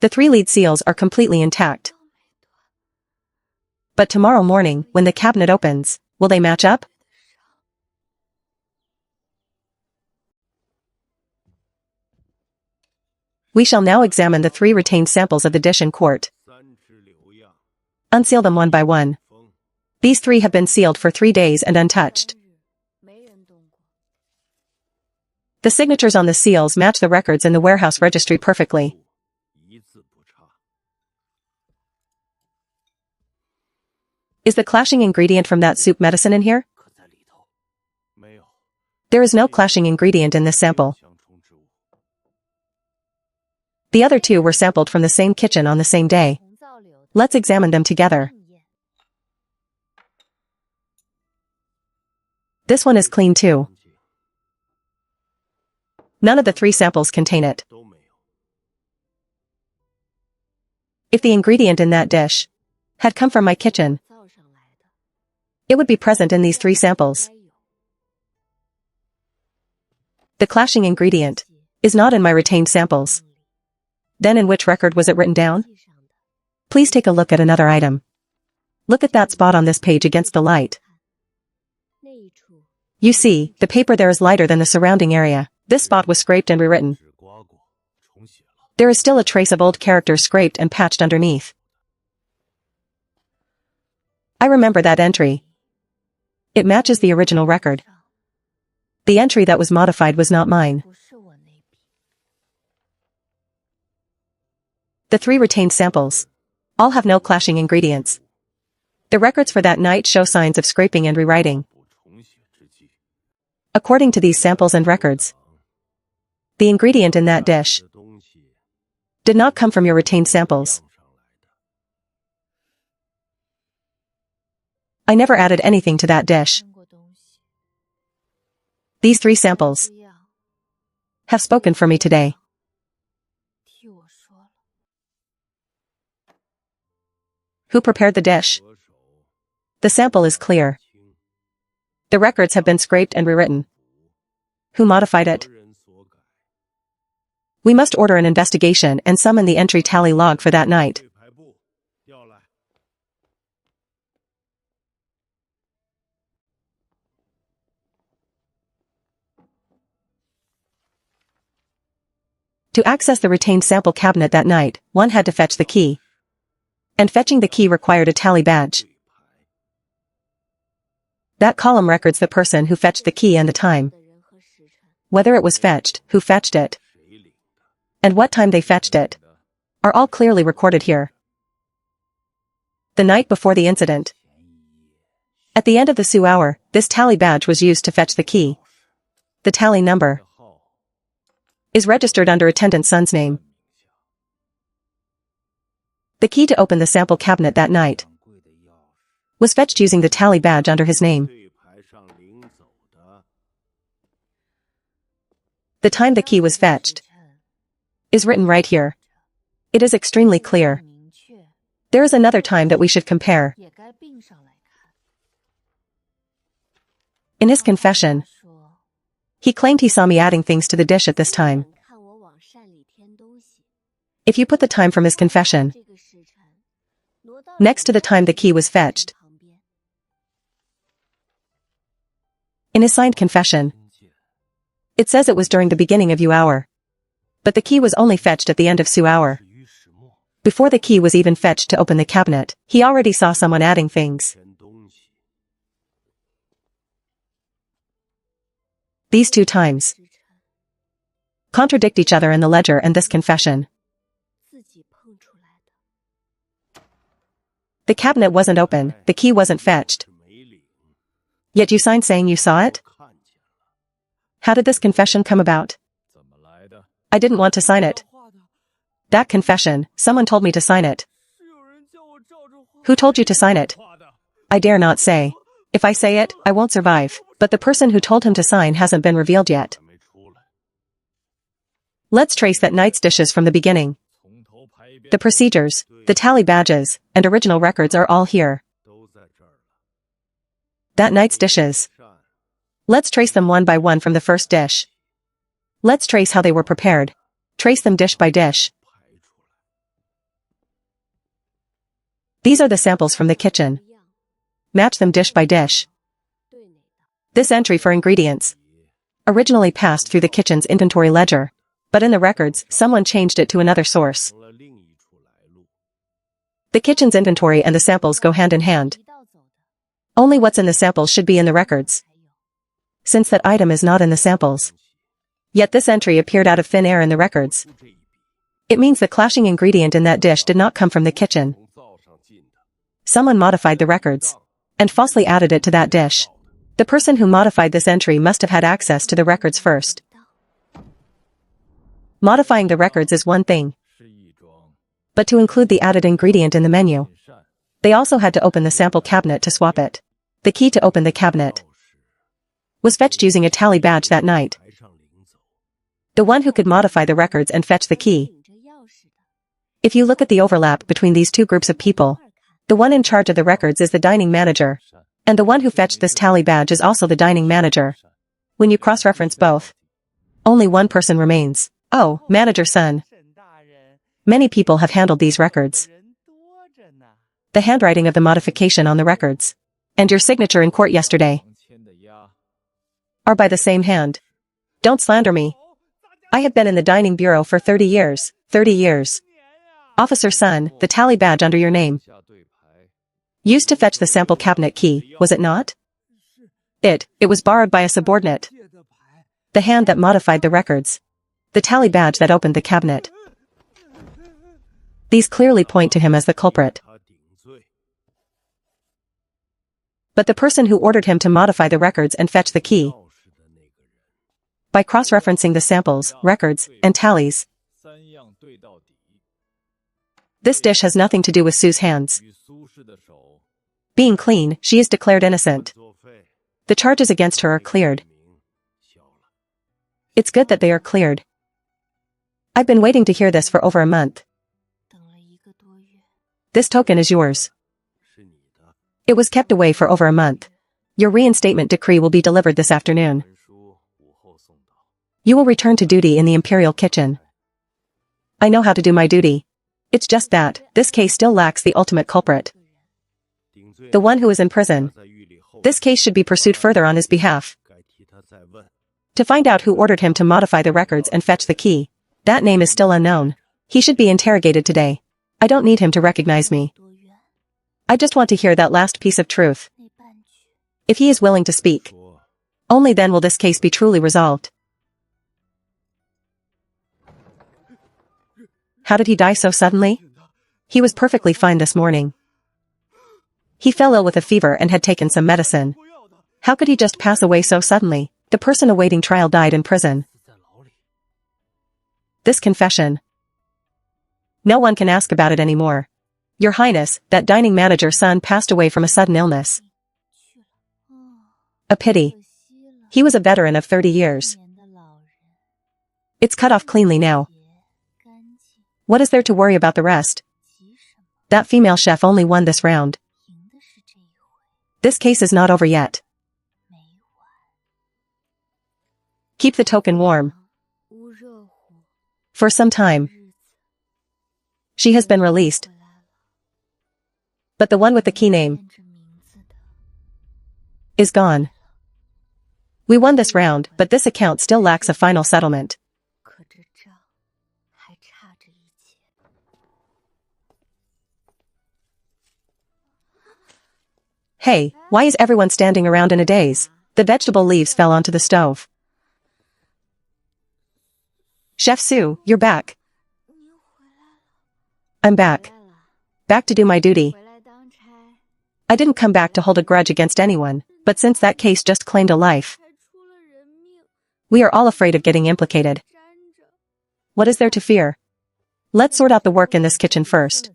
The 3 lead seals are completely intact. But tomorrow morning, when the cabinet opens, will they match up? We shall now examine the 3 retained samples of the dish in court. Unseal them one by one. These 3 have been sealed for 3 days and untouched. The signatures on the seals match the records in the warehouse registry perfectly. Is the clashing ingredient from that soup medicine in here? There is no clashing ingredient in this sample. The other 2 were sampled from the same kitchen on the same day. Let's examine them together. This one is clean too. None of the 3 samples contain it. If the ingredient in that dish had come from my kitchen, it would be present in these 3 samples. The clashing ingredient is not in my retained samples. Then in which record was it written down? Please take a look at another item. Look at that spot on this page against the light. You see, the paper there is lighter than the surrounding area. This spot was scraped and rewritten. There is still a trace of old characters scraped and patched underneath. I remember that entry. It matches the original record. The entry that was modified was not mine. The 3 retained samples all have no clashing ingredients. The records for that night show signs of scraping and rewriting. According to these samples and records, the ingredient in that dish did not come from your retained samples. I never added anything to that dish. These 3 samples have spoken for me today. Who prepared the dish? The sample is clear. The records have been scraped and rewritten. Who modified it? We must order an investigation and summon the entry tally log for that night. To access the retained sample cabinet that night, one had to fetch the key. And fetching the key required a tally badge. That column records the person who fetched the key and the time. Whether it was fetched, who fetched it, and what time they fetched it, are all clearly recorded here. The night before the incident. At the end of the Sioux hour, this tally badge was used to fetch the key. The tally number is registered under attendant son's name. The key to open the sample cabinet that night was fetched using the tally badge under his name. The time the key was fetched is written right here. It is extremely clear. There is another time that we should compare. In his confession, he claimed he saw me adding things to the dish at this time. If you put the time from his confession next to the time the key was fetched, in his signed confession, it says it was during the beginning of Yu hour. But the key was only fetched at the end of Sioux hour. Before the key was even fetched to open the cabinet, he already saw someone adding things. These 2 times contradict each other in the ledger and this confession. The cabinet wasn't open, the key wasn't fetched. Yet you signed saying you saw it? How did this confession come about? I didn't want to sign it. That confession, someone told me to sign it. Who told you to sign it? I dare not say. If I say it, I won't survive, but the person who told him to sign hasn't been revealed yet. Let's trace that night's dishes from the beginning. The procedures, the tally badges, and original records are all here. That night's dishes. Let's trace them one by one from the first dish. Let's trace how they were prepared. Trace them dish by dish. These are the samples from the kitchen. Match them dish by dish. This entry for ingredients originally passed through the kitchen's inventory ledger, but in the records, someone changed it to another source. The kitchen's inventory and the samples go hand in hand. Only what's in the samples should be in the records, since that item is not in the samples. Yet this entry appeared out of thin air in the records. It means the clashing ingredient in that dish did not come from the kitchen. Someone modified the records and falsely added it to that dish. The person who modified this entry must have had access to the records first. Modifying the records is one thing, but to include the added ingredient in the menu, they also had to open the sample cabinet to swap it. The key to open the cabinet was fetched using a tally badge that night. The one who could modify the records and fetch the key. If you look at the overlap between these two groups of people, the one in charge of the records is the dining manager, and the one who fetched this tally badge is also the dining manager. When you cross-reference both, only one person remains. Oh, manager son. Many people have handled these records. The handwriting of the modification on the records, and your signature in court yesterday, are by the same hand. Don't slander me. I have been in the dining bureau for 30 years. 30 years. Officer Sun, the tally badge under your name. Used to fetch the sample cabinet key, was it not? It was borrowed by a subordinate. The hand that modified the records. The tally badge that opened the cabinet. These clearly point to him as the culprit. But the person who ordered him to modify the records and fetch the key, by cross-referencing the samples, records, and tallies, this dish has nothing to do with Sue's hands. Being clean, she is declared innocent. The charges against her are cleared. It's good that they are cleared. I've been waiting to hear this for over a month. This token is yours. It was kept away for over a month. Your reinstatement decree will be delivered this afternoon. You will return to duty in the Imperial kitchen. I know how to do my duty. It's just that, this case still lacks the ultimate culprit. The one who is in prison. This case should be pursued further on his behalf. To find out who ordered him to modify the records and fetch the key. That name is still unknown. He should be interrogated today. I don't need him to recognize me. I just want to hear that last piece of truth. If he is willing to speak, only then will this case be truly resolved. How did he die so suddenly? He was perfectly fine this morning. He fell ill with a fever and had taken some medicine. How could he just pass away so suddenly? The person awaiting trial died in prison. This confession. No one can ask about it anymore. Your Highness, that dining manager's son passed away from a sudden illness. A pity. He was a veteran of 30 years. It's cut off cleanly now. What is there to worry about the rest? That female chef only won this round. This case is not over yet. Keep the token warm. For some time. She has been released. But the one with the key name is gone. We won this round, but this account still lacks a final settlement. Hey, why is everyone standing around in a daze? The vegetable leaves fell onto the stove. Chef Sue, you're back. I'm back. Back to do my duty. I didn't come back to hold a grudge against anyone, but since that case just claimed a life, we are all afraid of getting implicated. What is there to fear? Let's sort out the work in this kitchen first.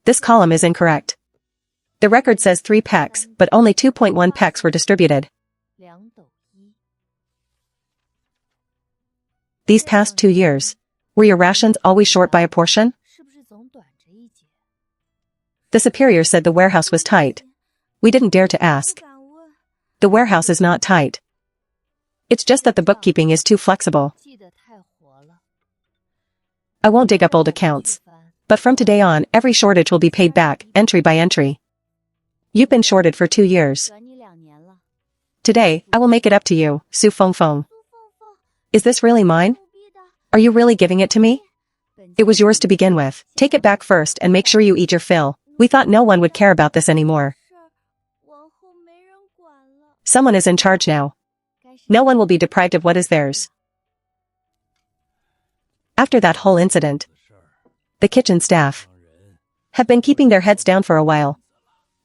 This column is incorrect. The record says 3 pecks, but only 2.1 pecks were distributed. These past 2 years, were your rations always short by a portion? The superior said the warehouse was tight. We didn't dare to ask. The warehouse is not tight. It's just that the bookkeeping is too flexible. I won't dig up old accounts. But from today on, every shortage will be paid back, entry by entry. You've been shorted for 2 years. Today, I will make it up to you, Su Feng Feng. Is this really mine? Are you really giving it to me? It was yours to begin with. Take it back first and make sure you eat your fill. We thought no one would care about this anymore. Someone is in charge now. No one will be deprived of what is theirs. After that whole incident, the kitchen staff have been keeping their heads down for a while.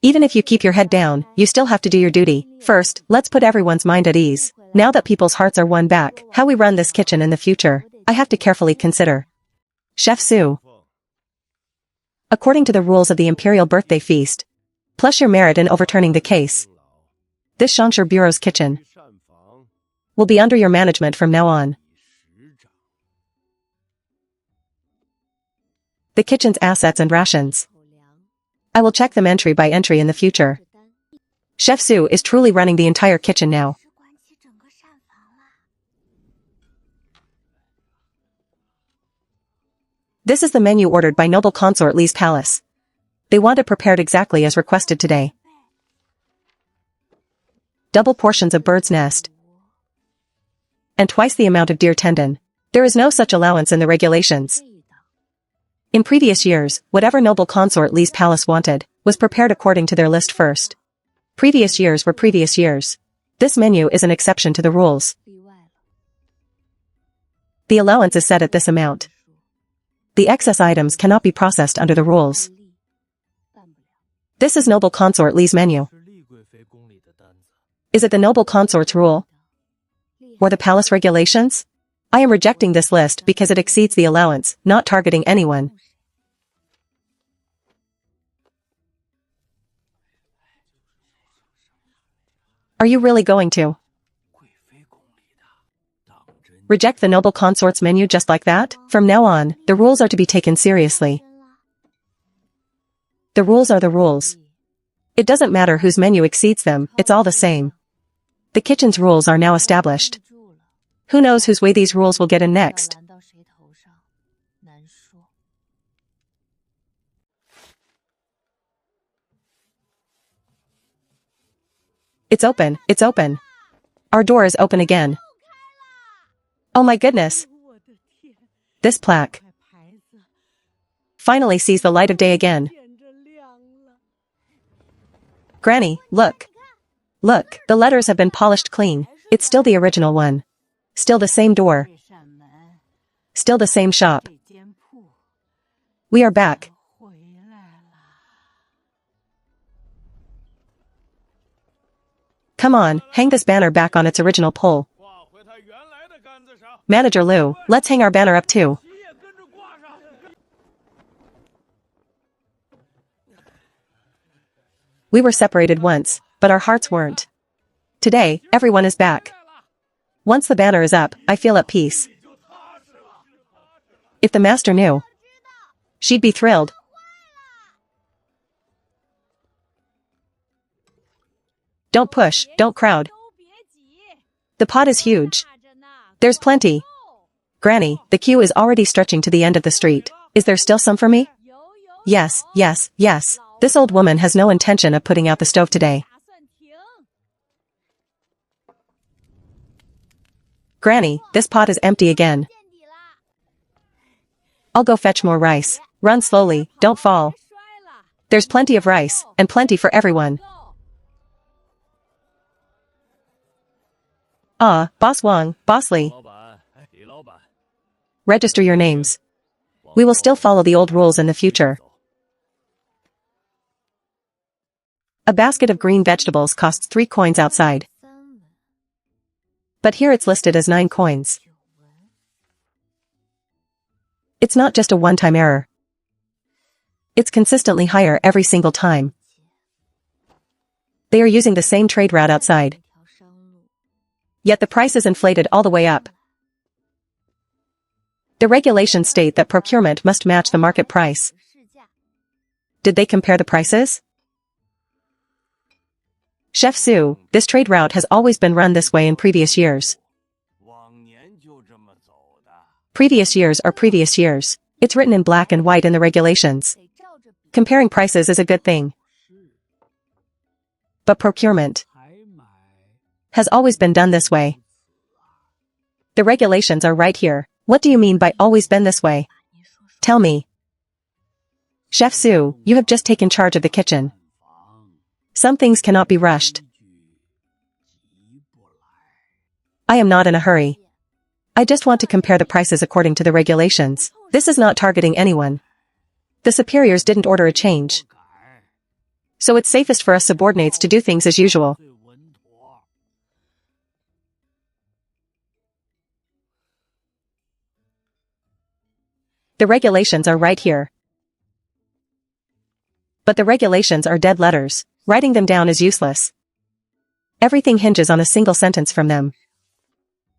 Even if you keep your head down, you still have to do your duty. First, let's put everyone's mind at ease. Now that people's hearts are won back, how we run this kitchen in the future, I have to carefully consider. Chef Sue. According to the rules of the Imperial Birthday Feast, plus your merit in overturning the case, this Shangshi Bureau's kitchen will be under your management from now on. The kitchen's assets and rations, I will check them entry by entry in the future. Chef Sue is truly running the entire kitchen now. This is the menu ordered by Noble Consort Li's palace. They want it prepared exactly as requested today. Double portions of bird's nest, and twice the amount of deer tendon. There is no such allowance in the regulations. In previous years, whatever Noble Consort Li's palace wanted, was prepared according to their list first. Previous years were previous years. This menu is an exception to the rules. The allowance is set at this amount. The excess items cannot be processed under the rules. This is Noble Consort Li's menu. Is it the Noble Consort's rule? Or the palace regulations? I am rejecting this list because it exceeds the allowance, not targeting anyone. Are you really going to reject the Noble Consort's menu just like that? From now on, the rules are to be taken seriously. The rules are the rules. It doesn't matter whose menu exceeds them, it's all the same. The kitchen's rules are now established. Who knows whose way these rules will get in next? It's open, it's open. Our door is open again. Oh my goodness. This plaque finally sees the light of day again. Granny, look. Look, the letters have been polished clean. It's still the original one. Still the same door. Still the same shop. We are back. Come on, hang this banner back on its original pole. Manager Liu, let's hang our banner up too. We were separated once, but our hearts weren't. Today, everyone is back. Once the banner is up, I feel at peace. If the master knew, she'd be thrilled. Don't push, don't crowd. The pot is huge. There's plenty. Granny, the queue is already stretching to the end of the street. Is there still some for me? Yes, yes, yes. This old woman has no intention of putting out the stove today. Granny, this pot is empty again. I'll go fetch more rice. Run slowly, don't fall. There's plenty of rice, and plenty for everyone. Ah, Boss Wang, Boss Li. Register your names. We will still follow the old rules in the future. A basket of green vegetables costs 3 coins outside. But here it's listed as 9 coins. It's not just a one-time error. It's consistently higher every single time. They are using the same trade route outside. Yet the price is inflated all the way up. The regulations state that procurement must match the market price. Did they compare the prices? Chef Su, this trade route has always been run this way in previous years. Previous years are previous years. It's written in black and white in the regulations. Comparing prices is a good thing. But procurement has always been done this way. The regulations are right here. What do you mean by always been this way? Tell me. Chef Su, you have just taken charge of the kitchen. Some things cannot be rushed. I am not in a hurry. I just want to compare the prices according to the regulations. This is not targeting anyone. The superiors didn't order a change. So it's safest for us subordinates to do things as usual. The regulations are right here. But the regulations are dead letters. Writing them down is useless. Everything hinges on a single sentence from them.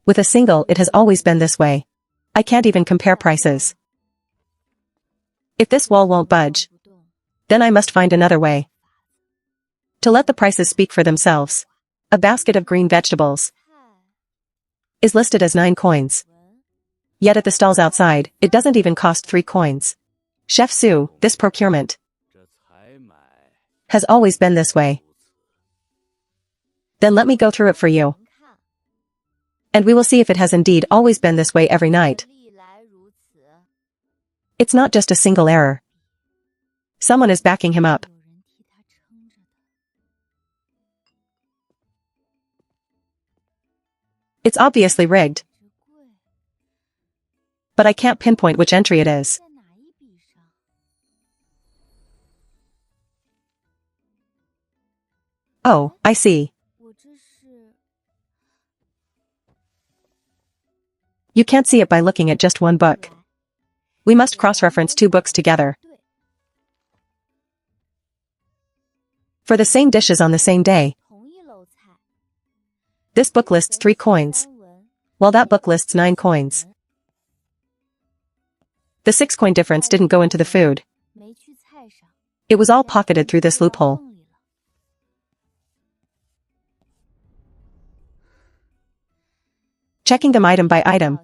With a single, it has always been this way. I can't even compare prices. If this wall won't budge, then I must find another way. To let the prices speak for themselves. A basket of green vegetables is listed as 9 coins. Yet at the stalls outside, it doesn't even cost 3 coins. Chef Su, this procurement has always been this way. Then let me go through it for you. And we will see if it has indeed always been this way every night. It's not just a single error. Someone is backing him up. It's obviously rigged. But I can't pinpoint which entry it is. Oh, I see. You can't see it by looking at just one book. We must cross-reference 2 books together. For the same dishes on the same day. This book lists 3 coins, while that book lists 9 coins. The 6-coin difference didn't go into the food. It was all pocketed through this loophole. Checking them item by item.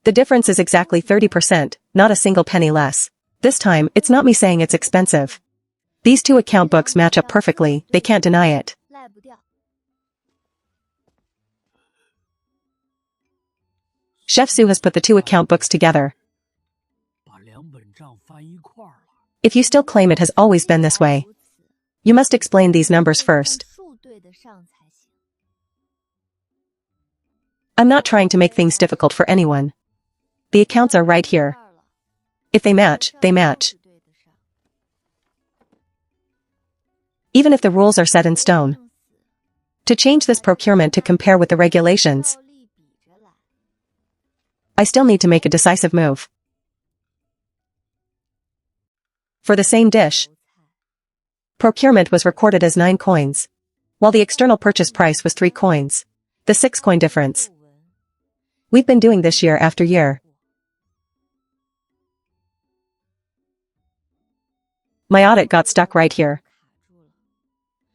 The difference is exactly 30%, not a single penny less. This time, it's not me saying it's expensive. These 2 account books match up perfectly, they can't deny it. Chef Su has put the 2 account books together. If you still claim it has always been this way, you must explain these numbers first. I'm not trying to make things difficult for anyone. The accounts are right here. If they match, they match. Even if the rules are set in stone. To change this procurement to compare with the regulations, I still need to make a decisive move. For the same dish, procurement was recorded as 9 coins, while the external purchase price was 3 coins. The 6-coin difference. We've been doing this year after year. My audit got stuck right here.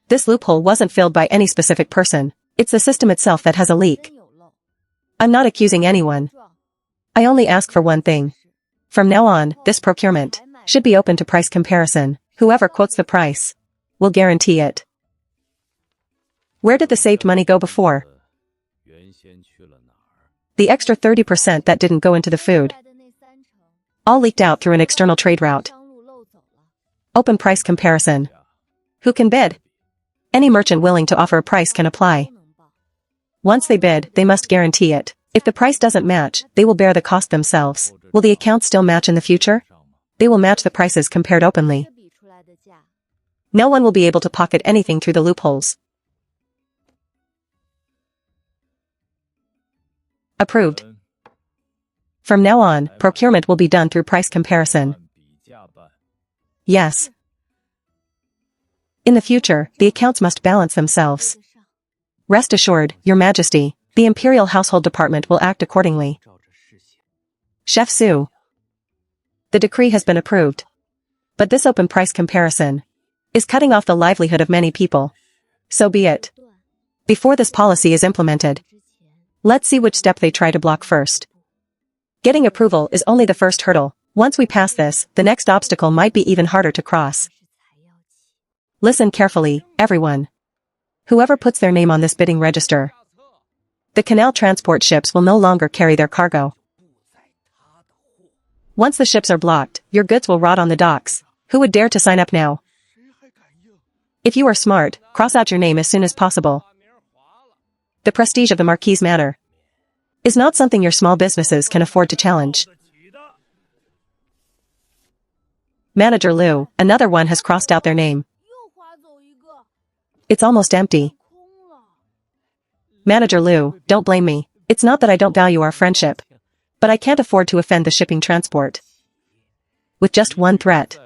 This loophole wasn't filled by any specific person. It's the system itself that has a leak. I'm not accusing anyone. I only ask for one thing. From now on, this procurement should be open to price comparison. Whoever quotes the price will guarantee it. Where did the saved money go before? The extra 30% that didn't go into the food. All leaked out through an external trade route. Open price comparison. Who can bid? Any merchant willing to offer a price can apply. Once they bid, they must guarantee it. If the price doesn't match, they will bear the cost themselves. Will the accounts still match in the future? They will match the prices compared openly. No one will be able to pocket anything through the loopholes. Approved. From now on, procurement will be done through price comparison. Yes. In the future, the accounts must balance themselves. Rest assured, Your Majesty, the Imperial Household Department will act accordingly. Chef Su. The decree has been approved. But this open price comparison is cutting off the livelihood of many people. So be it. Before this policy is implemented, let's see which step they try to block first. Getting approval is only the first hurdle. Once we pass this, the next obstacle might be even harder to cross. Listen carefully, everyone. Whoever puts their name on this bidding register, the canal transport ships will no longer carry their cargo. Once the ships are blocked, your goods will rot on the docks. Who would dare to sign up now? If you are smart, cross out your name as soon as possible. The prestige of the Marquis Manor is not something your small businesses can afford to challenge. Manager Liu, another one has crossed out their name. It's almost empty. Manager Liu, don't blame me. It's not that I don't value our friendship, but I can't afford to offend the shipping transport. With just one threat,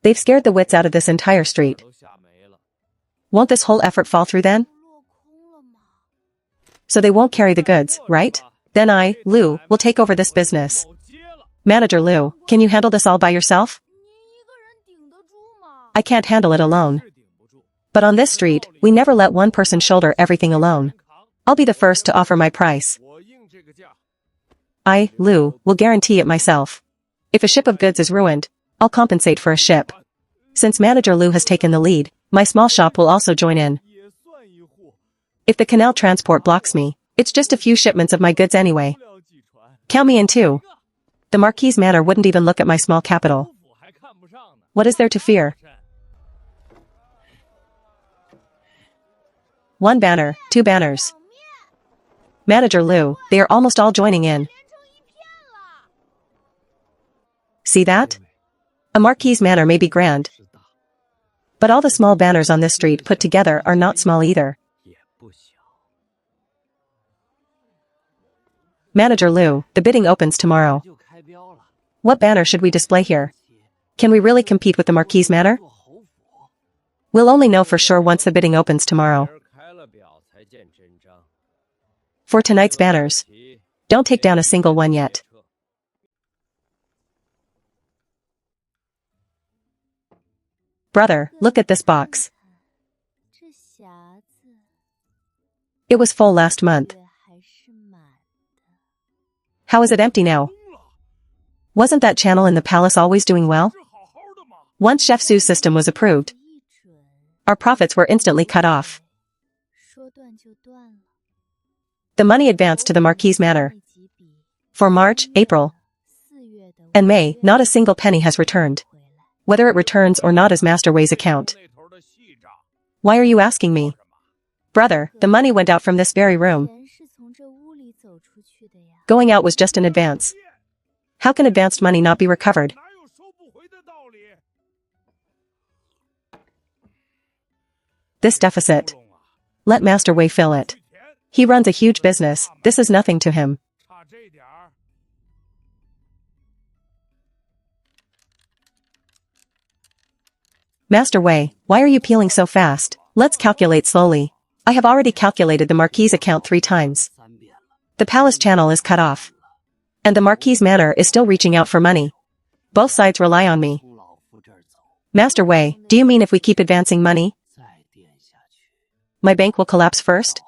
they've scared the wits out of this entire street. Won't this whole effort fall through then? So they won't carry the goods, right? Then I, Liu, will take over this business. Manager Liu, can you handle this all by yourself? I can't handle it alone. But on this street, we never let one person shoulder everything alone. I'll be the first to offer my price. I, Liu, will guarantee it myself. If a ship of goods is ruined, I'll compensate for a ship. Since Manager Liu has taken the lead, my small shop will also join in. If the canal transport blocks me, it's just a few shipments of my goods anyway. Count me in too. The Marquis Manor wouldn't even look at my small capital. What is there to fear? One banner, two banners. Manager Liu, they are almost all joining in. See that? A Marquis Manor may be grand, but all the small banners on this street put together are not small either. Manager Liu, the bidding opens tomorrow. What banner should we display here? Can we really compete with the Marquis Manor? We'll only know for sure once the bidding opens tomorrow. For tonight's banners, don't take down a single one yet. Brother, look at this box. It was full last month. How is it empty now? Wasn't that channel in the palace always doing well? Once Chef Su's system was approved, our profits were instantly cut off. The money advanced to the Marquis Manor. For March, April, and May, not a single penny has returned. Whether it returns or not is Master Wei's account. Why are you asking me? Brother, the money went out from this very room. Going out was just an advance. How can advanced money not be recovered? This deficit. Let Master Wei fill it. He runs a huge business, this is nothing to him. Master Wei, why are you peeling so fast? Let's calculate slowly. I have already calculated the Marquis account 3 times. The palace channel is cut off. And the Marquis Manor is still reaching out for money. Both sides rely on me. Master Wei, do you mean if we keep advancing money, my bank will collapse first?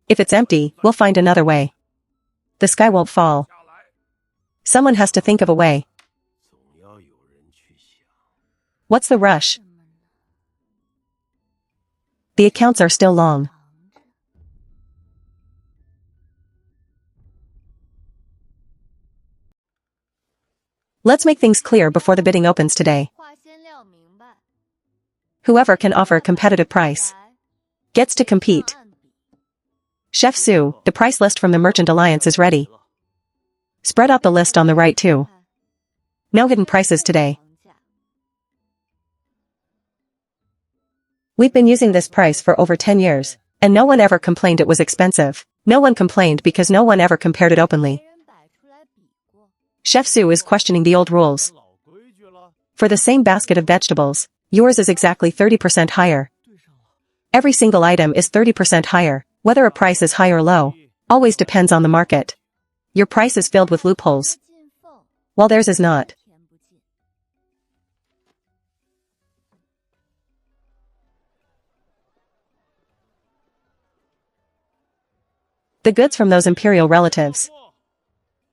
If it's empty, we'll find another way. The sky won't fall. Someone has to think of a way. What's the rush? The accounts are still long. Let's make things clear before the bidding opens today. Whoever can offer a competitive price gets to compete. Chef Su, the price list from the Merchant Alliance is ready. Spread out the list on the right too. No hidden prices today. We've been using this price for over 10 years, and no one ever complained it was expensive. No one complained because no one ever compared it openly. Chef Su is questioning the old rules. For the same basket of vegetables, yours is exactly 30% higher. Every single item is 30% higher. Whether a price is high or low, always depends on the market. Your price is filled with loopholes, while theirs is not. The goods from those imperial relatives.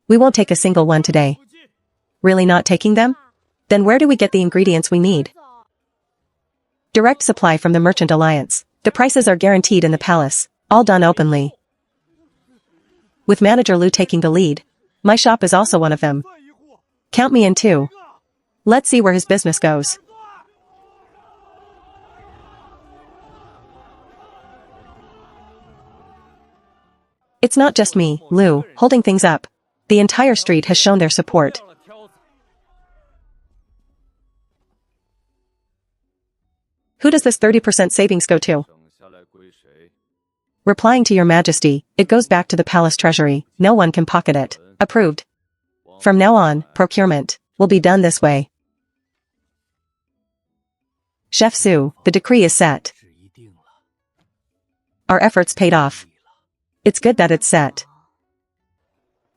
We won't take a single one today. Really not taking them? Then where do we get the ingredients we need? Direct supply from the Merchant Alliance. The prices are guaranteed in the palace, all done openly. With Manager Lu taking the lead, my shop is also one of them. Count me in too. Let's see where his business goes. It's not just me, Lu, holding things up. The entire street has shown their support. Who does this 30% savings go to? Replying to your majesty, it goes back to the palace treasury. No one can pocket it. Approved. From now on, procurement will be done this way. Chef Su, the decree is set. Our efforts paid off. It's good that it's set.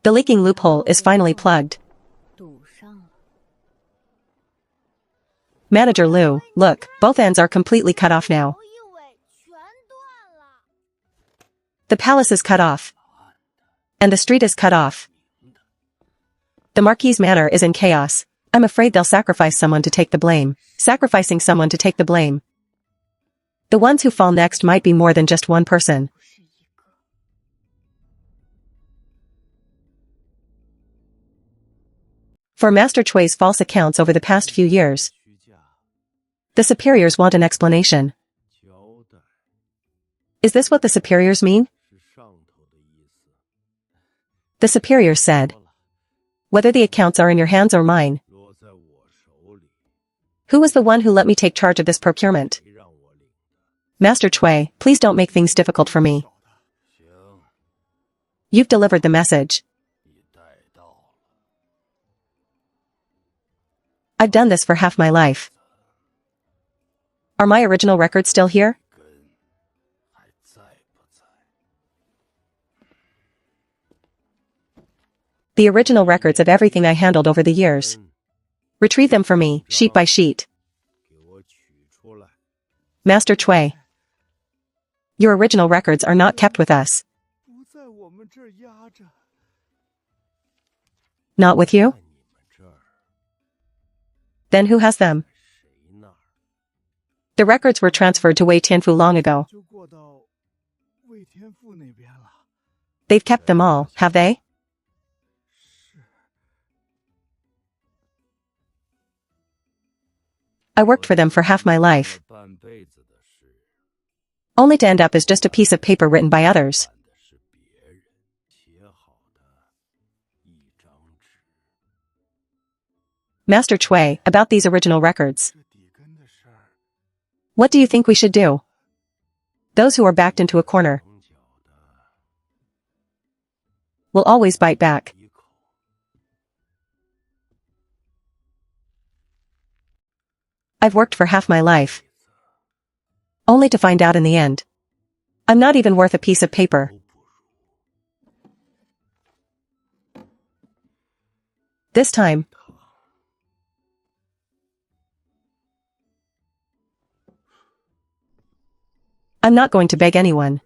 The leaking loophole is finally plugged. Manager Lu, look, both ends are completely cut off now. The palace is cut off. And the street is cut off. The Marquis' manor is in chaos. I'm afraid they'll sacrifice someone to take the blame. Sacrificing someone to take the blame. The ones who fall next might be more than just one person. For Master Chui's false accounts over the past few years, the superiors want an explanation. Is this what the superiors mean? The superiors said, whether the accounts are in your hands or mine. Who was the one who let me take charge of this procurement? Master Chui, please don't make things difficult for me. You've delivered the message. I've done this for half my life. Are my original records still here? The original records of everything I handled over the years. Retrieve them for me, sheet by sheet. Master Chui. Your original records are not kept with us. Not with you? Then who has them? The records were transferred to Wei Tianfu long ago. They've kept them all, have they? I worked for them for half my life. Only to end up as just a piece of paper written by others. Master Chui, about these original records. What do you think we should do? Those who are backed into a corner will always bite back. I've worked for half my life, only to find out in the end, I'm not even worth a piece of paper. This time, I'm not going to beg anyone.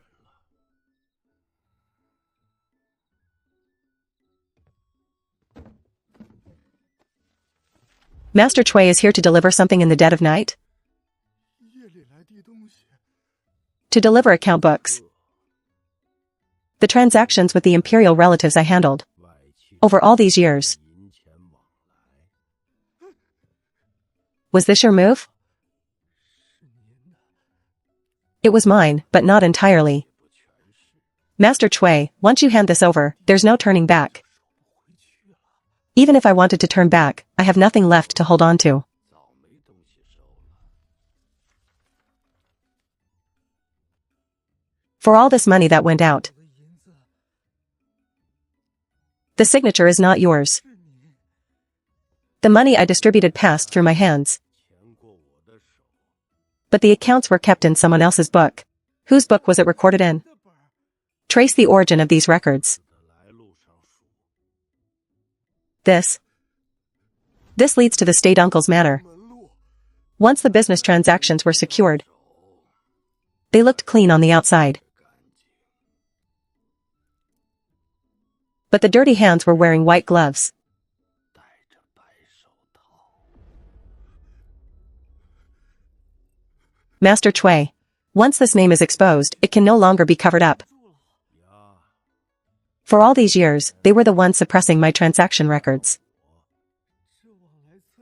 Master Chui is here to deliver something in the dead of night? To deliver account books. The transactions with the imperial relatives I handled over all these years. Was this your move? It was mine, but not entirely. Master Cui, once you hand this over, there's no turning back. Even if I wanted to turn back, I have nothing left to hold on to. For all this money that went out, the signature is not yours. The money I distributed passed through my hands. But the accounts were kept in someone else's book. Whose book was it recorded in? Trace the origin of these records. This leads to the state uncle's manor. Once the business transactions were secured, they looked clean on the outside. But the dirty hands were wearing white gloves. Master Cui. Once this name is exposed, it can no longer be covered up. For all these years, they were the ones suppressing my transaction records.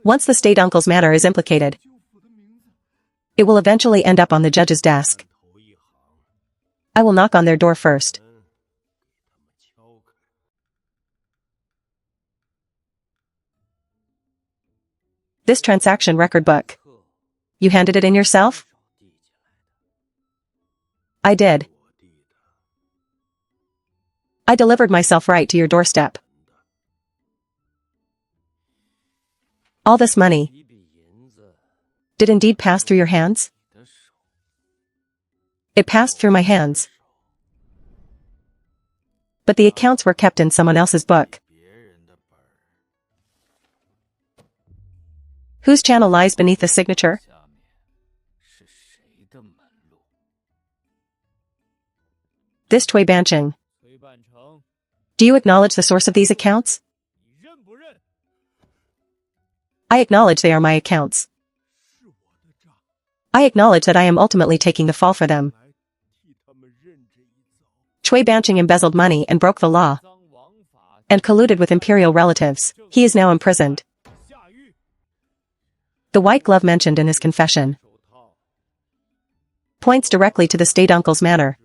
Once the state uncle's manor is implicated, it will eventually end up on the judge's desk. I will knock on their door first. This transaction record book. You handed it in yourself? I did. I delivered myself right to your doorstep. All this money did indeed pass through your hands? It passed through my hands. But the accounts were kept in someone else's book. Whose channel lies beneath the signature? This Cui Bancheng. Do you acknowledge the source of these accounts? I acknowledge they are my accounts. I acknowledge that I am ultimately taking the fall for them. Cui Bancheng embezzled money and broke the law, and colluded with imperial relatives. He is now imprisoned. The white glove mentioned in his confession points directly to the state uncle's manor.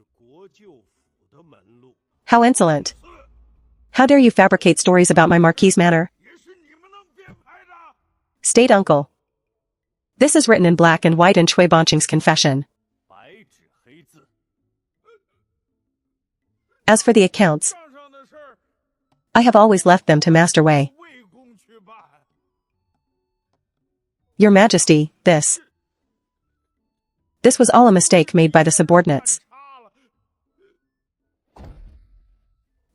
How insolent! How dare you fabricate stories about my marquis's manor? State uncle. This is written in black and white in Cui Bancheng's confession. As for the accounts, I have always left them to Master Wei. Your Majesty, this was all a mistake made by the subordinates.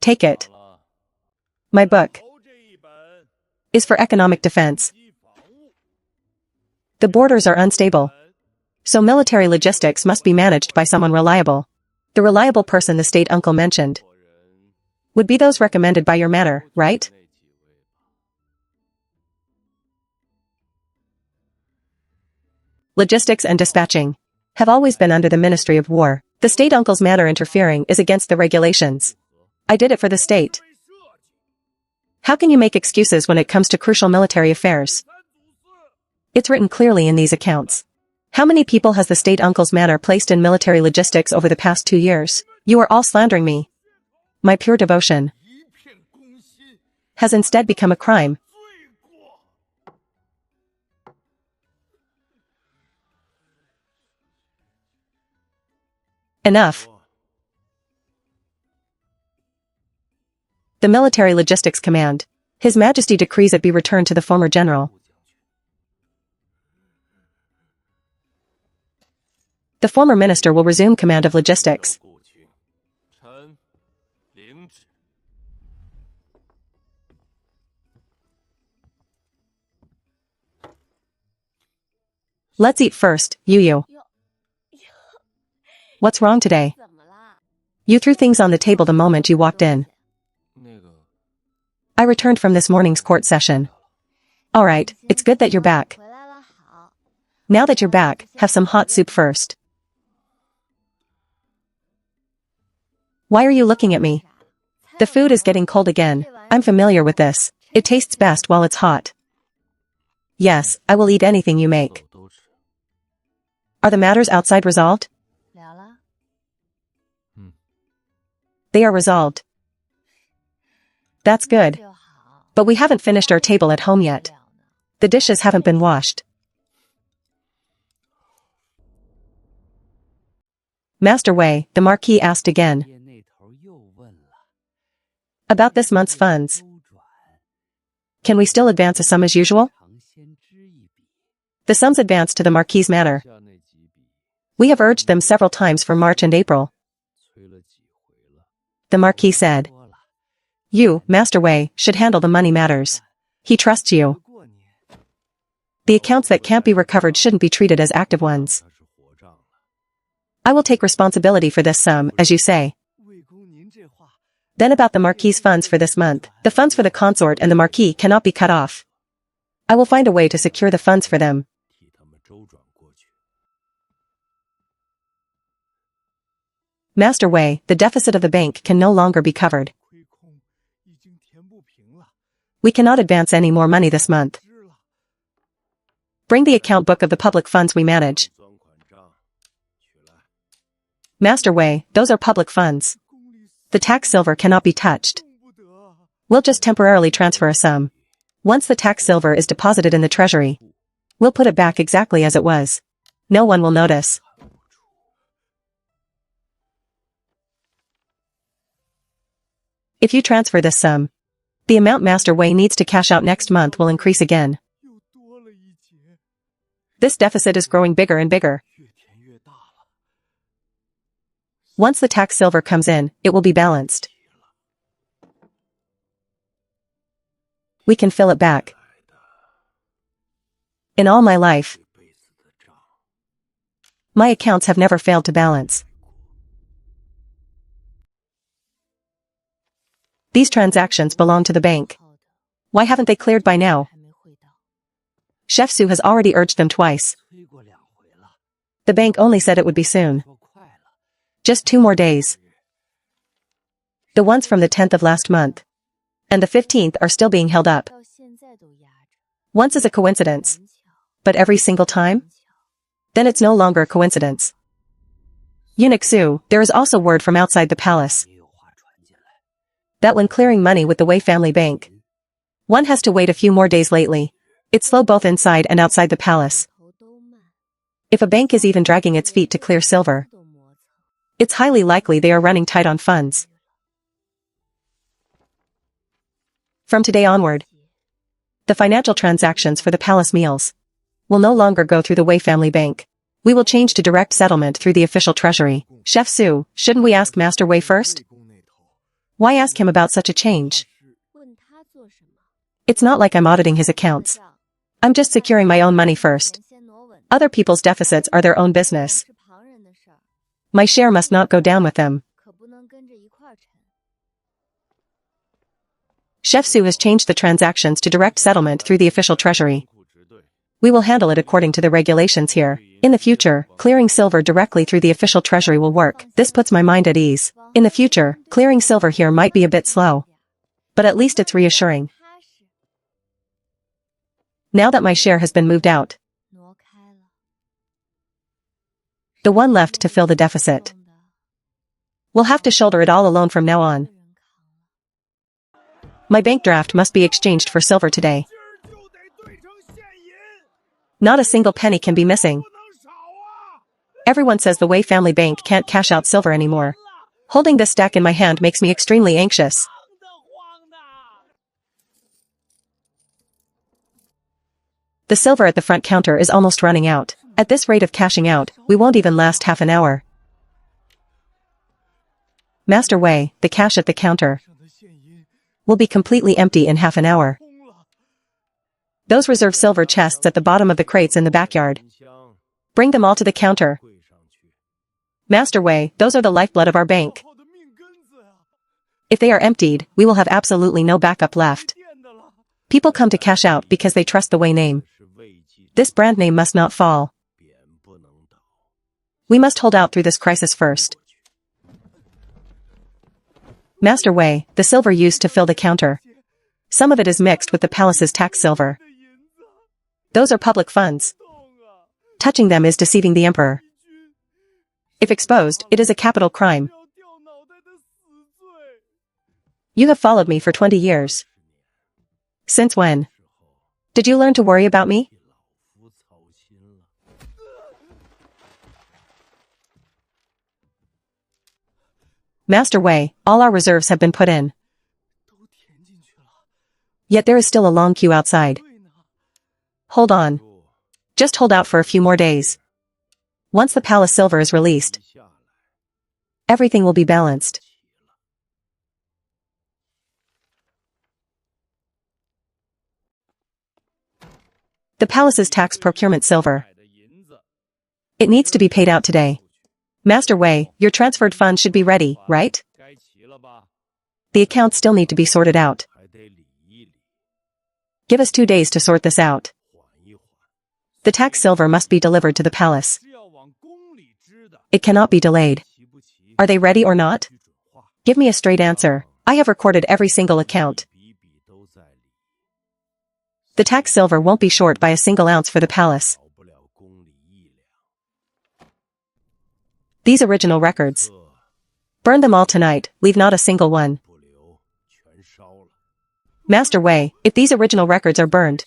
Take it. My book is for economic defense. The borders are unstable, so military logistics must be managed by someone reliable. The reliable person the state uncle mentioned would be those recommended by your manor, right? Logistics and dispatching have always been under the Ministry of War. The state uncle's manor interfering is against the regulations. I did it for the state. How can you make excuses when it comes to crucial military affairs? It's written clearly in these accounts. How many people has the state uncle's manor placed in military logistics over the past 2 years? You are all slandering me. My pure devotion has instead become a crime. Enough. The Military Logistics Command. His Majesty decrees it be returned to the former general. The former minister will resume command of logistics. Let's eat first, Yu. What's wrong today? You threw things on the table the moment you walked in. I returned from this morning's court session. All right, it's good that you're back. Now that you're back, have some hot soup first. Why are you looking at me? The food is getting cold again. I'm familiar with this. It tastes best while it's hot. Yes, I will eat anything you make. Are the matters outside resolved? They are resolved. That's good. But we haven't finished our table at home yet. The dishes haven't been washed. Master Wei, the Marquis asked again. About this month's funds. Can we still advance a sum as usual? The sums advanced to the Marquis' manor. We have urged them several times for March and April. The Marquis said. You, Master Wei, should handle the money matters. He trusts you. The accounts that can't be recovered shouldn't be treated as active ones. I will take responsibility for this sum, as you say. Then about the Marquis' funds for this month, the funds for the consort and the Marquis cannot be cut off. I will find a way to secure the funds for them. Master Wei, the deficit of the bank can no longer be covered. We cannot advance any more money this month. Bring the account book of the public funds we manage. Master Wei, those are public funds. The tax silver cannot be touched. We'll just temporarily transfer a sum. Once the tax silver is deposited in the treasury, we'll put it back exactly as it was. No one will notice. If you transfer this sum, the amount Master Wei needs to cash out next month will increase again. This deficit is growing bigger and bigger. Once the tax silver comes in, it will be balanced. We can fill it back. In all my life, my accounts have never failed to balance. These transactions belong to the bank. Why haven't they cleared by now? Chef Su has already urged them twice. The bank only said it would be soon. Just 2 more days. The ones from the 10th of last month and the 15th are still being held up. Once is a coincidence, but every single time? Then it's no longer a coincidence. Eunuch Su, there is also word from outside the palace that when clearing money with the Wei family bank, one has to wait a few more days lately. It's slow both inside and outside the palace. If a bank is even dragging its feet to clear silver, it's highly likely they are running tight on funds. From today onward, the financial transactions for the palace meals will no longer go through the Wei family bank. We will change to direct settlement through the official treasury. Chef Su, shouldn't we ask Master Wei first? Why ask him about such a change? It's not like I'm auditing his accounts. I'm just securing my own money first. Other people's deficits are their own business. My share must not go down with them. Chef Su has changed the transactions to direct settlement through the official treasury. We will handle it according to the regulations here. In the future, clearing silver directly through the official treasury will work. This puts my mind at ease. In the future, clearing silver here might be a bit slow, but at least it's reassuring. Now that my share has been moved out, the one left to fill the deficit, we'll have to shoulder it all alone from now on. My bank draft must be exchanged for silver today. Not a single penny can be missing. Everyone says the Wei family bank can't cash out silver anymore. Holding this stack in my hand makes me extremely anxious. The silver at the front counter is almost running out. At this rate of cashing out, we won't even last half an hour. Master Wei, the cash at the counter will be completely empty in half an hour. Those reserve silver chests at the bottom of the crates in the backyard, bring them all to the counter. Master Wei, those are the lifeblood of our bank. If they are emptied, we will have absolutely no backup left. People come to cash out because they trust the Wei name. This brand name must not fall. We must hold out through this crisis first. Master Wei, the silver used to fill the counter, some of it is mixed with the palace's tax silver. Those are public funds. Touching them is deceiving the emperor. If exposed, it is a capital crime. You have followed me for 20 years. Since when? Did you learn to worry about me? Master Wei, all our reserves have been put in. Yet there is still a long queue outside. Hold on. Just hold out for a few more days. Once the palace silver is released, everything will be balanced. The palace's tax procurement silver. It needs to be paid out today. Master Wei, your transferred funds should be ready, right? The accounts still need to be sorted out. Give us 2 days to sort this out. The tax silver must be delivered to the palace. It cannot be delayed. Are they ready or not? Give me a straight answer. I have recorded every single account. The tax silver won't be short by a single ounce for the palace. These original records. Burn them all tonight, leave not a single one. Master Wei, if these original records are burned,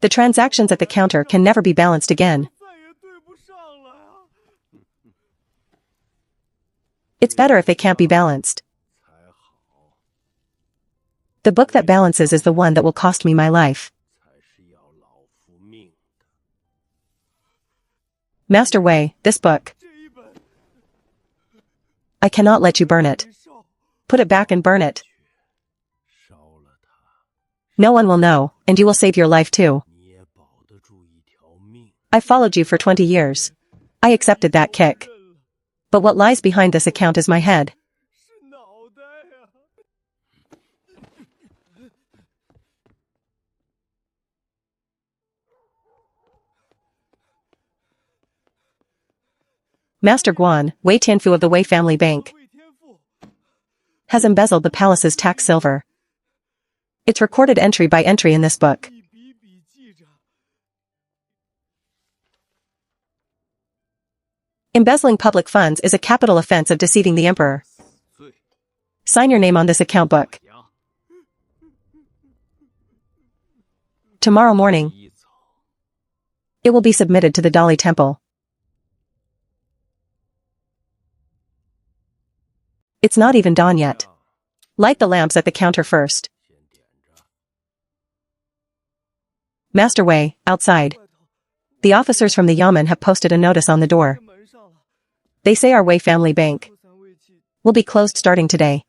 the transactions at the counter can never be balanced again. It's better if they can't be balanced. The book that balances is the one that will cost me my life. Master Wei, this book. I cannot let you burn it. Put it back and burn it. No one will know, and you will save your life too. I followed you for 20 years. I accepted that kick. But what lies behind this account is my head. Master Guan, Wei Tianfu of the Wei family bank, has embezzled the palace's tax silver. It's recorded entry by entry in this book. Embezzling public funds is a capital offense of deceiving the emperor. Sign your name on this account book. Tomorrow morning, it will be submitted to the Dali Temple. It's not even dawn yet. Light the lamps at the counter first. Master Wei, outside. The officers from the Yamen have posted a notice on the door. They say our Wei family bank will be closed starting today.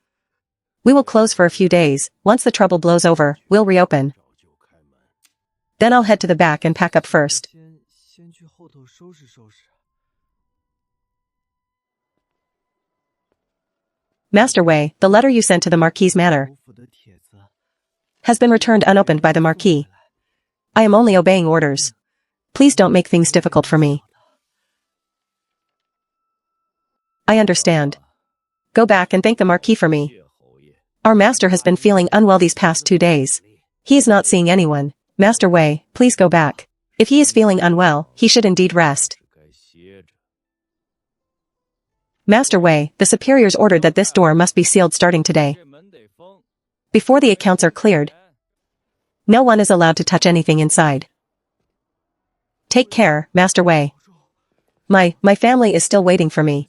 We will close for a few days. Once the trouble blows over, we'll reopen. Then I'll head to the back and pack up first. Master Wei, the letter you sent to the Marquis' manor has been returned unopened by the Marquis. I am only obeying orders. Please don't make things difficult for me. I understand. Go back and thank the Marquis for me. Our master has been feeling unwell these past 2 days. He is not seeing anyone. Master Wei, please go back. If he is feeling unwell, he should indeed rest. Master Wei, the superiors ordered that this door must be sealed starting today. Before the accounts are cleared, no one is allowed to touch anything inside. Take care, Master Wei. My family is still waiting for me.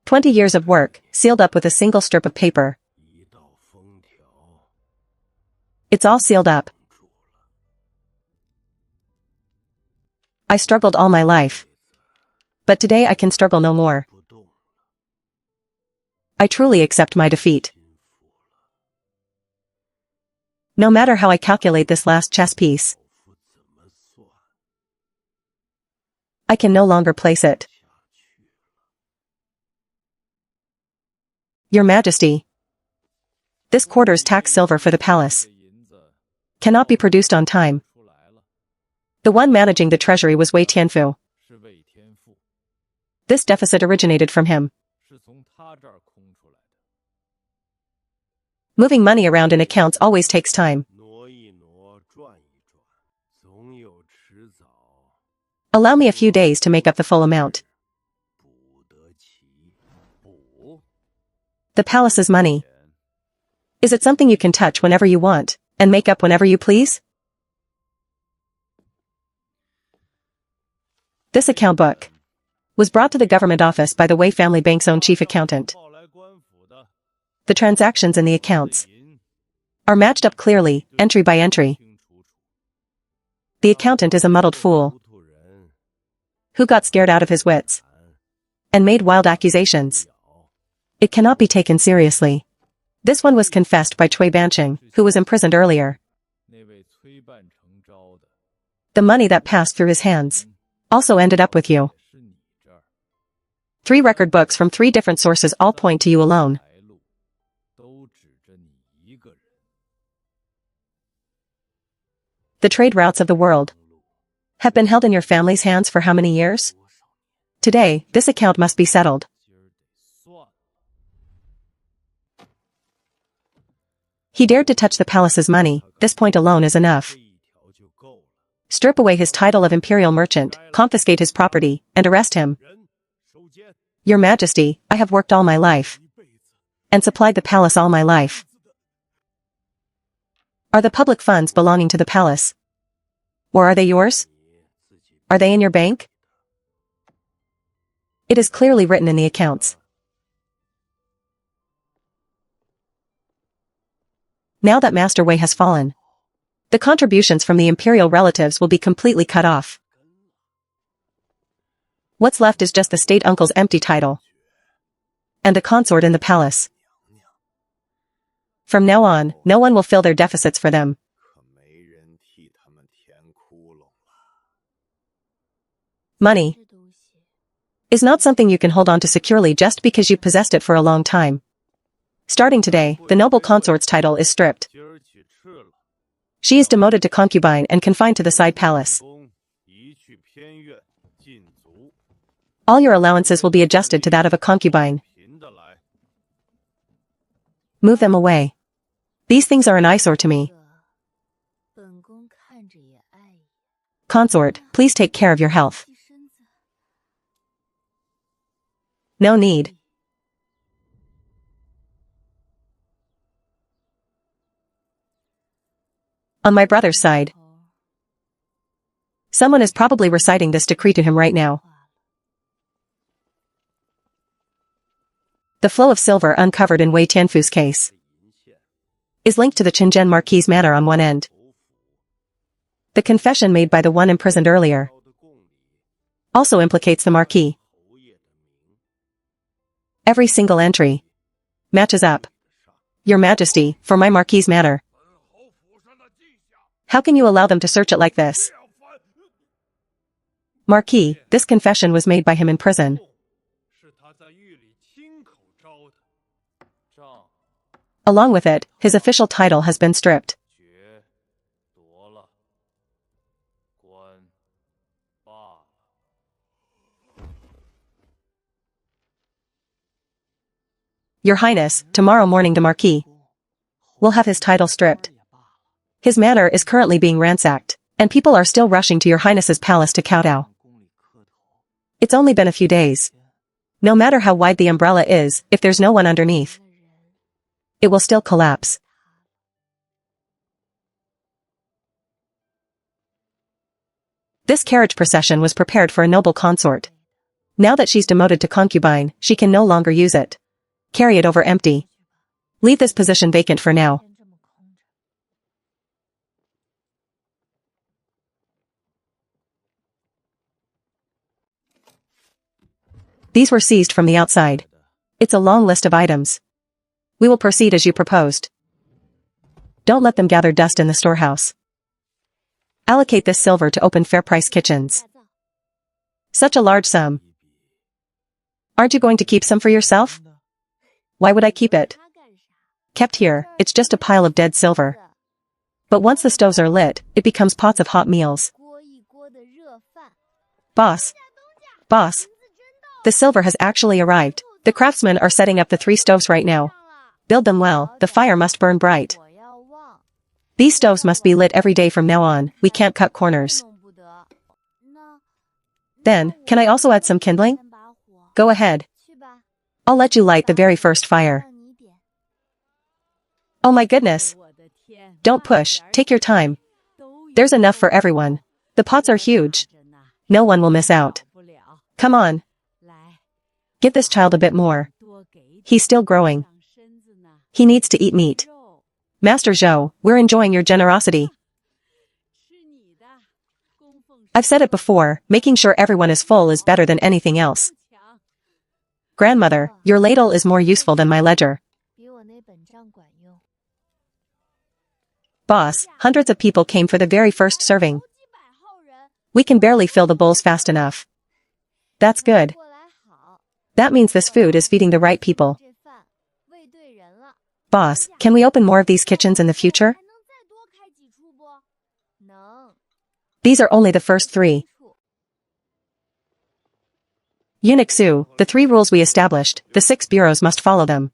20 years of work, sealed up with a single strip of paper. It's all sealed up. I struggled all my life. But today I can struggle no more. I truly accept my defeat. No matter how I calculate this last chess piece, I can no longer place it. Your Majesty, this quarter's tax silver for the palace cannot be produced on time. The one managing the treasury was Wei Tianfu. This deficit originated from him. Moving money around in accounts always takes time. Allow me a few days to make up the full amount. The palace's money. Is it something you can touch whenever you want, and make up whenever you please? This account book was brought to the government office by the Wei family bank's own chief accountant. The transactions in the accounts are matched up clearly, entry by entry. The accountant is a muddled fool who got scared out of his wits and made wild accusations. It cannot be taken seriously. This one was confessed by Cui Banqing, who was imprisoned earlier. The money that passed through his hands also ended up with you. 3 record books from 3 different sources all point to you alone. The trade routes of the world have been held in your family's hands for how many years? Today, this account must be settled. He dared to touch the palace's money. This point alone is enough. Strip away his title of imperial merchant, confiscate his property, and arrest him. Your Majesty, I have worked all my life and supplied the palace all my life. Are the public funds belonging to the palace? Or are they yours? Are they in your bank? It is clearly written in the accounts. Now that Master Wei has fallen, the contributions from the imperial relatives will be completely cut off. What's left is just the state uncle's empty title and a consort in the palace. From now on, no one will fill their deficits for them. Money is not something you can hold on to securely just because you possessed it for a long time. Starting today, the noble consort's title is stripped. She is demoted to concubine and confined to the side palace. All your allowances will be adjusted to that of a concubine. Move them away. These things are an eyesore to me. Consort, please take care of your health. No need. On my brother's side, someone is probably reciting this decree to him right now. The flow of silver uncovered in Wei Tianfu's case is linked to the Qingzhen Marquis' manor on one end. The confession made by the one imprisoned earlier also implicates the Marquis. Every single entry matches up. Your Majesty, for my Marquis' manor. How can you allow them to search it like this? Marquis, this confession was made by him in prison. Along with it, his official title has been stripped. Your Highness, tomorrow morning the Marquis will have his title stripped. His manor is currently being ransacked, and people are still rushing to your Highness's palace to kowtow. It's only been a few days. No matter how wide the umbrella is, if there's no one underneath, it will still collapse. This carriage procession was prepared for a noble consort. Now that she's demoted to concubine, she can no longer use it. Carry it over empty. Leave this position vacant for now. These were seized from the outside. It's a long list of items. We will proceed as you proposed. Don't let them gather dust in the storehouse. Allocate this silver to open fair-price kitchens. Such a large sum. Aren't you going to keep some for yourself? Why would I keep it? Kept here, it's just a pile of dead silver. But once the stoves are lit, it becomes pots of hot meals. Boss. Boss. The silver has actually arrived. The craftsmen are setting up the 3 stoves right now. Build them well, the fire must burn bright. These stoves must be lit every day from now on, we can't cut corners. Then, can I also add some kindling? Go ahead. I'll let you light the very first fire. Oh my goodness. Don't push, take your time. There's enough for everyone. The pots are huge. No one will miss out. Come on. Give this child a bit more. He's still growing. He needs to eat meat. Master Zhou, we're enjoying your generosity. I've said it before, making sure everyone is full is better than anything else. Grandmother, your ladle is more useful than my ledger. Boss, hundreds of people came for the very first serving. We can barely fill the bowls fast enough. That's good. That means this food is feeding the right people. Boss, can we open more of these kitchens in the future? These are only the first 3. Eunuch Su, the 3 rules we established, the 6 bureaus must follow them.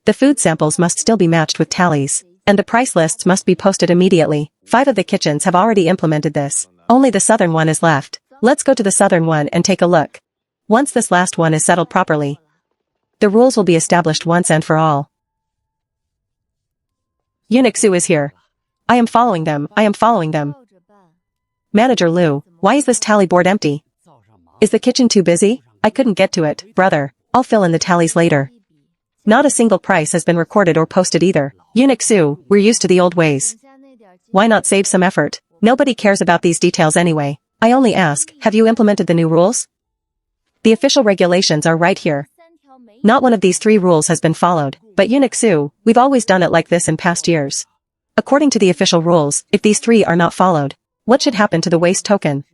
The food samples must still be matched with tallies, and the price lists must be posted immediately. 5 of the kitchens have already implemented this. Only the southern one is left. Let's go to the southern one and take a look. Once this last one is settled properly, the rules will be established once and for all. Eunuch Su is here. I am following them. Manager Liu, why is this tally board empty? Is the kitchen too busy? I couldn't get to it, brother. I'll fill in the tallies later. Not a single price has been recorded or posted either. Eunuch Su, we're used to the old ways. Why not save some effort? Nobody cares about these details anyway. I only ask, have you implemented the new rules? The official regulations are right here. Not one of these 3 rules has been followed, but Eunuch Su, we've always done it like this in past years. According to the official rules, if these 3 are not followed, what should happen to the waste token?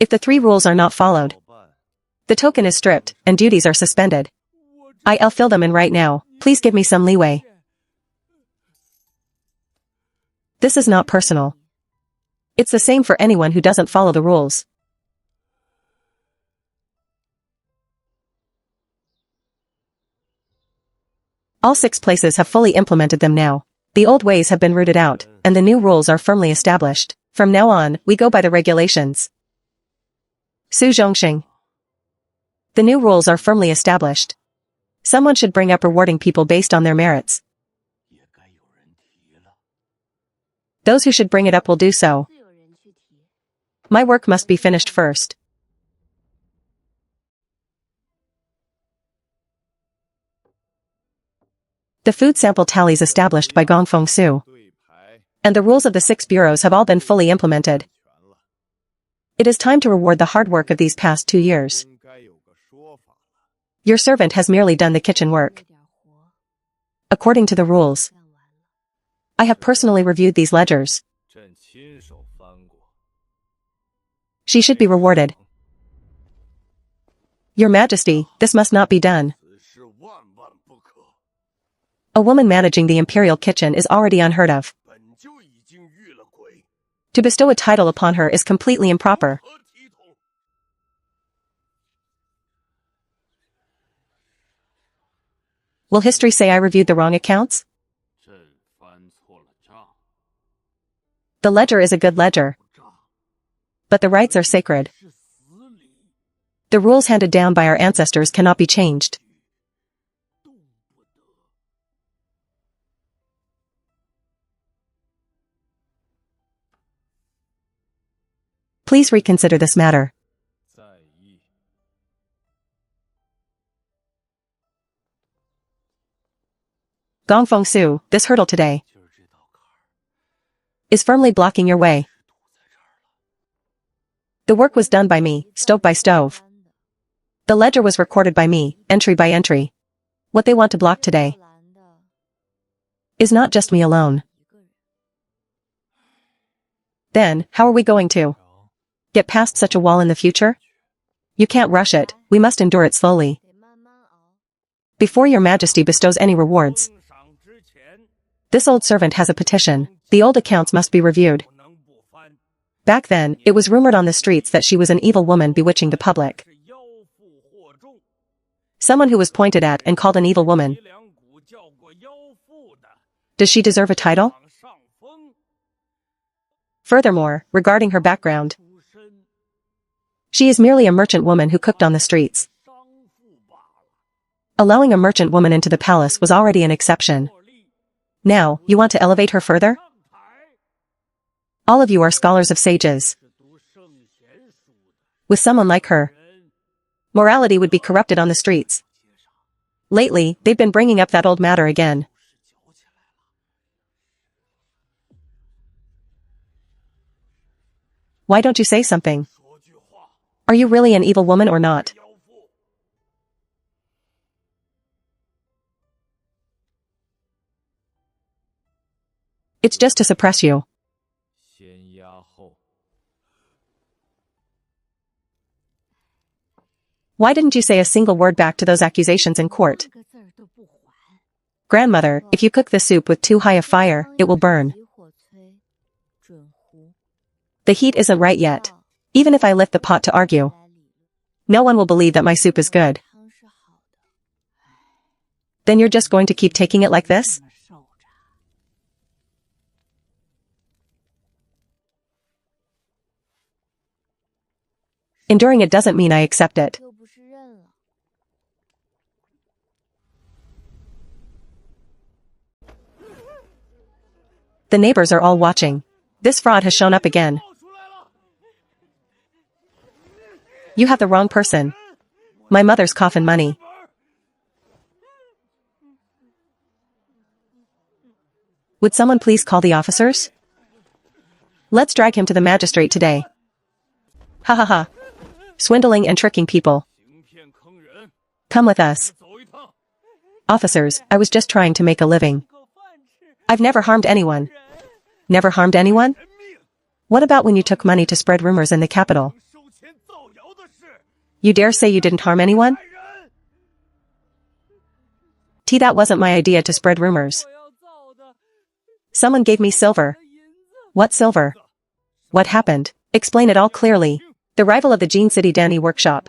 If the 3 rules are not followed, the token is stripped, and duties are suspended. I'll fill them in right now. Please give me some leeway. This is not personal. It's the same for anyone who doesn't follow the rules. All 6 places have fully implemented them now. The old ways have been rooted out, and the new rules are firmly established. From now on, we go by the regulations. Su Zhongxing. The new rules are firmly established. Someone should bring up rewarding people based on their merits. Those who should bring it up will do so. My work must be finished first. The food sample tallies established by Gongfeng Su and the rules of the 6 bureaus have all been fully implemented. It is time to reward the hard work of these past 2 years. Your servant has merely done the kitchen work. According to the rules, I have personally reviewed these ledgers. She should be rewarded. Your Majesty, this must not be done. A woman managing the imperial kitchen is already unheard of. To bestow a title upon her is completely improper. Will history say I reviewed the wrong accounts? The ledger is a good ledger. But the rights are sacred. The rules handed down by our ancestors cannot be changed. Please reconsider this matter. Gongfeng Su, this hurdle today is firmly blocking your way. The work was done by me, stove by stove. The ledger was recorded by me, entry by entry. What they want to block today is not just me alone. Then, how are we going to get past such a wall in the future? You can't rush it, we must endure it slowly. Before your Majesty bestows any rewards, this old servant has a petition. The old accounts must be reviewed. Back then, it was rumored on the streets that she was an evil woman bewitching the public. Someone who was pointed at and called an evil woman. Does she deserve a title? Furthermore, regarding her background, she is merely a merchant woman who cooked on the streets. Allowing a merchant woman into the palace was already an exception. Now, you want to elevate her further? All of you are scholars of sages. With someone like her, morality would be corrupted on the streets. Lately, they've been bringing up that old matter again. Why don't you say something? Are you really an evil woman or not? It's just to suppress you. Why didn't you say a single word back to those accusations in court? Grandmother, if you cook the soup with too high a fire, it will burn. The heat isn't right yet. Even if I lift the pot to argue, no one will believe that my soup is good. Then you're just going to keep taking it like this? Enduring it doesn't mean I accept it. The neighbors are all watching. This fraud has shown up again. You have the wrong person. My mother's coffin money. Would someone please call the officers? Let's drag him to the magistrate today. Ha ha ha. Swindling and tricking people. Come with us. Officers, I was just trying to make a living. I've never harmed anyone. Never harmed anyone? What about when you took money to spread rumors in the capital? You dare say you didn't harm anyone? That wasn't my idea to spread rumors. Someone gave me silver. What silver? What happened? Explain it all clearly. The rival of the Jean City Danny workshop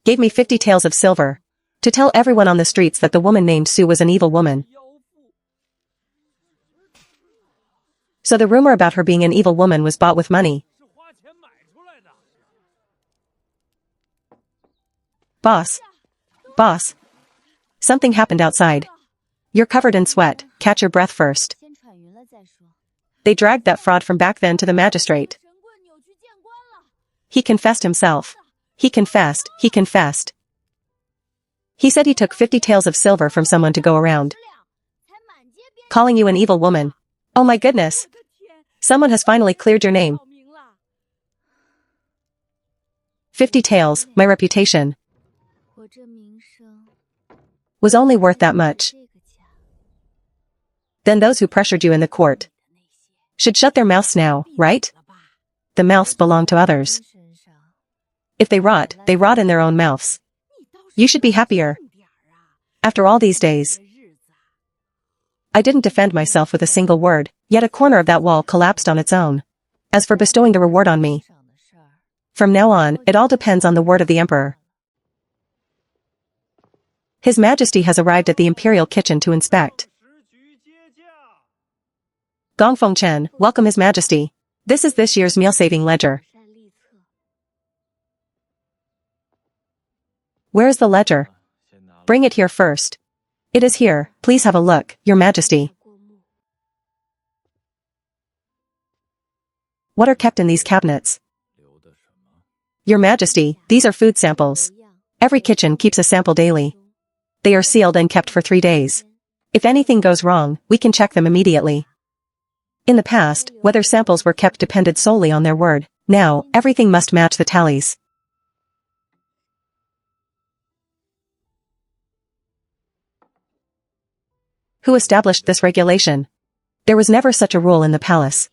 gave me 50 taels of silver to tell everyone on the streets that the woman named Sue was an evil woman. So the rumor about her being an evil woman was bought with money. Boss. Boss. Something happened outside. You're covered in sweat. Catch your breath first. They dragged that fraud from back then to the magistrate. He confessed himself. He confessed. He said he took 50 taels of silver from someone to go around calling you an evil woman. Oh my goodness. Someone has finally cleared your name. 50 taels, my reputation was only worth that much. Then those who pressured you in the court should shut their mouths now, right? The mouths belong to others. If they rot in their own mouths. You should be happier. After all these days, I didn't defend myself with a single word, yet a corner of that wall collapsed on its own. As for bestowing the reward on me, from now on, it all depends on the word of the emperor. His Majesty has arrived at the imperial kitchen to inspect. Gongfeng Chen, welcome His Majesty. This is this year's meal-saving ledger. Where is the ledger? Bring it here first. It is here, please have a look, Your Majesty. What are kept in these cabinets? Your Majesty, these are food samples. Every kitchen keeps a sample daily. They are sealed and kept for 3 days. If anything goes wrong, we can check them immediately. In the past, whether samples were kept depended solely on their word. Now, everything must match the tallies. Who established this regulation? There was never such a rule in the palace.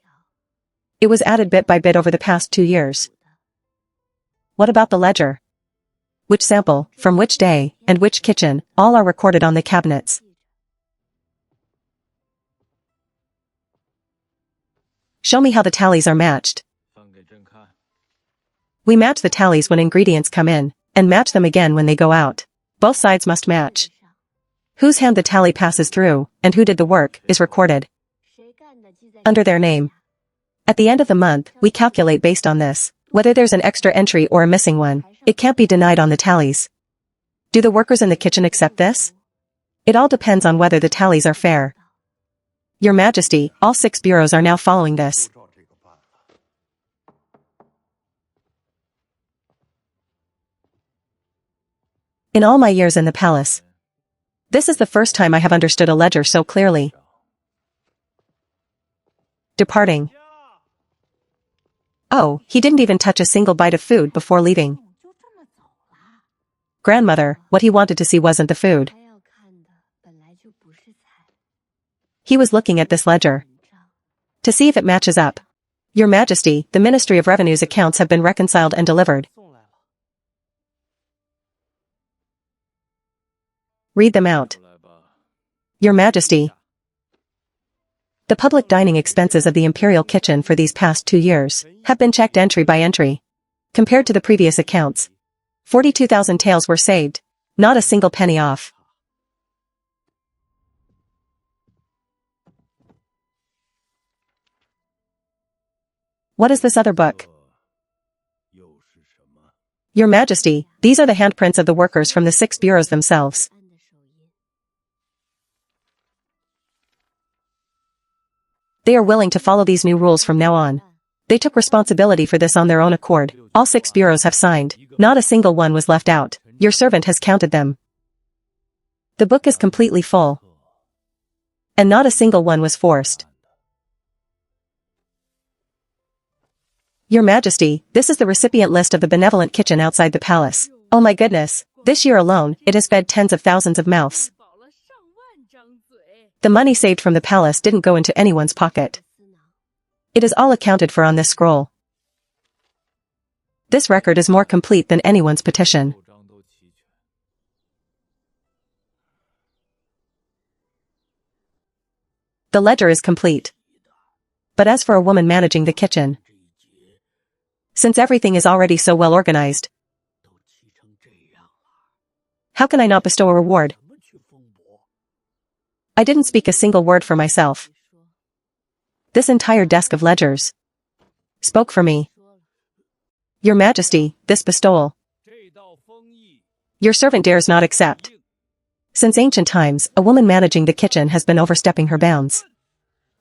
It was added bit by bit over the past 2 years. What about the ledger? Which sample, from which day, and which kitchen, all are recorded on the cabinets. Show me how the tallies are matched. We match the tallies when ingredients come in, and match them again when they go out. Both sides must match. Whose hand the tally passes through, and who did the work, is recorded under their name. At the end of the month, we calculate based on this, whether there's an extra entry or a missing one. It can't be denied on the tallies. Do the workers in the kitchen accept this? It all depends on whether the tallies are fair. Your Majesty, all 6 bureaus are now following this. In all my years in the palace, this is the first time I have understood a ledger so clearly. Departing. Oh, he didn't even touch a single bite of food before leaving. Grandmother, what he wanted to see wasn't the food. He was looking at this ledger to see if it matches up. Your Majesty, the Ministry of Revenue's accounts have been reconciled and delivered. Read them out. Your Majesty, the public dining expenses of the imperial kitchen for these past 2 years have been checked entry by entry. Compared to the previous accounts, 42,000 taels were saved, not a single penny off. What is this other book? Your Majesty, these are the handprints of the workers from the 6 bureaus themselves. They are willing to follow these new rules from now on. They took responsibility for this on their own accord. All 6 bureaus have signed. Not a single one was left out. Your servant has counted them. The book is completely full. And not a single one was forced. Your Majesty, this is the recipient list of the benevolent kitchen outside the palace. Oh my goodness, this year alone, it has fed tens of thousands of mouths. The money saved from the palace didn't go into anyone's pocket. It is all accounted for on this scroll. This record is more complete than anyone's petition. The ledger is complete. But as for a woman managing the kitchen, since everything is already so well organized, how can I not bestow a reward? I didn't speak a single word for myself. This entire desk of ledgers spoke for me. Your Majesty, this bestowal, your servant dares not accept. Since ancient times, a woman managing the kitchen has been overstepping her bounds.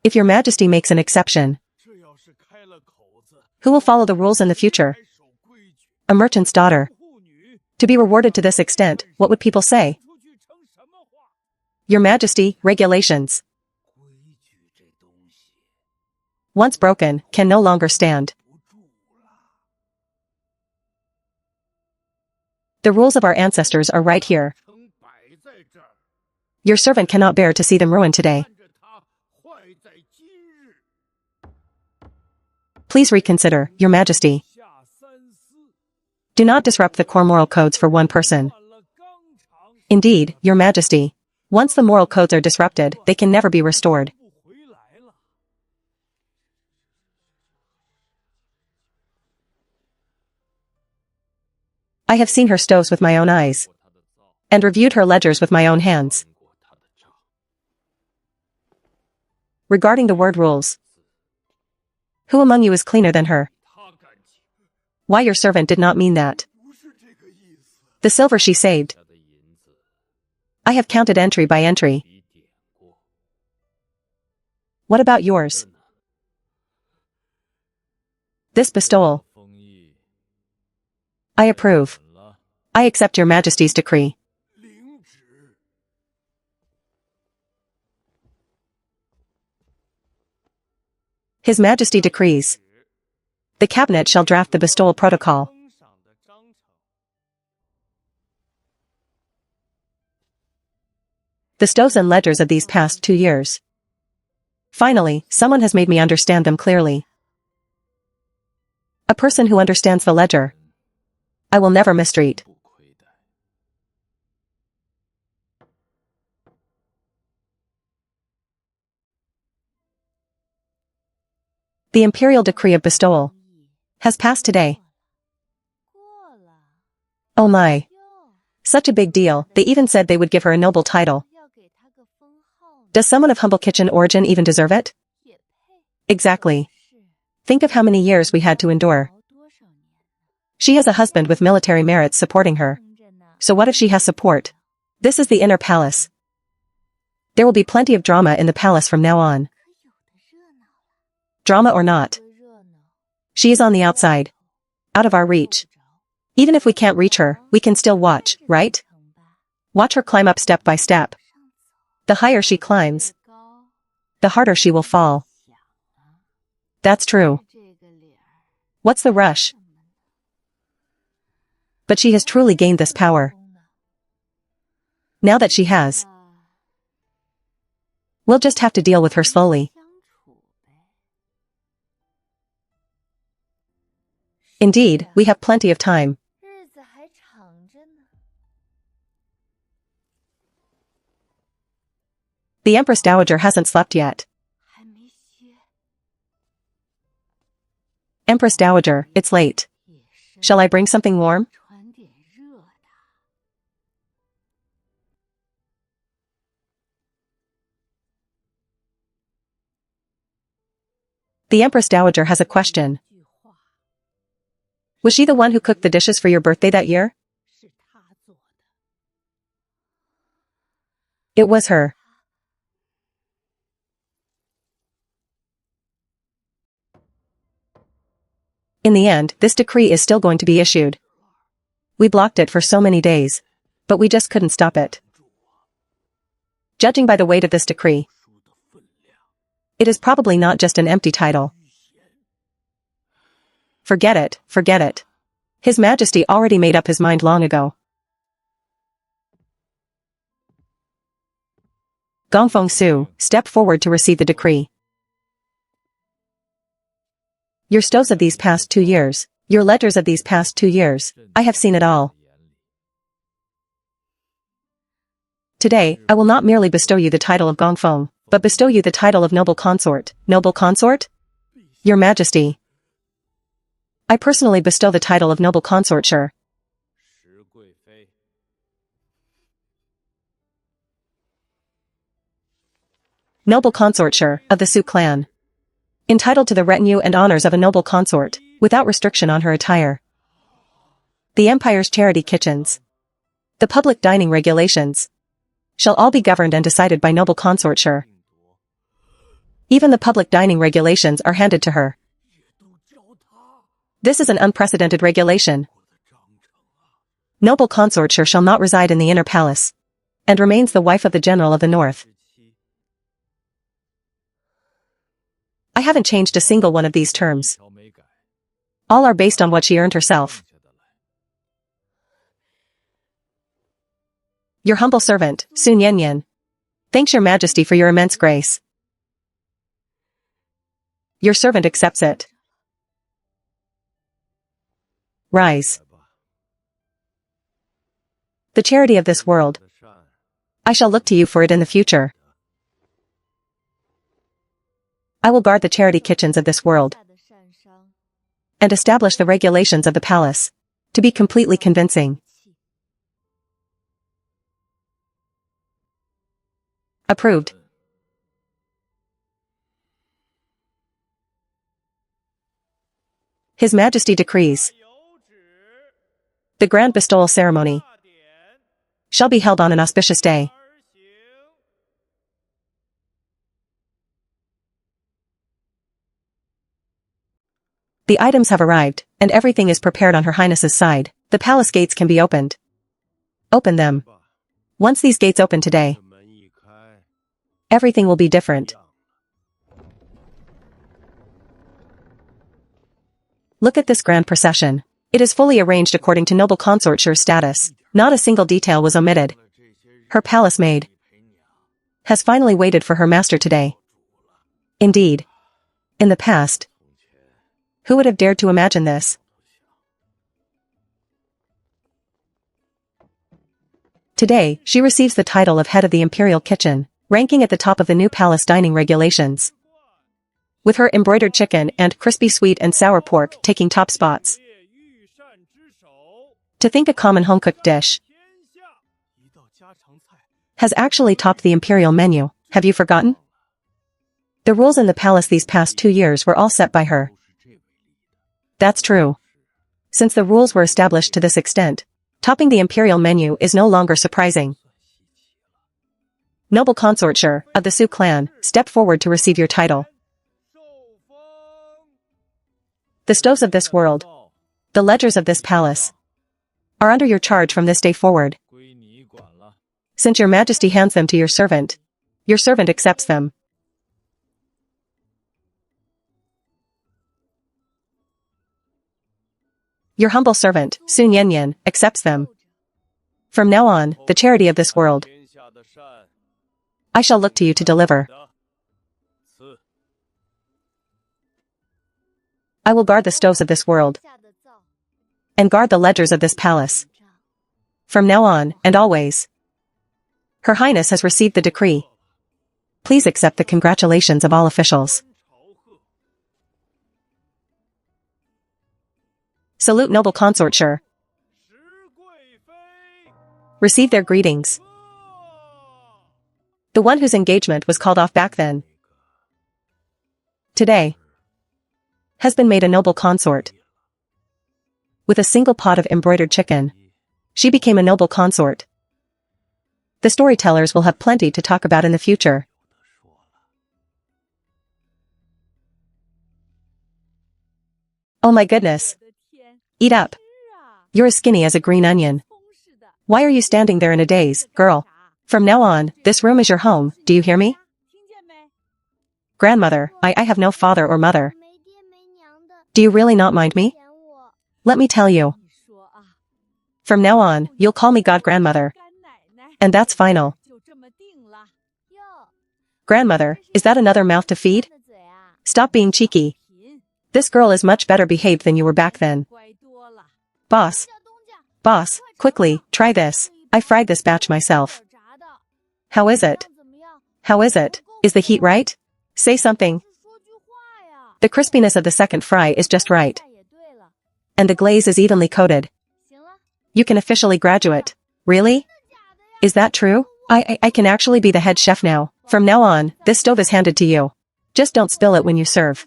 If your Majesty makes an exception, who will follow the rules in the future? A merchant's daughter. To be rewarded to this extent, what would people say? Your Majesty, regulations, once broken, can no longer stand. The rules of our ancestors are right here. Your servant cannot bear to see them ruined today. Please reconsider, Your Majesty. Do not disrupt the core moral codes for one person. Indeed, Your Majesty, once the moral codes are disrupted, they can never be restored. I have seen her stoves with my own eyes, and reviewed her ledgers with my own hands. Regarding the word rules, who among you is cleaner than her? Why, your servant did not mean that. The silver she saved, I have counted entry by entry. What about yours? This bestowal, I approve. I accept Your Majesty's decree. His Majesty decrees. The cabinet shall draft the bestowal protocol. The stoves and ledgers of these past 2 years. Finally, someone has made me understand them clearly. A person who understands the ledger. I will never mistreat. The imperial decree of bestowal has passed today. Oh my. Such a big deal, they even said they would give her a noble title. Does someone of humble kitchen origin even deserve it? Exactly. Think of how many years we had to endure. She has a husband with military merits supporting her. So what if she has support? This is the inner palace. There will be plenty of drama in the palace from now on. Drama or not. She is on the outside. Out of our reach. Even if we can't reach her, we can still watch, right? Watch her climb up step by step. The higher she climbs, the harder she will fall. That's true. What's the rush? But she has truly gained this power. Now that she has, we'll just have to deal with her slowly. Indeed, we have plenty of time. The Empress Dowager hasn't slept yet. Empress Dowager, it's late. Shall I bring something warm? The Empress Dowager has a question. Was she the one who cooked the dishes for your birthday that year? It was her. In the end, this decree is still going to be issued. We blocked it for so many days. But we just couldn't stop it. Judging by the weight of this decree, it is probably not just an empty title. Forget it, forget it. His Majesty already made up his mind long ago. Gongfeng Su, step forward to receive the decree. Your stoves of these past 2 years, your letters of these past 2 years, I have seen it all. Today, I will not merely bestow you the title of Gongfeng, but bestow you the title of noble consort. Noble consort? Your Majesty. I personally bestow the title of noble consortshire. Noble consortshire, of the Su clan. Entitled to the retinue and honors of a noble consort, without restriction on her attire. The Empire's charity kitchens. The public dining regulations. Shall all be governed and decided by noble consortshire. Even the public dining regulations are handed to her. This is an unprecedented regulation. Noble consortshire shall not reside in the inner palace, and remains the wife of the general of the north. I haven't changed a single one of these terms. All are based on what she earned herself. Your humble servant, Sun Yanyan. Thanks your Majesty for your immense grace. Your servant accepts it. Rise. The charity of this world. I shall look to you for it in the future. I will guard the charity kitchens of this world and establish the regulations of the palace to be completely convincing. Approved. His Majesty decrees. The grand bestowal ceremony shall be held on an auspicious day. The items have arrived, and everything is prepared on Her Highness's side. The palace gates can be opened. Open them. Once these gates open today, everything will be different. Look at this grand procession. It is fully arranged according to noble consortshire's status. Not a single detail was omitted. Her palace maid has finally waited for her master today. Indeed. In the past, who would have dared to imagine this? Today, she receives the title of head of the imperial kitchen, ranking at the top of the new palace dining regulations. With her embroidered chicken and crispy sweet and sour pork taking top spots. To think a common home-cooked dish has actually topped the imperial menu, have you forgotten? The rules in the palace these past 2 years were all set by her. That's true. Since the rules were established to this extent, topping the imperial menu is no longer surprising. Noble consortsure of the Su clan, step forward to receive your title. The stoves of this world, the ledgers of this palace, are under your charge from this day forward. Since your majesty hands them to your servant accepts them. Your humble servant, Sun Yanyan, accepts them. From now on, the charity of this world, I shall look to you to deliver. I will guard the stoves of this world, and guard the ledgers of this palace. From now on, and always. Her Highness has received the decree. Please accept the congratulations of all officials. Salute noble consortsure. Receive their greetings. The one whose engagement was called off back then, today, has been made a noble consort. With a single pot of embroidered chicken, she became a noble consort. The storytellers will have plenty to talk about in the future. Oh my goodness. Eat up. You're as skinny as a green onion. Why are you standing there in a daze, girl? From now on, this room is your home, do you hear me? Grandmother, I have no father or mother. Do you really not mind me? Let me tell you. From now on, you'll call me God-grandmother. And that's final. Grandmother, is that another mouth to feed? Stop being cheeky. This girl is much better behaved than you were back then. Boss. Boss, quickly, try this. I fried this batch myself. How is it? How is it? Is the heat right? Say something. The crispiness of the second fry is just right. And the glaze is evenly coated. You can officially graduate. Really? Is that true? I can actually be the head chef now. From now on, this stove is handed to you. Just don't spill it when you serve.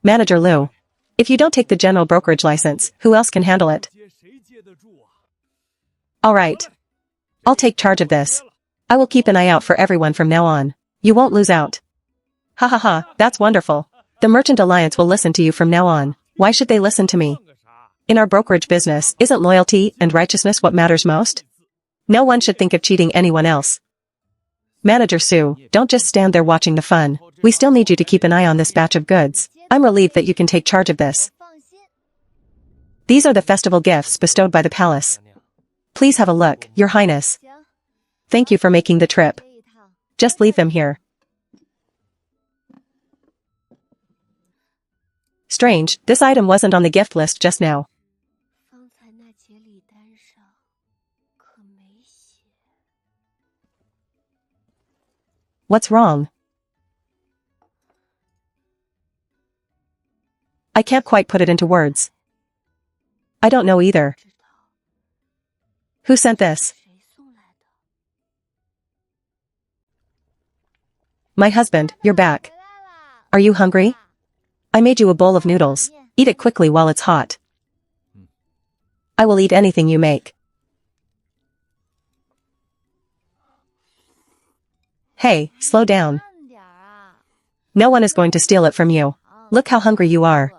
Manager Liu. If you don't take the general brokerage license, who else can handle it? Alright. I'll take charge of this. I will keep an eye out for everyone from now on. You won't lose out. Ha ha ha, that's wonderful. The Merchant Alliance will listen to you from now on. Why should they listen to me? In our brokerage business, isn't loyalty and righteousness what matters most? No one should think of cheating anyone else. Manager Su, don't just stand there watching the fun. We still need you to keep an eye on this batch of goods. I'm relieved that you can take charge of this. These are the festival gifts bestowed by the palace. Please have a look, Your Highness. Thank you for making the trip. Just leave them here. Strange, this item wasn't on the gift list just now. What's wrong? I can't quite put it into words. I don't know either. Who sent this? My husband, you're back. Are you hungry? I made you a bowl of noodles. Eat it quickly while it's hot. I will eat anything you make. Hey, slow down. No one is going to steal it from you. Look how hungry you are.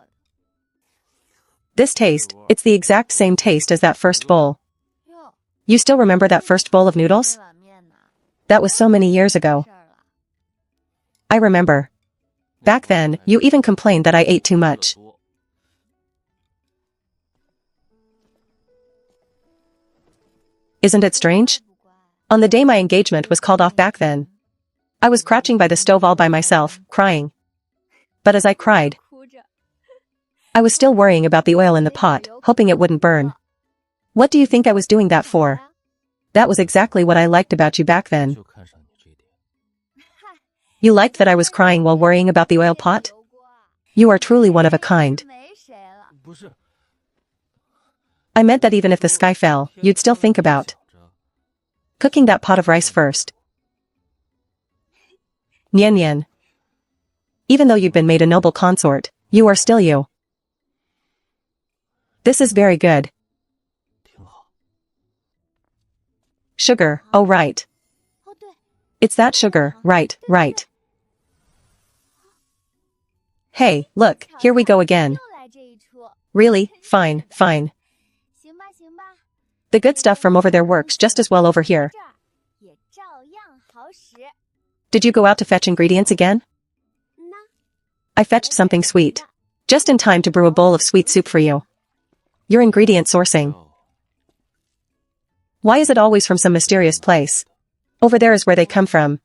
This taste, it's the exact same taste as that first bowl. You still remember that first bowl of noodles? That was so many years ago. I remember. Back then, you even complained that I ate too much. Isn't it strange? On the day my engagement was called off back then, I was crouching by the stove all by myself, crying. But as I cried, I was still worrying about the oil in the pot, hoping it wouldn't burn. What do you think I was doing that for? That was exactly what I liked about you back then. You liked that I was crying while worrying about the oil pot? You are truly one of a kind. I meant that even if the sky fell, you'd still think about cooking that pot of rice first. Nian Nian. Even though you've been made a noble consort, you are still you. This is very good. Sugar, oh right. It's that sugar, right, right. Hey, look, here we go again. Really? Fine, fine. The good stuff from over there works just as well over here. Did you go out to fetch ingredients again? I fetched something sweet. Just in time to brew a bowl of sweet soup for you. Your ingredient sourcing. Why is it always from some mysterious place? Over there is where they come from.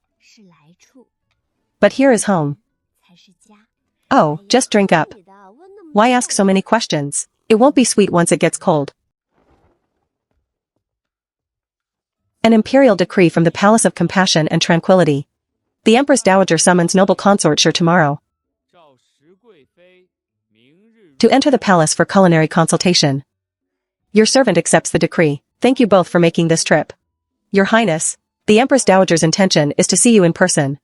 But here is home. Oh, just drink up. Why ask so many questions? It won't be sweet once it gets cold. An imperial decree from the Palace of Compassion and Tranquility. The Empress Dowager summons noble consortshire tomorrow to enter the palace for culinary consultation. Your servant accepts the decree. Thank you both for making this trip. Your Highness, the Empress Dowager's intention is to see you in person.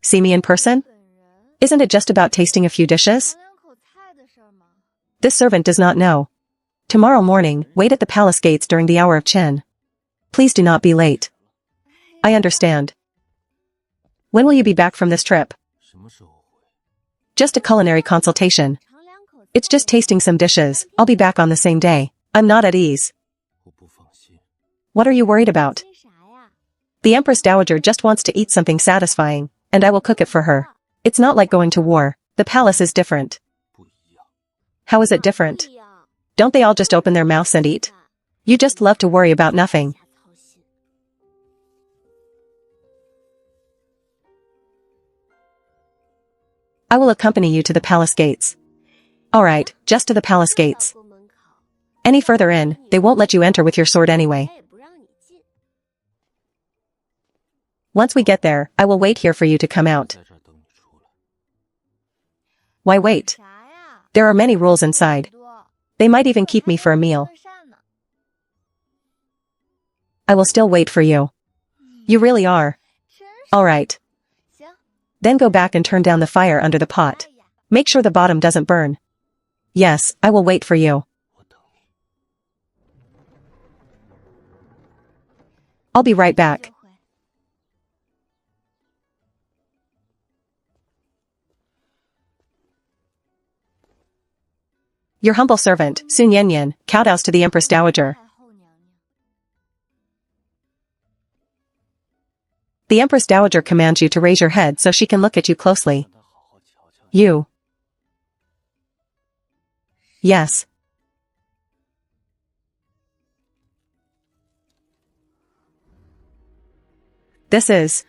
See me in person? Isn't it just about tasting a few dishes? This servant does not know. Tomorrow morning, wait at the palace gates during the hour of Qin. Please do not be late. I understand. When will you be back from this trip? Just a culinary consultation. It's just tasting some dishes. I'll be back on the same day. I'm not at ease. What are you worried about? The Empress Dowager just wants to eat something satisfying, and I will cook it for her. It's not like going to war. The palace is different. How is it different? Don't they all just open their mouths and eat? You just love to worry about nothing. I will accompany you to the palace gates. Alright, just to the palace gates. Any further in, they won't let you enter with your sword anyway. Once we get there, I will wait here for you to come out. Why wait? There are many rules inside. They might even keep me for a meal. I will still wait for you. You really are. Alright. Then go back and turn down the fire under the pot. Make sure the bottom doesn't burn. Yes, I will wait for you. I'll be right back. Your humble servant, Sun Yanyan, kowtows to the Empress Dowager. The Empress Dowager commands you to raise your head so she can look at you closely. You. Yes. This is